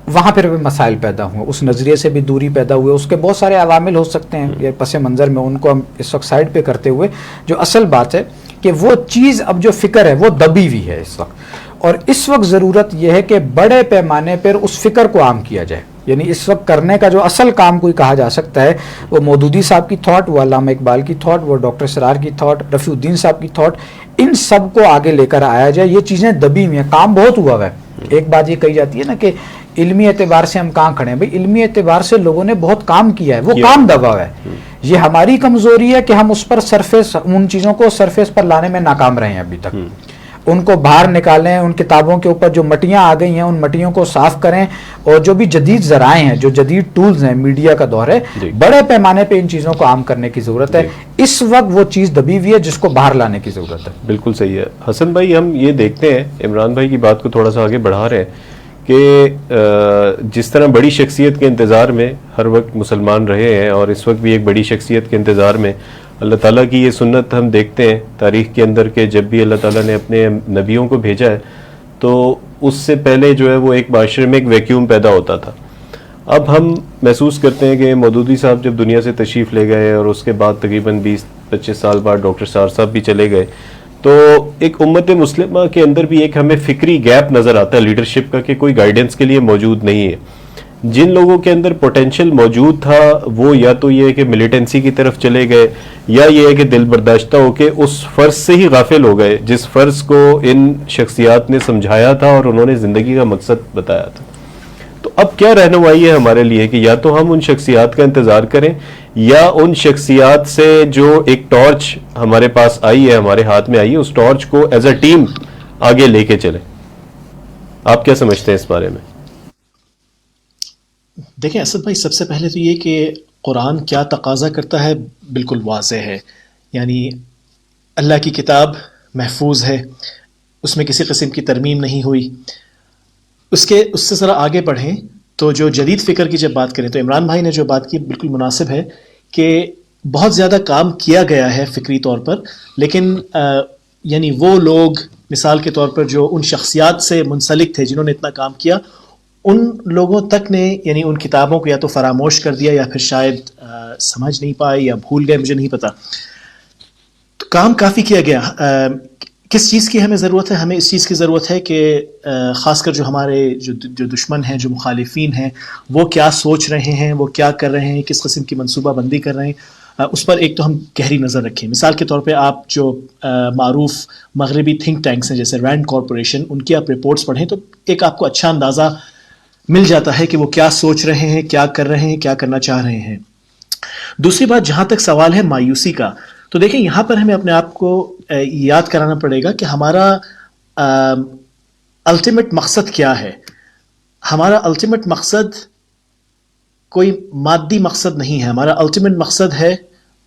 وہاں پھر بھی مسائل پیدا ہوئے, اس نظریے سے بھی دوری پیدا ہوئے. اس کے بہت سارے عوامل ہو سکتے ہیں یہ پس منظر میں, ان کو ہم اس وقت سائڈ پہ کرتے ہوئے جو اصل بات ہے کہ وہ چیز اب جو فکر ہے وہ دبی ہوئی ہے اس وقت, اور اس وقت ضرورت یہ ہے کہ بڑے پیمانے پر اس فکر کو عام کیا جائے. یعنی اس وقت کرنے کا جو اصل کام کوئی کہا جا سکتا ہے وہ مودودی صاحب کی تھاٹ, وہ علامہ اقبال کی تھاٹ, وہ ڈاکٹر اسرار کی تھاٹ, رفیع الدین صاحب کی تھاٹ, ان سب کو آگے لے کر آیا جائے. یہ چیزیں دبی ہوئی ہیں, کام بہت ہوا ہے. ایک بات یہ کہی جاتی ہے نا کہ علمی اعتبار سے ہم کہاں کھڑے ہیں, بھئی علمی اعتبار سے لوگوں نے بہت کام کیا ہے, وہ کام دبا ہوا ہے. یہ ہماری کمزوری ہے کہ ہم اس پر سرفیس, ان چیزوں کو سرفیس پر لانے میں ناکام رہے ہیں ابھی تک. ان کو باہر نکالیں, ان کتابوں کے اوپر جو مٹیاں آ گئی ہیں ان مٹیوں کو صاف کریں, اور جو بھی جدید ذرائع ہیں, جو جدید ٹولز ہیں, میڈیا کا دور ہے, بڑے پیمانے پہ ان چیزوں کو عام کرنے کی ضرورت ہے. اس وقت وہ چیز دبی ہوئی ہے جس کو باہر لانے کی ضرورت ہے. بالکل صحیح ہے. حسن بھائی, ہم یہ دیکھتے ہیں, عمران بھائی کی بات کو تھوڑا سا آگے بڑھا رہے ہیں کہ جس طرح بڑی شخصیت کے انتظار میں ہر وقت مسلمان رہے ہیں, اور اس وقت بھی ایک بڑی شخصیت کے انتظار میں اللہ تعالیٰ کی یہ سنت ہم دیکھتے ہیں تاریخ کے اندر کہ جب بھی اللہ تعالیٰ نے اپنے نبیوں کو بھیجا ہے تو اس سے پہلے جو ہے وہ ایک معاشرے میں ایک ویکیوم پیدا ہوتا تھا. اب ہم محسوس کرتے ہیں کہ مودودی صاحب جب دنیا سے تشریف لے گئے اور اس کے بعد تقریباً 20-25 سال بعد ڈاکٹر سار صاحب بھی چلے گئے, تو ایک امت مسلمہ کے اندر بھی ایک ہمیں فکری گیپ نظر آتا ہے لیڈرشپ کا, کہ کوئی گائیڈنس کے لیے موجود نہیں ہے. جن لوگوں کے اندر پوٹینشل موجود تھا وہ یا تو یہ ہے کہ ملیٹنسی کی طرف چلے گئے, یا یہ ہے کہ دل برداشتہ ہو کے اس فرض سے ہی غافل ہو گئے جس فرض کو ان شخصیات نے سمجھایا تھا اور انہوں نے زندگی کا مقصد بتایا تھا. تو اب کیا رہنمائی ہے ہمارے لیے کہ یا تو ہم ان شخصیات کا انتظار کریں, یا ان شخصیات سے جو ایک ٹارچ ہمارے پاس آئی ہے, ہمارے ہاتھ میں آئی ہے, اس ٹارچ کو ایز اے ٹیم آگے لے کے چلیں. آپ کیا سمجھتے ہیں اس بارے میں؟ دیکھیں اسد بھائی, سب سے پہلے تو یہ کہ قرآن کیا تقاضا کرتا ہے بالکل واضح ہے. یعنی اللہ کی کتاب محفوظ ہے, اس میں کسی قسم کی ترمیم نہیں ہوئی. اس سے ذرا آگے بڑھیں تو جو جدید فکر کی جب بات کریں تو عمران بھائی نے جو بات کی بالکل مناسب ہے کہ بہت زیادہ کام کیا گیا ہے فکری طور پر, لیکن یعنی وہ لوگ مثال کے طور پر جو ان شخصیات سے منسلک تھے جنہوں نے اتنا کام کیا, ان لوگوں تک نے یعنی ان کتابوں کو یا تو فراموش کر دیا یا پھر شاید سمجھ نہیں پائے یا بھول گئے, مجھے نہیں پتا. تو کام کافی کیا گیا. کس چیز کی ہمیں ضرورت ہے؟ ہمیں اس چیز کی ضرورت ہے کہ خاص کر جو ہمارے جو دشمن ہیں, جو مخالفین ہیں, وہ کیا سوچ رہے ہیں, وہ کیا کر رہے ہیں, کس قسم کی منصوبہ بندی کر رہے ہیں, اس پر ایک تو ہم گہری نظر رکھیں. مثال کے طور پہ آپ جو معروف مغربی تھنک ٹینکس ہیں جیسے رینڈ کارپوریشن, ان کی آپ رپورٹس پڑھیں تو ایک آپ کو اچھا اندازہ مل جاتا ہے کہ وہ کیا سوچ رہے ہیں, کیا کر رہے ہیں, کیا کرنا چاہ رہے ہیں. دوسری بات, جہاں تک سوال ہے مایوسی کا, تو دیکھیں یہاں پر ہمیں اپنے آپ کو یاد کرانا پڑے گا کہ ہمارا الٹیمیٹ مقصد کیا ہے. ہمارا الٹیمیٹ مقصد کوئی مادی مقصد نہیں ہے. ہمارا الٹیمیٹ مقصد ہے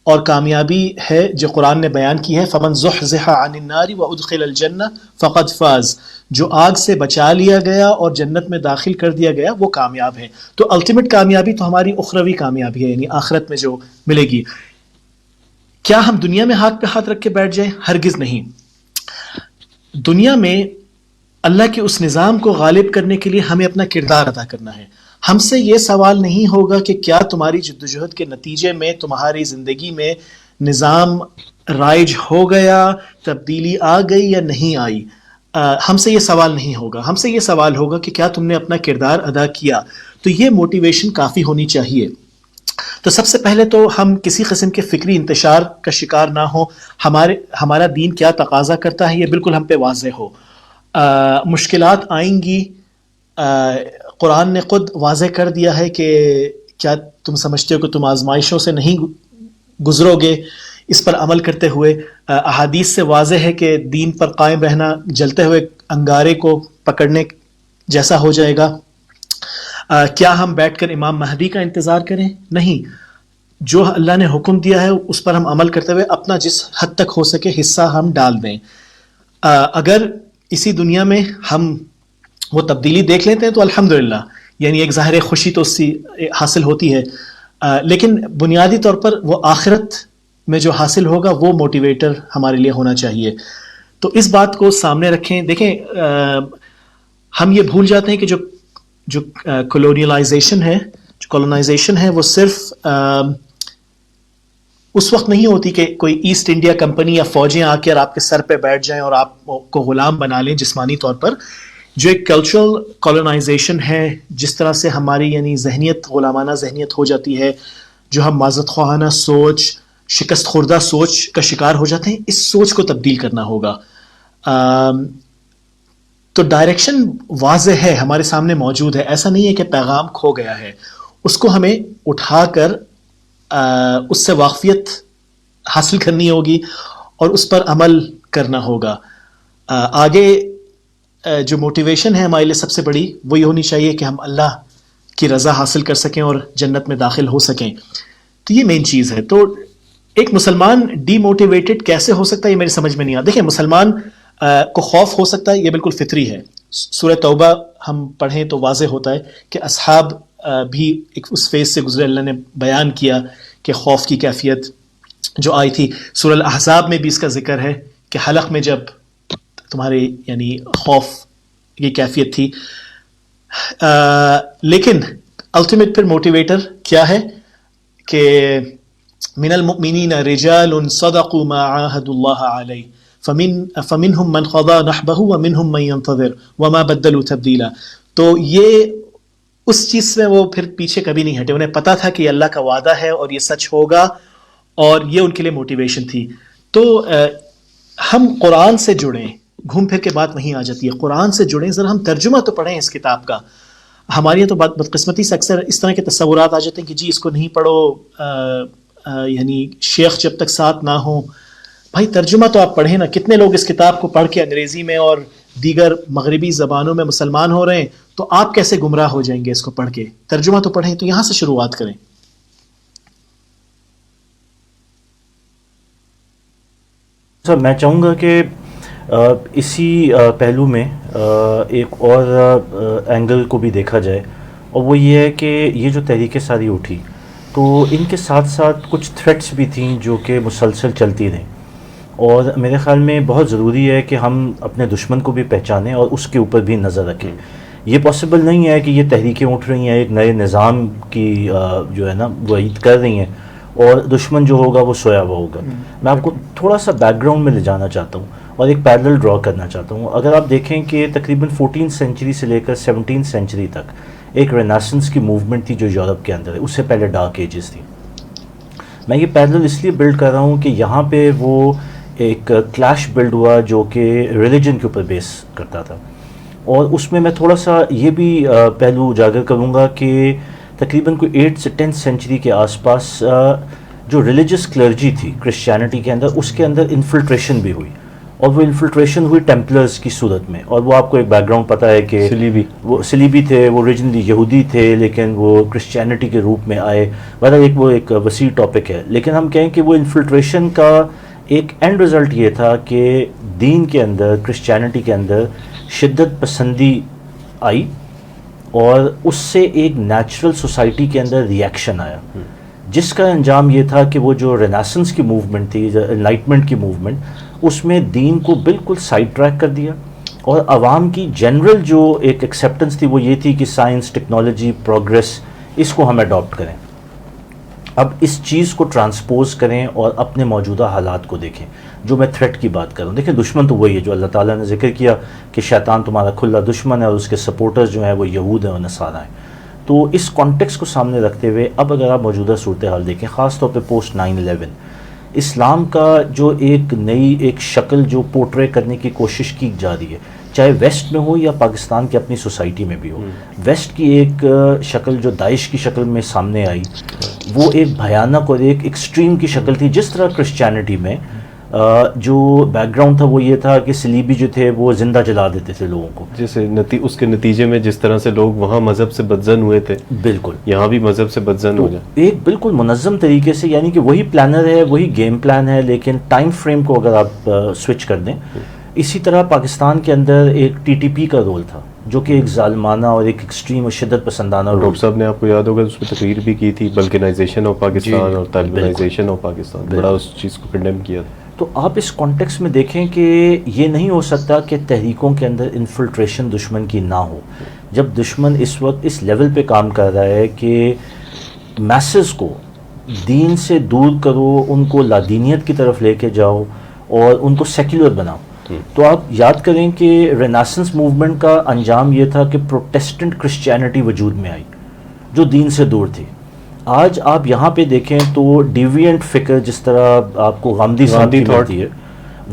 اور کامیابی ہے جو قرآن نے بیان کی ہے, فمن زحزح عن النار وادخل الجنہ فقد فاز. جو آگ سے بچا لیا گیا اور جنت میں داخل کر دیا گیا وہ کامیاب ہے. تو الٹیمیٹ کامیابی تو ہماری اخروی کامیابی ہے, یعنی آخرت میں جو ملے گی. کیا ہم دنیا میں ہاتھ پہ ہاتھ رکھ کے بیٹھ جائیں؟ ہرگز نہیں. دنیا میں اللہ کے اس نظام کو غالب کرنے کے لیے ہمیں اپنا کردار ادا کرنا ہے. ہم سے یہ سوال نہیں ہوگا کہ کیا تمہاری جدوجہد کے نتیجے میں تمہاری زندگی میں نظام رائج ہو گیا, تبدیلی آ گئی یا نہیں آئی. ہم سے یہ سوال نہیں ہوگا. ہم سے یہ سوال ہوگا کہ کیا تم نے اپنا کردار ادا کیا. تو یہ موٹیویشن کافی ہونی چاہیے. تو سب سے پہلے تو ہم کسی قسم کے فکری انتشار کا شکار نہ ہو. ہمارا دین کیا تقاضا کرتا ہے یہ بالکل ہم پہ واضح ہو. مشکلات آئیں گی, قرآن نے خود واضح کر دیا ہے کہ کیا تم سمجھتے ہو کہ تم آزمائشوں سے نہیں گزرو گے. اس پر عمل کرتے ہوئے احادیث سے واضح ہے کہ دین پر قائم رہنا جلتے ہوئے انگارے کو پکڑنے جیسا ہو جائے گا. کیا ہم بیٹھ کر امام مہدی کا انتظار کریں؟ نہیں. جو اللہ نے حکم دیا ہے اس پر ہم عمل کرتے ہوئے اپنا جس حد تک ہو سکے حصہ ہم ڈال دیں. اگر اسی دنیا میں ہم وہ تبدیلی دیکھ لیتے ہیں تو الحمدللہ, یعنی ایک ظاہر خوشی تو اس سے حاصل ہوتی ہے, لیکن بنیادی طور پر وہ آخرت میں جو حاصل ہوگا وہ موٹیویٹر ہمارے لیے ہونا چاہیے. تو اس بات کو سامنے رکھیں. دیکھیں ہم یہ بھول جاتے ہیں کہ جو کولونیلائزیشن ہے وہ صرف اس وقت نہیں ہوتی کہ کوئی ایسٹ انڈیا کمپنی یا فوجیں آ کے آپ کے سر پہ بیٹھ جائیں اور آپ کو غلام بنا لیں جسمانی طور پر. جو ایک کلچرل کولونائزیشن ہے, جس طرح سے ہماری یعنی ذہنیت غلامانہ ذہنیت ہو جاتی ہے, جو ہم معذرت خواہانہ سوچ, شکست خوردہ سوچ کا شکار ہو جاتے ہیں, اس سوچ کو تبدیل کرنا ہوگا. تو ڈائریکشن واضح ہے, ہمارے سامنے موجود ہے. ایسا نہیں ہے کہ پیغام کھو گیا ہے, اس کو ہمیں اٹھا کر اس سے واقفیت حاصل کرنی ہوگی اور اس پر عمل کرنا ہوگا. آگے جو موٹیویشن ہے ہمارے لیے سب سے بڑی, وہ یہ ہونی چاہیے کہ ہم اللہ کی رضا حاصل کر سکیں اور جنت میں داخل ہو سکیں. تو یہ مین چیز ہے. تو ایک مسلمان ڈی موٹیویٹڈ کیسے ہو سکتا ہے, یہ میری سمجھ میں نہیں آتا. دیکھیں, مسلمان کو خوف ہو سکتا ہے, یہ بالکل فطری ہے. سورہ توبہ ہم پڑھیں تو واضح ہوتا ہے کہ اصحاب بھی ایک اس فیز سے گزرے. اللہ نے بیان کیا کہ خوف کی کیفیت جو آئی تھی. سورہ الاحزاب میں بھی اس کا ذکر ہے کہ حلق میں جب تمہارے یعنی خوف کی کیفیت تھی. لیکن الٹیمیٹ پھر موٹیویٹر کیا ہے کہ من المؤمنین رجال صدقوا ما عاهدوا الله علیہ فمنهم من قضى نحبه ومنهم من ينتظر وما بدلوا تبدیلا. تو یہ اس چیز میں وہ پھر پیچھے کبھی نہیں ہٹے. انہیں پتا تھا کہ یہ اللہ کا وعدہ ہے اور یہ سچ ہوگا, اور یہ ان کے لیے موٹیویشن تھی. تو ہم قرآن سے جڑیں, گھوم پھر کے بات وہیں آ جاتی ہے. قرآن سے جڑیں, ذرا ہم ترجمہ تو پڑھیں اس کتاب کا. ہماری تو بات بدقسمتی سے اکثر اس طرح کے تصورات آ جاتے ہیں کہ جی اس کو نہیں پڑھو, یعنی شیخ جب تک ساتھ نہ ہوں. بھائی ترجمہ تو آپ پڑھیں نا. کتنے لوگ اس کتاب کو پڑھ کے انگریزی میں اور دیگر مغربی زبانوں میں مسلمان ہو رہے ہیں, تو آپ کیسے گمراہ ہو جائیں گے اس کو پڑھ کے؟ ترجمہ تو پڑھیں. تو یہاں سے شروعات کریں. سر میں چاہوں گا کہ اسی پہلو میں ایک اور اینگل کو بھی دیکھا جائے, اور وہ یہ ہے کہ یہ جو تحریکیں ساری اٹھی تو ان کے ساتھ ساتھ کچھ تھریٹس بھی تھیں جو کہ مسلسل چلتی رہیں, اور میرے خیال میں بہت ضروری ہے کہ ہم اپنے دشمن کو بھی پہچانیں اور اس کے اوپر بھی نظر رکھیں. یہ پاسبل نہیں ہے کہ یہ تحریکیں اٹھ رہی ہیں ایک نئے نظام کی جو ہے نا وعید کر رہی ہیں, اور دشمن جو ہوگا وہ سویا ہوا ہوگا. میں آپ کو تھوڑا سا بیک گراؤنڈ میں لے جانا چاہتا ہوں اور ایک پیرل ڈرا کرنا چاہتا ہوں. اگر آپ دیکھیں کہ تقریباً 14 سینچری سے لے کر 17 سینچری تک ایک رینیسنس کی موومنٹ تھی جو یورپ کے اندر ہے. اس سے پہلے ڈارک ایجز تھی. میں یہ پیرل اس لیے بلڈ کر رہا ہوں کہ یہاں پہ وہ ایک کلیش بلڈ ہوا جو کہ ریلیجن کے اوپر بیس کرتا تھا, اور اس میں تھوڑا سا یہ بھی پہلو اجاگر کروں گا کہ تقریباً کوئی 8 سے 10 سینچری کے آس پاس جو ریلیجس کلرجی تھی کرسچینٹی کے اندر, اس کے اندر انفلٹریشن بھی ہوئی, اور وہ انفلٹریشن ہوئی ٹیمپلرز کی صورت میں. اور وہ آپ کو ایک بیک گراؤنڈ پتہ ہے کہ وہ سلیبی تھے, وہ اوریجنلی یہودی تھے لیکن وہ کرسچینٹی کے روپ میں آئے. بہرحال وہ ایک وسیع ٹاپک ہے, لیکن ہم کہیں کہ وہ انفلٹریشن کا ایک اینڈ رزلٹ یہ تھا کہ دین کے اندر, کرسچینٹی کے اندر شدت پسندی آئی, اور اس سے ایک نیچرل سوسائٹی کے اندر ریئیکشن آیا, جس کا انجام یہ تھا کہ وہ جو رینیسنس کی موومنٹ تھی, انلائٹمنٹ کی موومنٹ, اس میں دین کو بالکل سائڈ ٹریک کر دیا, اور عوام کی جنرل جو ایک ایکسیپٹنس تھی وہ یہ تھی کہ سائنس, ٹیکنالوجی, پروگریس, اس کو ہم اڈاپٹ کریں. اب اس چیز کو ٹرانسپوز کریں اور اپنے موجودہ حالات کو دیکھیں. جو میں تھریٹ کی بات کر رہا ہوں, دیکھیں دشمن تو وہی ہے جو اللہ تعالیٰ نے ذکر کیا کہ شیطان تمہارا کھلا دشمن ہے, اور اس کے سپورٹرز جو ہیں وہ یہود ہیں اور نصارہ ہیں. تو اس کانٹیکس کو سامنے رکھتے ہوئے اب اگر آپ موجودہ صورتحال دیکھیں, خاص طور پہ پوسٹ 9/11, اسلام کا جو ایک نئی ایک شکل جو پورٹرے کرنے کی کوشش کی جا رہی ہے, چاہے ویسٹ میں ہو یا پاکستان کی اپنی سوسائٹی میں بھی ہو. ویسٹ کی ایک شکل جو داعش کی شکل میں سامنے آئی, وہ ایک بھیانک اور ایک ایکسٹریم کی شکل تھی. جس طرح کرسچینٹی میں جو بیک گراؤنڈ تھا وہ یہ تھا کہ سلیبی جو تھے وہ زندہ جلا دیتے تھے لوگوں کو, جیسے اس کے نتیجے میں جس طرح سے لوگ وہاں مذہب سے بدزن ہوئے تھے, بالکل یہاں بھی مذہب سے بدزن ہو جائے. ایک بالکل منظم طریقے سے, یعنی کہ وہی پلانر ہے, وہی گیم پلان ہے, لیکن ٹائم فریم کو اگر آپ سوئچ کر دیں. اسی طرح پاکستان کے اندر ایک TTP کا رول تھا جو کہ ایک ظالمانہ اور ایک ایکسٹریم اور شدت پسندانہ رول. ڈاکٹر صاحب نے آپ کو یاد ہوگا اس میں تقریر بھی کی تھی, بلکنائزیشن آف پاکستان اور طالبانائزیشن آف پاکستان, بڑا اس چیز کو کنڈیم کیا تھا. تو آپ اس کانٹیکس میں دیکھیں کہ یہ نہیں ہو سکتا کہ تحریکوں کے اندر انفلٹریشن دشمن کی نہ ہو. جب دشمن اس وقت اس لیول پہ کام کر رہا ہے کہ میسز کو دین سے دور کرو, ان کو لادینیت کی طرف لے کے جاؤ اور ان کو سیکولر بناؤ, تو آپ یاد کریں کہ رینیسنس موومنٹ کا انجام یہ تھا کہ پروٹیسٹنٹ کرسچینٹی وجود میں آئی جو دین سے دور تھی. آج آپ یہاں پہ دیکھیں تو ڈیوینٹ فکر جس طرح آپ کو غامدی صاحب کی ملتی ہے,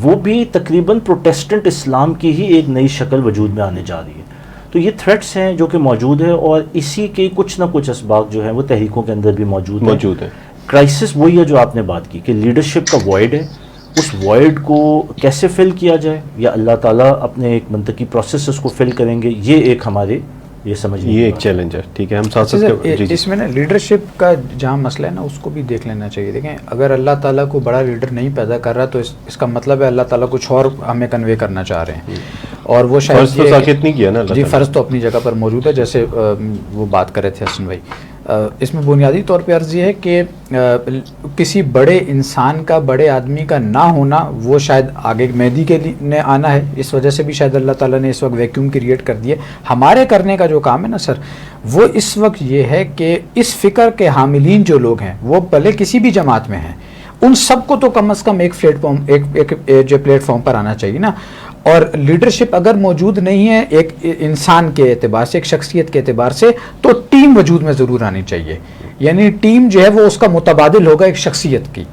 وہ بھی تقریباً پروٹیسٹنٹ اسلام کی ہی ایک نئی شکل وجود میں آنے جا رہی ہے. تو یہ تھریٹس ہیں جو کہ موجود ہے, اور اسی کے کچھ نہ کچھ اسباق جو ہیں وہ تحریکوں کے اندر بھی موجود ہے. کرائسس وہی ہے جو آپ نے بات کی کہ لیڈرشپ کا وائڈ ہے, اس وائڈ کو کیسے فل کیا جائے, یا اللہ تعالیٰ اپنے ایک منطقی پروسیسز کو فل کریں گے, یہ ایک ہمارے یہ سمجھیں یہ ایک چیلنج ہے. ٹھیک ہے, ہم ساتھ ساتھ اس میں نا لیڈرشپ کا جہاں مسئلہ ہے نا اس کو بھی دیکھ لینا چاہیے. دیکھیں اگر اللہ تعالیٰ کو بڑا لیڈر نہیں پیدا کر رہا تو اس کا مطلب ہے اللہ تعالیٰ کچھ اور ہمیں کنوے کرنا چاہ رہے ہیں, اور وہ شاید فرض تو ساکت نہیں کیا نا. جی فرض تو اپنی جگہ پر موجود ہے, جیسے وہ بات کر رہے تھے حسن بھائی. اس میں بنیادی طور پہ عرض یہ ہے کہ کسی بڑے انسان کا, بڑے آدمی کا نہ ہونا, وہ شاید آگے مہدی کے لیے آنا ہے, اس وجہ سے بھی شاید اللہ تعالیٰ نے اس وقت ویکیوم کریٹ کر دی ہے. ہمارے کرنے کا جو کام ہے نا سر, وہ اس وقت یہ ہے کہ اس فکر کے حاملین جو لوگ ہیں وہ بھلے کسی بھی جماعت میں ہیں, ان سب کو تو کم از کم ایک پلیٹ فارم پر آنا چاہیے نا. اور لیڈرشپ اگر موجود نہیں ہے ایک انسان کے اعتبار سے, ایک شخصیت کے اعتبار سے, تو ٹیم وجود میں ضرور آنی چاہیے. یعنی ٹیم جو ہے وہ اس کا متبادل ہوگا, ایک شخصیت کی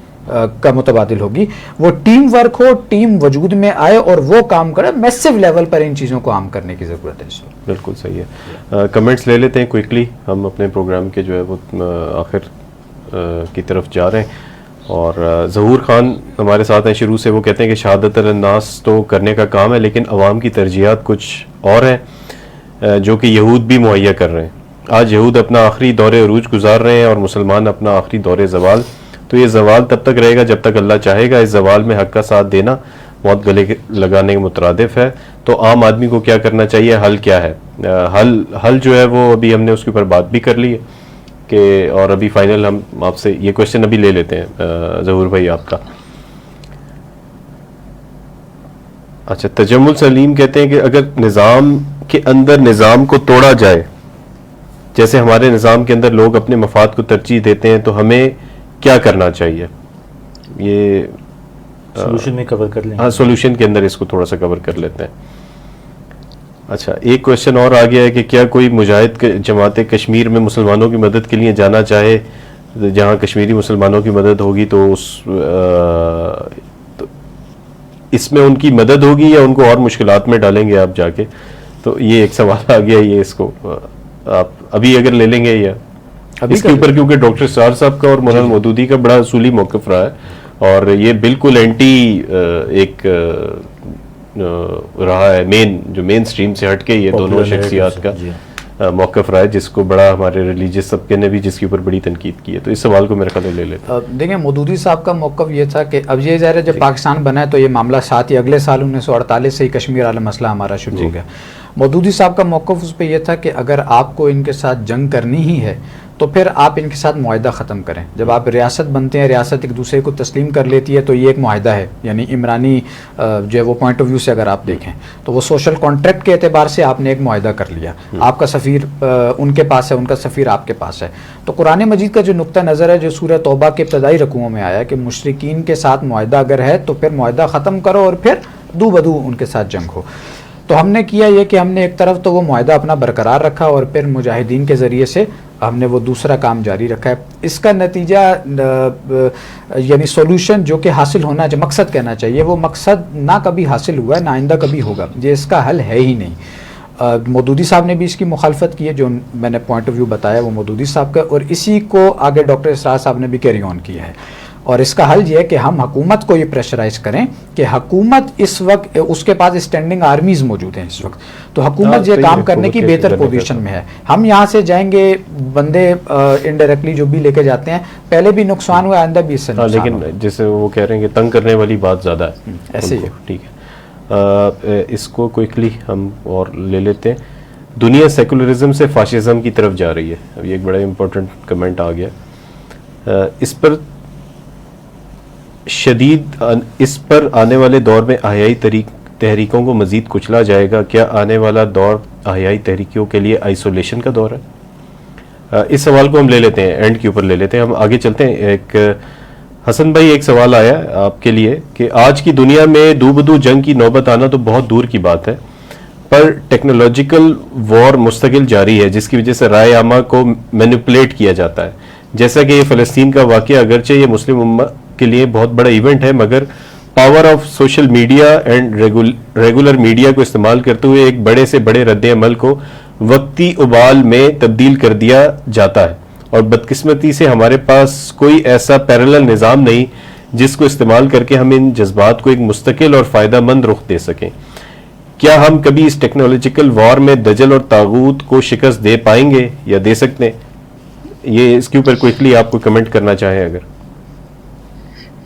کا متبادل ہوگی. وہ ٹیم ورک ہو, ٹیم وجود میں آئے اور وہ کام کرے. میسو لیول پر ان چیزوں کو عام کرنے کی ضرورت ہے. بالکل صحیح ہے. کمنٹس لے لیتے ہیں کوئکلی, ہم اپنے پروگرام کے جو ہے وہ آخر کی طرف جا رہے ہیں. اور ظہور خان ہمارے ساتھ ہیں شروع سے, وہ کہتے ہیں کہ شہادت الناس تو کرنے کا کام ہے, لیکن عوام کی ترجیحات کچھ اور ہیں جو کہ یہود بھی مہیا کر رہے ہیں. آج یہود اپنا آخری دور عروج گزار رہے ہیں اور مسلمان اپنا آخری دور زوال. تو یہ زوال تب تک رہے گا جب تک اللہ چاہے گا. اس زوال میں حق کا ساتھ دینا موت گلے لگانے کے مترادف ہے. تو عام آدمی کو کیا کرنا چاہیے, حل کیا ہے؟ حل جو ہے وہ ابھی ہم نے اس کے اوپر بات بھی کر لی ہے کہ, اور ابھی فائنل ہم آپ سے یہ کوشچن ابھی لے لیتے ہیں ظہور بھائی آپ کا. اچھا, تجمل سلیم کہتے ہیں کہ اگر نظام کے اندر نظام کو توڑا جائے, جیسے ہمارے نظام کے اندر لوگ اپنے مفاد کو ترجیح دیتے ہیں, تو ہمیں کیا کرنا چاہیے؟ یہ سولوشن میں کور کر لیں. ہاں, سولوشن کے اندر اس کو تھوڑا سا کور کر لیتے ہیں. اچھا, ایک کوشچن اور آ گیا ہے کہ کیا کوئی مجاہد جماعت کشمیر میں مسلمانوں کی مدد کے لیے جانا چاہے, جہاں کشمیری مسلمانوں کی مدد ہوگی تو اس میں ان کی مدد ہوگی یا ان کو اور مشکلات میں ڈالیں گے آپ جا کے؟ تو یہ ایک سوال آ گیا, یہ اس کو آپ ابھی اگر لے لیں گے یا اس کے اوپر, کیونکہ ڈاکٹر اسرار صاحب کا اور مولانا مودودی کا بڑا اصولی موقف رہا ہے, اور یہ بالکل اینٹی ایک رہا ہے, مین اسٹریم سے ہٹ کے یہ دونوں شخصیات کا موقف رہا ہے, جس کو بڑا ہمارے ریلیجیس طبقے نے بھی جس کے اوپر بڑی تنقید کی ہے. تو اس سوال کو میرے خیال میں لے لیتے. دیکھیں مودودی صاحب کا موقف یہ تھا کہ اب یہ ظاہر ہے جب پاکستان بنا ہے تو یہ معاملہ ساتھ ہی اگلے سال 1948 سے ہی کشمیر والا مسئلہ ہمارا شروع ہو گیا. مودودی صاحب کا موقف اس پہ یہ تھا کہ اگر آپ کو ان کے ساتھ جنگ کرنی ہی ہے تو پھر آپ ان کے ساتھ معاہدہ ختم کریں. جب آپ ریاست بنتے ہیں, ریاست ایک دوسرے کو تسلیم کر لیتی ہے, تو یہ ایک معاہدہ ہے. یعنی عمرانی جو ہے وہ پوائنٹ آف ویو سے اگر آپ دیکھیں تو وہ سوشل کانٹریکٹ کے اعتبار سے آپ نے ایک معاہدہ کر لیا. آپ کا سفیر ان کے پاس ہے, ان کا سفیر آپ کے پاس ہے. تو قرآن مجید کا جو نقطہ نظر ہے جو سورہ توبہ کے ابتدائی رکوعوں میں آیا کہ مشرکین کے ساتھ معاہدہ اگر ہے تو پھر معاہدہ ختم کرو اور پھر دو بدو ان کے ساتھ جنگ ہو. تو ہم نے کیا یہ کہ ہم نے ایک طرف تو وہ معاہدہ اپنا برقرار رکھا اور پھر مجاہدین کے ذریعے سے ہم نے وہ دوسرا کام جاری رکھا ہے. اس کا نتیجہ یعنی سولوشن جو کہ حاصل ہونا جو مقصد کہنا چاہیے وہ مقصد نہ کبھی حاصل ہوا ہے نہ آئندہ کبھی ہوگا. یہ اس کا حل ہے ہی نہیں. مودودی صاحب نے بھی اس کی مخالفت کی ہے, جو میں نے پوائنٹ آف ویو بتایا وہ مودودی صاحب کا, اور اسی کو آگے ڈاکٹر اسرار صاحب نے بھی کیری آن کیا ہے. اور اس کا حل یہ ہے کہ ہم حکومت کو یہ پریشرائز کریں کہ حکومت اس وقت اس کے پاس اسٹینڈنگ آرمیز موجود ہیں اس وقت, تو حکومت یہ کام کرنے کی بہتر پوزیشن میں ہے. ہم یہاں سے جائیں گے, بندے انڈائریکٹلی جو بھی لے کے جاتے ہیں, پہلے بھی نقصان ہوا, آئندہ بھی اس سے نقصان. لیکن جیسے وہ کہہ رہے ہیں کہ تنگ کرنے والی بات زیادہ ہے ایسے ہی. ٹھیک ہے, اس کو کوئکلی ہم اور لے لیتے ہیں. دنیا سیکولرزم سے فاشزم کی طرف جا رہی ہے. اب یہ ایک بڑا امپورٹنٹ کمنٹ آ گیا. اس پر آنے والے دور میں آحیائی تحریکوں کو مزید کچلا جائے گا؟ کیا آنے والا دور احیائی تحریکوں کے لیے آئسولیشن کا دور ہے؟ اس سوال کو ہم لے لیتے ہیں، اینڈ کے اوپر لے لیتے ہیں، ہم آگے چلتے ہیں. ایک حسن بھائی ایک سوال آیا آپ کے لیے کہ آج کی دنیا میں دو بدو جنگ کی نوبت آنا تو بہت دور کی بات ہے، پر ٹیکنالوجیکل وار مستقل جاری ہے جس کی وجہ سے رائے عامہ کو مینیپولیٹ کیا جاتا ہے. جیسا کہ یہ فلسطین کا واقعہ اگرچہ یہ مسلم امت کے لیے بہت بڑا ایونٹ ہے، مگر power of social media and regular media کو استعمال کرتے ہوئے ایک بڑے سے بڑے رد عمل کو وقتی ابال میں تبدیل کر دیا جاتا ہے، اور بدقسمتی سے ہمارے پاس کوئی ایسا پیرلل نظام نہیں جس کو استعمال کر کے ہم ان جذبات کو ایک مستقل اور فائدہ مند رخ دے سکیں. کیا ہم کبھی اس ٹیکنالوجیکل وار میں دجل اور طاغوت کو شکست دے پائیں گے یا دے سکتے ہیں؟ یہ اس کے اوپر کوئکلی آپ کو کمنٹ کرنا چاہیں اگر.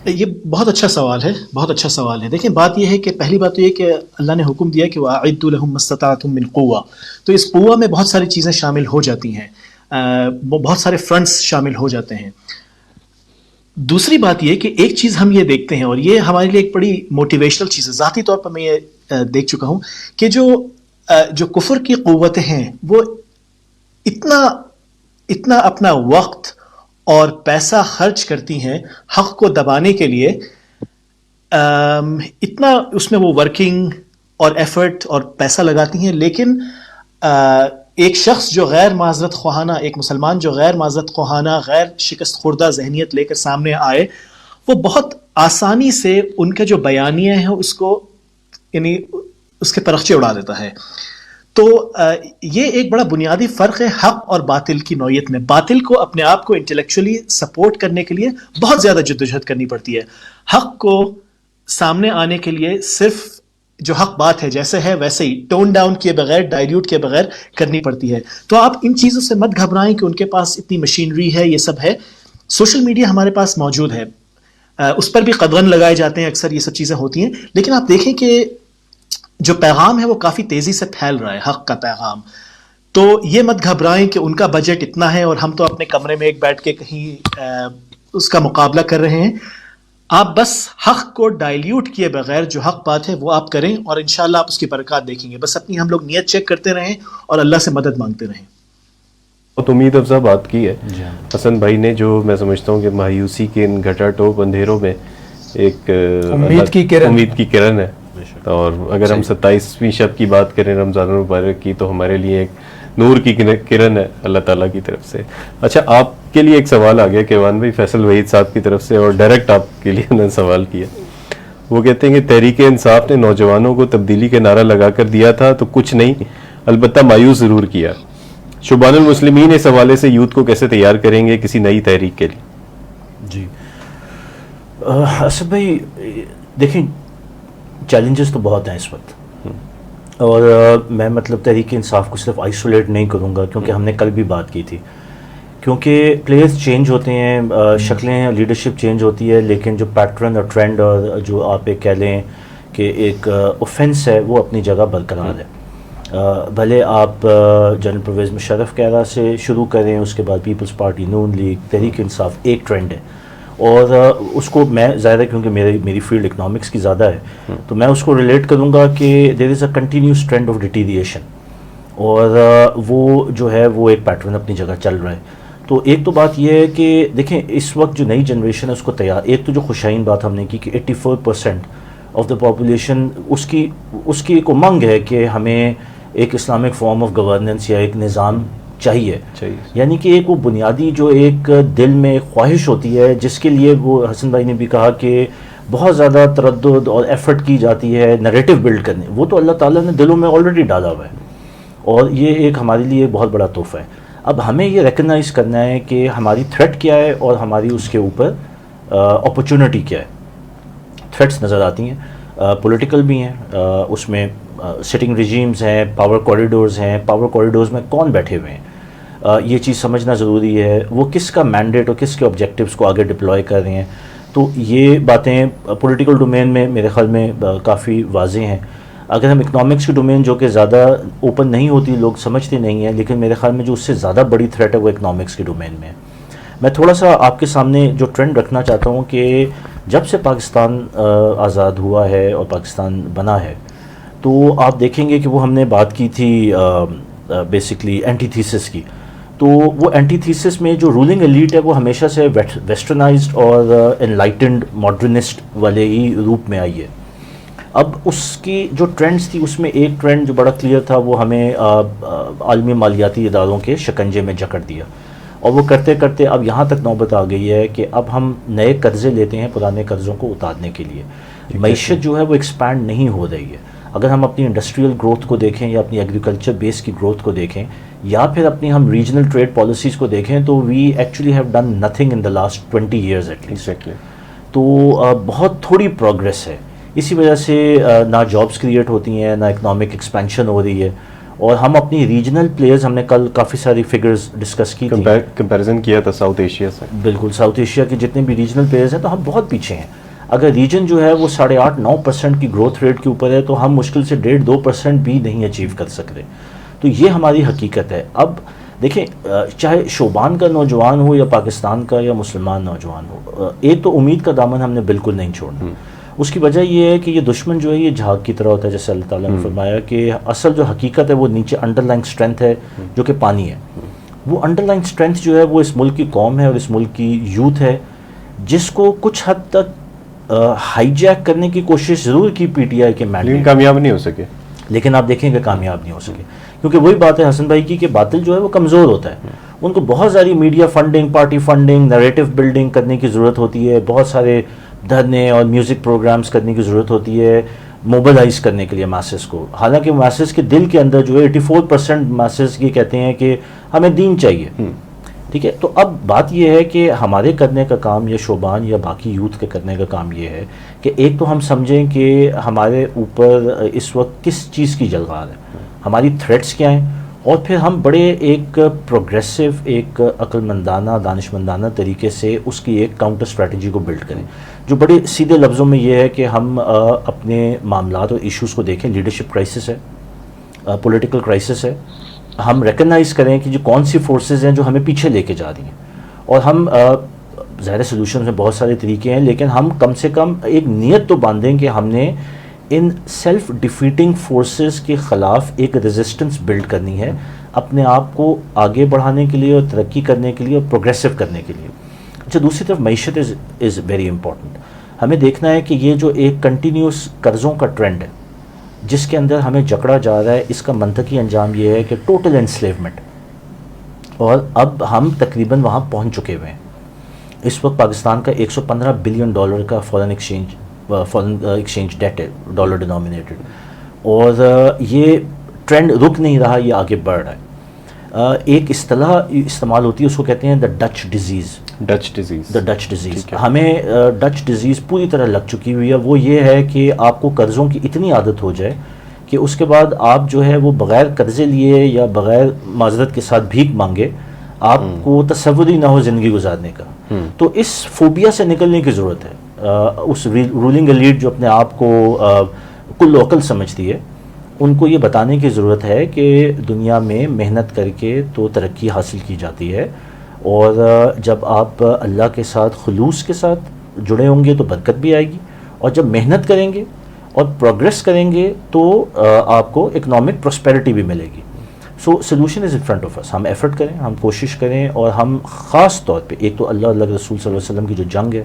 یہ بہت اچھا سوال ہے، بہت اچھا سوال ہے. دیکھیں بات یہ ہے کہ پہلی بات تو یہ کہ اللہ نے حکم دیا کہ وَأَعِدُّوا لَهُم مَّا اسْتَطَعْتُم مِّن قُوَّةٍ، تو اس قوہ میں بہت ساری چیزیں شامل ہو جاتی ہیں، بہت سارے فرنٹس شامل ہو جاتے ہیں. دوسری بات یہ کہ ایک چیز ہم یہ دیکھتے ہیں، اور یہ ہمارے لیے ایک بڑی موٹیویشنل چیز ہے، ذاتی طور پر میں یہ دیکھ چکا ہوں کہ جو کفر کی قوتیں ہیں وہ اتنا اپنا وقت اور پیسہ خرچ کرتی ہیں حق کو دبانے کے لیے، اتنا اس میں وہ ورکنگ اور ایفرٹ اور پیسہ لگاتی ہیں، لیکن ایک شخص جو غیر معذرت خواہانہ، ایک مسلمان جو غیر معذرت خواہانہ، غیر شکست خوردہ ذہنیت لے کر سامنے آئے، وہ بہت آسانی سے ان کے جو بیانیے ہیں اس کو یعنی اس کے پرخچے اڑا دیتا ہے. تو یہ ایک بڑا بنیادی فرق ہے حق اور باطل کی نوعیت میں. باطل کو اپنے آپ کو انٹلیکچولی سپورٹ کرنے کے لیے بہت زیادہ جدوجہد کرنی پڑتی ہے، حق کو سامنے آنے کے لیے صرف جو حق بات ہے جیسے ہے ویسے ہی ٹون ڈاؤن کیے بغیر، ڈائلیوٹ کیے بغیر کرنی پڑتی ہے. تو آپ ان چیزوں سے مت گھبرائیں کہ ان کے پاس اتنی مشینری ہے، یہ سب ہے. سوشل میڈیا ہمارے پاس موجود ہے، اس پر بھی قدغن لگائے جاتے ہیں، اکثر یہ سب چیزیں ہوتی ہیں، لیکن آپ دیکھیں کہ جو پیغام ہے وہ کافی تیزی سے پھیل رہا ہے، حق کا پیغام. تو یہ مت گھبرائیں کہ ان کا بجٹ اتنا ہے اور ہم تو اپنے کمرے میں ایک بیٹھ کے کہیں اس کا مقابلہ کر رہے ہیں. آپ بس حق کو ڈائلیوٹ کیے بغیر جو حق بات ہے وہ آپ کریں، اور انشاءاللہ آپ اس کی برکات دیکھیں گے. بس اپنی ہم لوگ نیت چیک کرتے رہیں اور اللہ سے مدد مانگتے رہیں. بہت امید افزا بات کی ہے حسن بھائی نے، جو میں سمجھتا ہوں کہ مایوسی کے ان گھٹا ٹوپ اندھیروں میں ایک امید کی کرن ہے. اور اگر ہم 27ویں شب کی بات کریں رمضان المبارک کی، تو ہمارے لیے ایک نور کی کرن ہے اللہ تعالیٰ کی طرف سے. اچھا آپ کے لیے ایک سوال آ گیا کیوان بھائی فیصل وحید صاحب کی طرف سے، اور ڈائریکٹ آپ کے لیے انہوں نے سوال کیا. وہ کہتے ہیں کہ تحریک انصاف نے نوجوانوں کو تبدیلی کا نعرہ لگا کر دیا تھا تو کچھ نہیں، البتہ مایوس ضرور کیا. شبان المسلمین اس حوالے سے یوتھ کو کیسے تیار کریں گے کسی نئی تحریک کے لیے؟ جی اسد بھائی دیکھیں چیلنجز تو بہت ہیں اس وقت، اور میں مطلب تحریک انصاف کو صرف آئسولیٹ نہیں کروں گا، کیونکہ ہم نے کل بھی بات کی تھی، کیونکہ پلیئرز چینج ہوتے ہیں، شکلیں لیڈرشپ چینج ہوتی ہے، لیکن جو پیٹرن اور ٹرینڈ اور جو آپ ایک کہہ لیں کہ ایک اوفینس ہے وہ اپنی جگہ برقرار ہے. بھلے آپ جنرل پرویز مشرف کیرا سے شروع کریں، اس کے بعد پیپلز پارٹی، نون لیگ، تحریک انصاف ایک ٹرینڈ ہے، اور اس کو میں ظاہر ہے کیونکہ میری فیلڈ اکنامکس کی زیادہ ہے تو میں اس کو ریلیٹ کروں گا کہ there is a continuous trend of deterioration, اور وہ جو ہے وہ ایک پیٹرن اپنی جگہ چل رہا ہے. تو ایک تو بات یہ ہے کہ دیکھیں اس وقت جو نئی جنریشن ہے اس کو تیار، ایک تو جو خوشائن بات ہم نے کی کہ 84% آف دا پاپولیشن اس کی ایک امنگ ہے کہ ہمیں ایک اسلامک فارم آف گورننس یا ایک نظام چاہیے، یعنی کہ ایک وہ بنیادی جو ایک دل میں خواہش ہوتی ہے جس کے لیے وہ حسن بھائی نے بھی کہا کہ بہت زیادہ تردد اور ایفرٹ کی جاتی ہے نیریٹو بلڈ کرنے، وہ تو اللہ تعالیٰ نے دلوں میں آلریڈی ڈالا ہوا ہے، اور یہ ایک ہمارے لیے بہت بڑا تحفہ ہے. اب ہمیں یہ ریکگنائز کرنا ہے کہ ہماری تھریٹ کیا ہے اور ہماری اس کے اوپر اپرچونٹی کیا ہے. تھریٹس نظر آتی ہیں، پولیٹیکل بھی ہیں، اس میں سٹنگ ریجیمز ہیں، پاور کوریڈورز ہیں، پاور کوریڈورز میں کون بیٹھے ہوئے ہیں، یہ چیز سمجھنا ضروری ہے، وہ کس کا مینڈیٹ اور کس کے آبجیکٹیوز کو آگے ڈپلوائے کر رہے ہیں. تو یہ باتیں پولیٹیکل ڈومین میں میرے خیال میں کافی واضح ہیں. اگر ہم اکنامکس کی ڈومین جو کہ زیادہ اوپن نہیں ہوتی، لوگ سمجھتے نہیں ہیں، لیکن میرے خیال میں جو اس سے زیادہ بڑی تھریٹ ہے وہ اکنامکس کی ڈومین میں ہے. میں تھوڑا سا آپ کے سامنے جو ٹرینڈ رکھنا چاہتا ہوں کہ جب سے پاکستان آزاد ہوا ہے اور پاکستان بنا ہے، تو آپ دیکھیں گے کہ وہ ہم نے بات کی تھی بیسکلی اینٹی تھیسس کی. تو وہ اینٹی تھیسس میں جو رولنگ ایلیٹ ہے وہ ہمیشہ سے ویسٹرنائزڈ اور انلائٹنڈ ماڈرنسٹ والے ہی روپ میں آئی ہے. اب اس کی جو ٹرینڈز تھی اس میں ایک ٹرینڈ جو بڑا کلیئر تھا وہ ہمیں عالمی مالیاتی اداروں کے شکنجے میں جکڑ دیا, اور وہ کرتے کرتے اب یہاں تک نوبت آ گئی ہے کہ اب ہم نئے قرضے لیتے ہیں پرانے قرضوں کو اتارنے کے لیے. معیشت جو ہے وہ ایکسپینڈ نہیں ہو رہی ہے. اگر ہم اپنی انڈسٹریل گروتھ کو دیکھیں یا اپنی ایگریکلچر بیس کی گروتھ کو دیکھیں یا پھر اپنی ہم ریجنل ٹریڈ پالیسیز کو دیکھیں تو we actually have done nothing in the last 20 years at least. تو بہت تھوڑی پروگریس ہے. اسی وجہ سے نہ جابس کریٹ ہوتی ہیں, نہ اکنامک ایکسپینشن ہو رہی ہے, اور ہم اپنی ریجنل پلیئرز, ہم نے کل کافی ساری فگرز ڈسکس کی تھی, کمپیریزن کیا تھا ساؤتھ ایشیا سے. بالکل ساؤتھ ایشیا کے جتنے بھی ریجنل پلیئرز ہیں تو ہم بہت پیچھے ہیں. اگر ریجن جو ہے وہ 8.5-9% کی گروتھ ریٹ کے اوپر ہے تو ہم مشکل سے 1.5-2% بھی نہیں اچیو کر سکتے. تو یہ ہماری حقیقت ہے. اب دیکھیں چاہے شوبان کا نوجوان ہو یا پاکستان کا یا مسلمان نوجوان ہو, ایک تو امید کا دامن ہم نے بالکل نہیں چھوڑنا. اس کی وجہ یہ ہے کہ یہ دشمن جو ہے یہ جھاگ کی طرح ہوتا ہے, جیسے اللہ تعالیٰ نے فرمایا کہ اصل جو حقیقت ہے وہ نیچے انڈر لائن اسٹرینتھ ہے جو کہ پانی ہے. وہ انڈر لائن اسٹرینتھ جو ہے وہ اس ملک کی قوم ہے اور اس ملک کی یوتھ ہے, جس کو کچھ حد تک ہائی جیک کرنے کی کوشش ضرور کی پی ٹی آئی کے مینڈیٹ, لیکن کامیاب نہیں ہو سکے. لیکن آپ دیکھیں کہ کامیاب نہیں ہو سکے, کیونکہ وہی بات ہے حسن بھائی کی کہ باطل جو ہے وہ کمزور ہوتا ہے. ان کو بہت ساری media funding, party funding, narrative building کرنے کی ضرورت ہوتی ہے, بہت سارے دھرنے اور میوزک پروگرامز کرنے کی ضرورت ہوتی ہے موبلائز کرنے کے لیے میسز کو. حالانکہ میسز کے دل کے اندر جو ہے 84% میسز یہ کہتے ہیں کہ ہمیں دین چاہیے. ٹھیک ہے, تو اب بات یہ ہے کہ ہمارے کرنے کا کام یا شوبان یا باقی یوتھ کے کرنے کا کام یہ ہے کہ ایک تو ہم سمجھیں کہ ہمارے اوپر اس وقت کس چیز کی جلغار ہے, ہماری تھریٹس کیا ہیں, اور پھر ہم بڑے ایک پروگریسو, ایک عقل مندانہ, دانش مندانہ طریقے سے اس کی ایک کاؤنٹر اسٹریٹجی کو بلڈ کریں, جو بڑے سیدھے لفظوں میں یہ ہے کہ ہم اپنے معاملات اور ایشوز کو دیکھیں. لیڈرشپ کرائسس ہے, پولیٹیکل کرائسس ہے. ہم ریکگنائز کریں کہ جو کون سی فورسز ہیں جو ہمیں پیچھے لے کے جا رہی ہیں, اور ہم ظاہر سولوشن میں بہت سارے طریقے ہیں, لیکن ہم کم سے کم ایک نیت تو باندھیں کہ ہم نے ان سیلف ڈیفیٹنگ فورسز کے خلاف ایک ریزسٹنس بلڈ کرنی ہے, اپنے آپ کو آگے بڑھانے کے لیے اور ترقی کرنے کے لیے اور پروگریسو کرنے کے لیے. اچھا, دوسری طرف معیشت از ویری امپورٹنٹ. ہمیں دیکھنا ہے کہ یہ جو ایک کنٹینیوس قرضوں کا ٹرینڈ ہے جس کے اندر ہمیں جکڑا جا رہا ہے, اس کا منطقی انجام یہ ہے کہ ٹوٹل انسلیومنٹ, اور اب ہم تقریباً وہاں پہنچ چکے ہوئے ہیں. اس وقت پاکستان کا $115 بلین کا فورن ایکسچینج ڈیٹ ہے, ڈالر ڈینومینیٹڈ, اور یہ ٹرینڈ رک نہیں رہا, یہ آگے بڑھ رہا ہے. ایک اصطلاح استعمال ہوتی ہے, اس کو کہتے ہیں دا ڈچ ڈیزیز. دا ڈچ ڈیزیز. ہمیں ڈچ ڈیزیز پوری طرح لگ چکی ہوئی ہے. وہ یہ ہے کہ آپ کو قرضوں کی اتنی عادت ہو جائے کہ اس کے بعد آپ جو ہے وہ بغیر قرضے لیے یا بغیر معذرت کے ساتھ بھیک مانگے آپ کو تصور ہی نہ ہو زندگی گزارنے کا. تو اس فوبیا سے نکلنے کی ضرورت ہے. اس رولنگ ایلیٹ جو اپنے آپ کو کل عقل سمجھتی ہے, ان کو یہ بتانے کی ضرورت ہے کہ دنیا میں محنت کر کے تو ترقی حاصل کی جاتی ہے, اور جب آپ اللہ کے ساتھ خلوص کے ساتھ جڑے ہوں گے تو برکت بھی آئے گی, اور جب محنت کریں گے اور پروگریس کریں گے تو آپ کو اکنامک پراسپیرٹی بھی ملے گی. So solution is in front of us. ہم ایفرٹ کریں, ہم کوشش کریں, اور ہم خاص طور پہ ایک تو اللہ کے رسول صلی اللہ علیہ وسلم کی جو جنگ ہے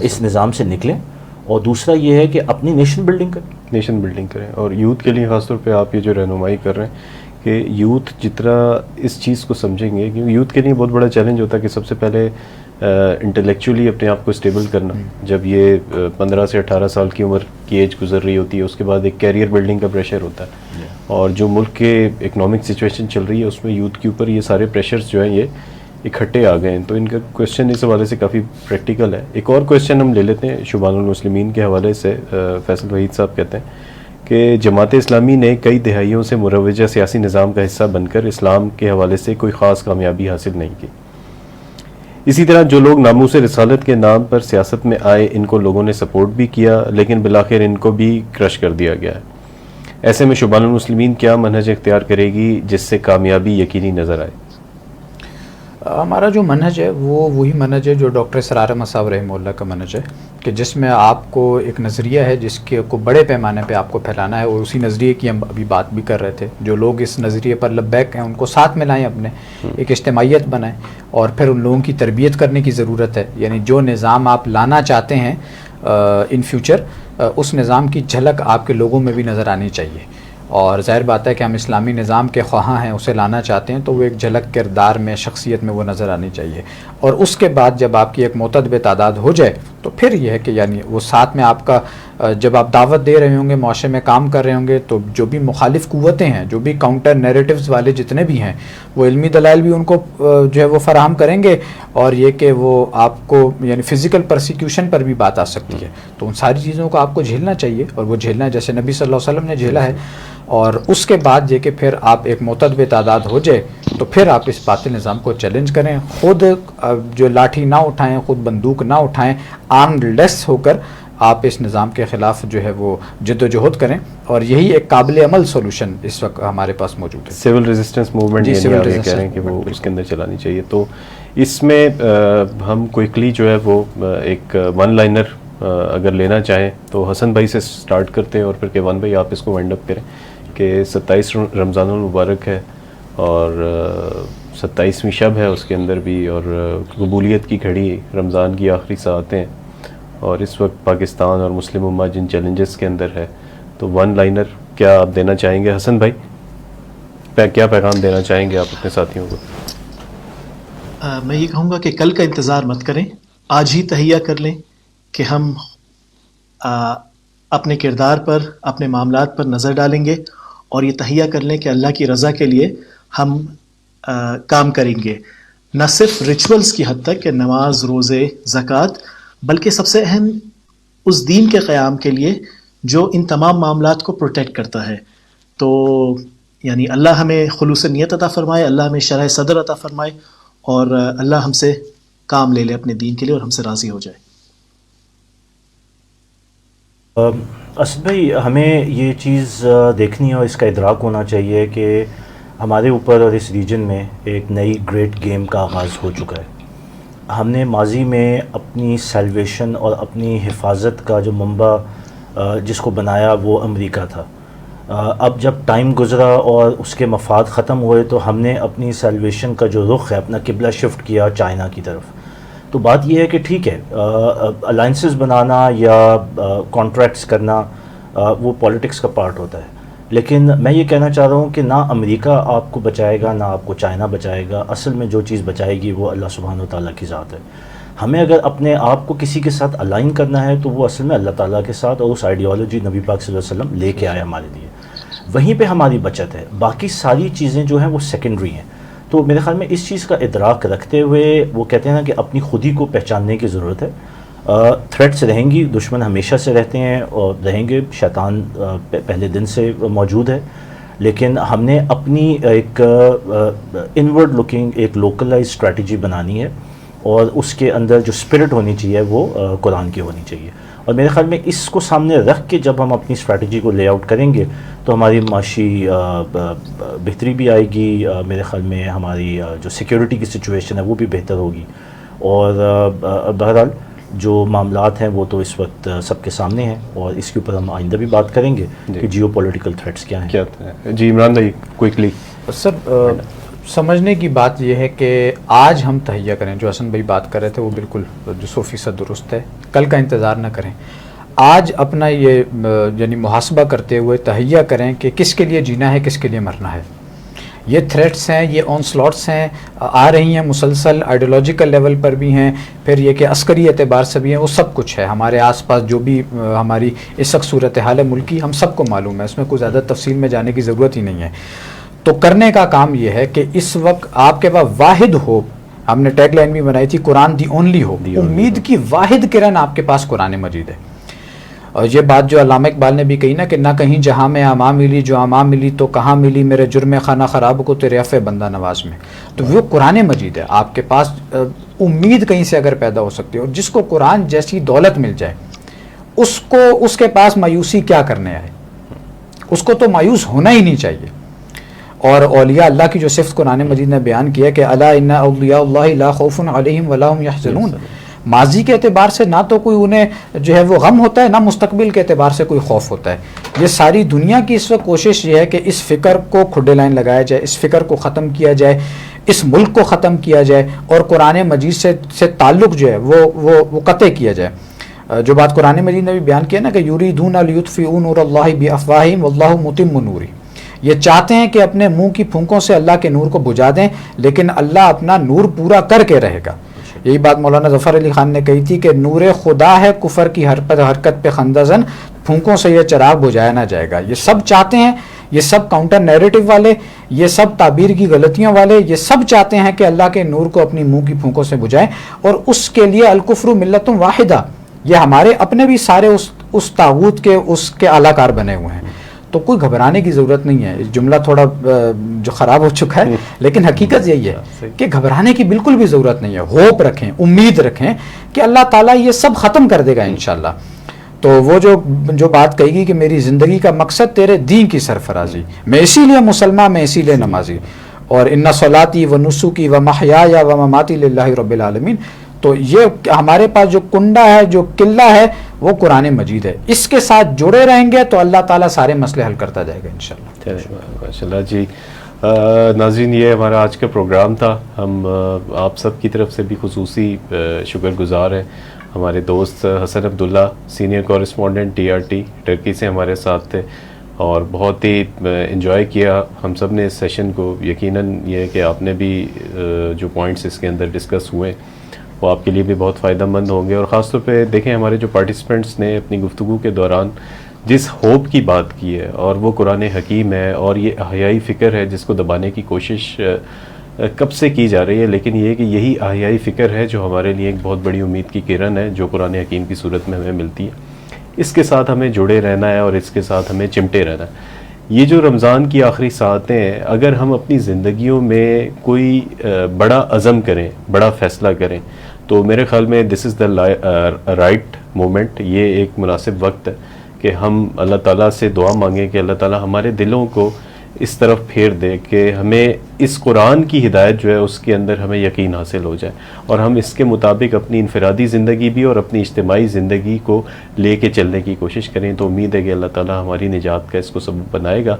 اس نظام سے نکلیں, اور دوسرا یہ ہے کہ اپنی نیشن بلڈنگ کریں. اور یوتھ کے لیے خاص طور پہ آپ یہ جو رہنمائی کر رہے ہیں کہ یوتھ جتنا اس چیز کو سمجھیں گے, کیونکہ یوتھ کے لیے بہت بڑا چیلنج ہوتا ہے کہ سب سے پہلے انٹلیکچولی اپنے آپ کو اسٹیبل کرنا. جب یہ 15 سے 18 سال کی عمر کی ایج گزر رہی ہوتی ہے, اس کے بعد ایک کیریئر بلڈنگ کا پریشر ہوتا ہے, اور جو ملک کے اکنامک سچویشن چل رہی ہے اس میں یوتھ کے اوپر یہ سارے پریشرز جو ہیں یہ اکٹھے آ گئے ہیں. تو ان کا کویشچن اس حوالے سے کافی پریکٹیکل ہے. ایک اور کویشچن ہم لے لیتے ہیں شبان المسلمین کے حوالے سے. فیصل وحید صاحب کہتے ہیں کہ جماعت اسلامی نے کئی دہائیوں سے مروجہ سیاسی نظام کا حصہ بن کر اسلام کے حوالے سے کوئی خاص کامیابی حاصل نہیں کی. اسی طرح جو لوگ ناموس رسالت کے نام پر سیاست میں آئے, ان کو لوگوں نے سپورٹ بھی کیا, لیکن بالآخر ان کو بھی کرش کر دیا گیا ہے. ایسے میں شبان المسلمین کیا منہج اختیار کرے گی جس سے کامیابی یقینی نظر آئے؟ ہمارا جو منہج ہے وہ وہی منہج ہے جو ڈاکٹر اسرار احمد صاحب رحمہ اللہ کا منہج ہے، کہ جس میں آپ کو ایک نظریہ ہے جس کے کو بڑے پیمانے پہ آپ کو پھیلانا ہے، اور اسی نظریے کی ہم ابھی بات بھی کر رہے تھے. جو لوگ اس نظریے پر لبیک ہیں ان کو ساتھ میں لائیں، اپنے ایک اجتماعیت بنائیں، اور پھر ان لوگوں کی تربیت کرنے کی ضرورت ہے. یعنی جو نظام آپ لانا چاہتے ہیں ان فیوچر، اس نظام کی جھلک آپ کے لوگوں میں بھی نظر آنی چاہیے. اور ظاہر بات ہے کہ ہم اسلامی نظام کے خواہاں ہیں، اسے لانا چاہتے ہیں تو وہ ایک جھلک کردار میں، شخصیت میں وہ نظر آنی چاہیے. اور اس کے بعد جب آپ کی ایک معتدب تعداد ہو جائے تو پھر یہ ہے کہ یعنی وہ ساتھ میں آپ کا جب آپ دعوت دے رہے ہوں گے، معاشرے میں کام کر رہے ہوں گے، تو جو بھی مخالف قوتیں ہیں، جو بھی کاؤنٹر نیریٹیوز والے جتنے بھی ہیں، وہ علمی دلائل بھی ان کو جو ہے وہ فراہم کریں گے، اور یہ کہ وہ آپ کو یعنی فزیکل پرسیکیوشن پر بھی بات آ سکتی ہے. تو ان ساری چیزوں کو آپ کو جھیلنا چاہیے، اور وہ جھیلنا ہے جیسے نبی صلی اللہ علیہ وسلم نے جھیلا ہے. اور اس کے بعد یہ کہ پھر آپ ایک معتدب تعداد ہو جائے تو پھر آپ اس باطل نظام کو چیلنج کریں، خود جو لاٹھی نہ اٹھائیں، خود بندوق نہ اٹھائیں، آرمڈ لیس ہو کر آپ اس نظام کے خلاف جو ہے وہ جد و جہد کریں. اور یہی ایک قابل عمل سولوشن اس وقت ہمارے پاس موجود ہے. سول ریزسٹنس موومنٹ، یعنی آپ یہ کہہ رہے ہیں کہ وہ اس کے اندر چلانی چاہیے. تو اس میں ہم کوئکلی جو ہے وہ ایک ون لائنر اگر لینا چاہیں تو حسن بھائی سے سٹارٹ کرتے ہیں، اور پھر کیوان بھائی آپ اس کو وائنڈ اپ کریں کہ 27 رمضان المبارک ہے، اور 27ویں شب ہے اس کے اندر بھی، اور قبولیت کی گھڑی رمضان کی آخری ساعتیں ہیں، اور اس وقت پاکستان اور مسلم امہ جن چیلنجز کے اندر ہے. تو ون لائنر کیا آپ دینا چاہیں گے حسن بھائی؟ کیا پیغام دینا چاہیں گے آپ اپنے ساتھیوں کو؟ میں یہ کہوں گا کہ کل کا انتظار مت کریں، آج ہی تہیہ کر لیں کہ ہم اپنے کردار پر، اپنے معاملات پر نظر ڈالیں گے، اور یہ تہیہ کر لیں کہ اللہ کی رضا کے لیے ہم کام کریں گے، نہ صرف ریچولز کی حد تک کہ نماز، روزے، زکوٰۃ، بلکہ سب سے اہم اس دین کے قیام کے لیے جو ان تمام معاملات کو پروٹیکٹ کرتا ہے. تو یعنی اللہ ہمیں خلوص نیت عطا فرمائے، اللہ ہمیں شرح صدر عطا فرمائے، اور اللہ ہم سے کام لے لے اپنے دین کے لیے اور ہم سے راضی ہو جائے. اسد بھائی، ہمیں یہ چیز دیکھنی ہے اور اس کا ادراک ہونا چاہیے کہ ہمارے اوپر اور اس ریجن میں ایک نئی گریٹ گیم کا آغاز ہو چکا ہے. ہم نے ماضی میں اپنی سیلویشن اور اپنی حفاظت کا جو منبع جس کو بنایا وہ امریکہ تھا. اب جب ٹائم گزرا اور اس کے مفاد ختم ہوئے تو ہم نے اپنی سیلویشن کا جو رخ ہے، اپنا قبلہ شفٹ کیا چائنا کی طرف. تو بات یہ ہے کہ ٹھیک ہے، الائنسز بنانا یا کانٹریکٹس کرنا وہ پولیٹکس کا پارٹ ہوتا ہے، لیکن میں یہ کہنا چاہ رہا ہوں کہ نہ امریکہ آپ کو بچائے گا، نہ آپ کو چائنا بچائے گا. اصل میں جو چیز بچائے گی وہ اللہ سبحانہ و تعالیٰ کی ذات ہے. ہمیں اگر اپنے آپ کو کسی کے ساتھ الائن کرنا ہے تو وہ اصل میں اللہ تعالیٰ کے ساتھ، اور اس آئیڈیالوجی نبی پاک صلی اللہ علیہ وسلم لے کے آئے ہمارے لیے، وہیں پہ ہماری بچت ہے. باقی ساری چیزیں جو ہیں وہ سیکنڈری ہیں. تو میرے خیال میں اس چیز کا ادراک رکھتے ہوئے وہ کہتے ہیں نا کہ اپنی خودی کو پہچاننے کی ضرورت ہے. تھریٹس رہیں گی، دشمن ہمیشہ سے رہتے ہیں اور رہیں گے، شیطان پہلے دن سے موجود ہے، لیکن ہم نے اپنی ایک انورڈ لوکنگ ایک لوکلائز اسٹریٹجی بنانی ہے، اور اس کے اندر جو اسپرٹ ہونی چاہیے وہ قرآن کی ہونی چاہیے. اور میرے خیال میں اس کو سامنے رکھ کے جب ہم اپنی اسٹریٹجی کو لے آؤٹ کریں گے تو ہماری معاشی بہتری بھی آئے گی. میرے خیال میں ہماری جو سیکیورٹی کی سچویشن ہے وہ بھی بہتر ہوگی. اور بہرحال جو معاملات ہیں وہ تو اس وقت سب کے سامنے ہیں، اور اس کے اوپر ہم آئندہ بھی بات کریں گے کہ جیو پولیٹیکل تھریٹس کیا ہیں. جی عمران بھائی کوئکلی. سر، سمجھنے کی بات یہ ہے کہ آج ہم تہیہ کریں، جو حسن بھائی بات کر رہے تھے وہ بالکل 200% درست ہے. کل کا انتظار نہ کریں، آج اپنا یہ یعنی محاسبہ کرتے ہوئے تہیہ کریں کہ کس کے لیے جینا ہے، کس کے لیے مرنا ہے. یہ تھریٹس ہیں، یہ آن سلاٹس ہیں، آ رہی ہیں مسلسل، آئیڈیولوجیکل لیول پر بھی ہیں، پھر یہ کہ عسکری اعتبار سے بھی ہیں. وہ سب کچھ ہے ہمارے آس پاس، جو بھی ہماری اس وقت صورتحال ہے ملکی ہم سب کو معلوم ہے، اس میں کوئی زیادہ تفصیل میں جانے کی ضرورت ہی نہیں ہے. تو کرنے کا کام یہ ہے کہ اس وقت آپ کے پاس واحد ہو، ہم نے ٹیگ لائن بھی بنائی تھی، قرآن دی اونلی ہو، امید کی واحد کرن آپ کے پاس قرآن مجید ہے. اور یہ بات جو علامہ اقبال نے بھی کہی نا کہ نہ کہیں جہاں میں اما ملی، جو اما ملی تو کہاں ملی، میرے جرم خانہ خراب کو تیرے عفو بندہ نواز میں. تو وہ قرآن مجید ہے، آپ کے پاس امید کہیں سے اگر پیدا ہو سکتی ہے. اور جس کو قرآن جیسی دولت مل جائے اس کے پاس مایوسی کیا کرنے آئے، اس کو تو مایوس ہونا ہی نہیں چاہیے. اور اولیاء اللہ کی جو صفت قرآن مجید نے بیان کیا کہ الا ان اولیاء اللہ لا خوف علیہم ولا هم یحزنون، ماضی کے اعتبار سے نہ تو کوئی انہیں جو ہے وہ غم ہوتا ہے، نہ مستقبل کے اعتبار سے کوئی خوف ہوتا ہے۔ یہ ساری دنیا کی اس وقت کوشش یہ ہے کہ اس فکر کو کھڈے لائن لگایا جائے، اس فکر کو ختم کیا جائے، اس ملک کو ختم کیا جائے، اور قرآن مجید سے تعلق جو ہے وہ قطع کیا جائے۔ جو بات قرآن مجید نے بھی بیان کیا نا کہ یریدون لیطفئوا نور اللہ بافواہہم واللہ متم نورہ، یہ چاہتے ہیں کہ اپنے منہ کی پھونکوں سے اللہ کے نور کو بجھا دیں، لیکن اللہ اپنا نور پورا کر کے رہے گا۔ یہی بات مولانا ظفر علی خان نے کہی تھی کہ نور خدا ہے کفر کی حرکت پہ خندزن، پھونکوں سے یہ چراغ بجھایا نہ جائے گا۔ یہ سب چاہتے ہیں، یہ سب کاؤنٹر نیریٹو والے، یہ سب تعبیر کی غلطیوں والے، یہ سب چاہتے ہیں کہ اللہ کے نور کو اپنی منہ کی پھونکوں سے بجھائیں، اور اس کے لیے الکفر ملت واحدہ، یہ ہمارے اپنے بھی سارے اس طاغوت کے اس کے اعلیٰ کار بنے ہوئے ہیں۔ تو کوئی گھبرانے کی ضرورت نہیں ہے۔ جملہ تھوڑا جو خراب ہو چکا ہے، لیکن حقیقت یہی ہے کہ گھبرانے کی بالکل بھی ضرورت نہیں ہے۔ ہوپ رکھیں، امید رکھیں کہ اللہ تعالیٰ یہ سب ختم کر دے گا انشاءاللہ۔ تو وہ جو بات کہی گی کہ میری زندگی کا مقصد تیرے دین کی سرفرازی، میں اسی لیے مسلمان، میں اسی لیے نمازی، اور ان صلاتی و نسکی و محیایا و مماتی للہ رب العالمین۔ تو یہ ہمارے پاس جو کنڈا ہے، جو قلعہ ہے، وہ قرآن مجید ہے۔ اس کے ساتھ جڑے رہیں گے تو اللہ تعالیٰ سارے مسئلے حل کرتا جائے گا انشاءاللہ۔ ماشاءاللہ جی۔ ناظرین، یہ ہمارا آج کا پروگرام تھا۔ ہم آپ سب کی طرف سے بھی خصوصی شکر گزار ہیں۔ ہمارے دوست حسن Abdullah, senior correspondent TRT Turkey سے ہمارے ساتھ تھے، اور بہت ہی انجوائے کیا ہم سب نے اس سیشن کو۔ یقیناً یہ کہ آپ نے بھی جو پوائنٹس اس کے اندر ڈسکس ہوئے وہ آپ کے لیے بھی بہت فائدہ مند ہوں گے۔ اور خاص طور پہ دیکھیں ہمارے جو پارٹیسپینٹس نے اپنی گفتگو کے دوران جس ہوپ کی بات کی ہے، اور وہ قرآن حکیم ہے، اور یہ احیائی فکر ہے جس کو دبانے کی کوشش کب سے کی جا رہی ہے، لیکن یہ کہ یہی احیائی فکر ہے جو ہمارے لیے ایک بہت بڑی امید کی کرن ہے جو قرآن حکیم کی صورت میں ہمیں ملتی ہے۔ اس کے ساتھ ہمیں جڑے رہنا ہے، اور اس کے ساتھ ہمیں چمٹے رہنا ہے۔ یہ جو رمضان کی آخری ساعتیں ہیں، اگر ہم اپنی زندگیوں میں کوئی بڑا عزم کریں، بڑا فیصلہ کریں، تو میرے خیال میں دس از دا رائٹ مومنٹ، یہ ایک مناسب وقت ہے کہ ہم اللہ تعالیٰ سے دعا مانگیں کہ اللہ تعالیٰ ہمارے دلوں کو اس طرف پھیر دے کہ ہمیں اس قرآن کی ہدایت جو ہے اس کے اندر ہمیں یقین حاصل ہو جائے، اور ہم اس کے مطابق اپنی انفرادی زندگی بھی اور اپنی اجتماعی زندگی کو لے کے چلنے کی کوشش کریں۔ تو امید ہے کہ اللہ تعالیٰ ہماری نجات کا اس کو سبب بنائے گا۔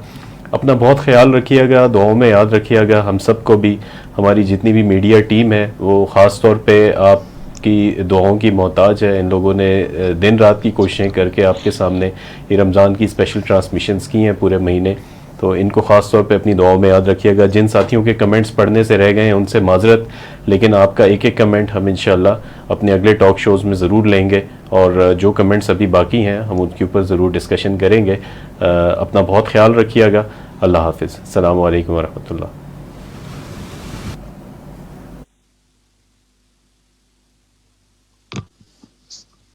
اپنا بہت خیال رکھیے گا، دعاؤں میں یاد رکھیے گا ہم سب کو بھی۔ ہماری جتنی بھی میڈیا ٹیم ہے وہ خاص طور پہ آپ کی دعاؤں کی محتاج ہے۔ ان لوگوں نے دن رات کی کوششیں کر کے آپ کے سامنے یہ رمضان کی اسپیشل ٹرانسمیشنز کی ہیں پورے مہینے، تو ان کو خاص طور پہ اپنی دعاؤں میں یاد رکھیے گا۔ جن ساتھیوں کے کمنٹس پڑھنے سے رہ گئے ہیں ان سے معذرت، لیکن آپ کا ایک ایک کمنٹ ہم انشاءاللہ اپنے اگلے ٹاک شوز میں ضرور لیں گے، اور جو کمنٹس ابھی باقی ہیں ہم ان کے اوپر ضرور ڈسکشن کریں گے۔ اپنا بہت خیال رکھیے گا۔ اللہ حافظ۔ السلام علیکم ورحمۃ اللہ۔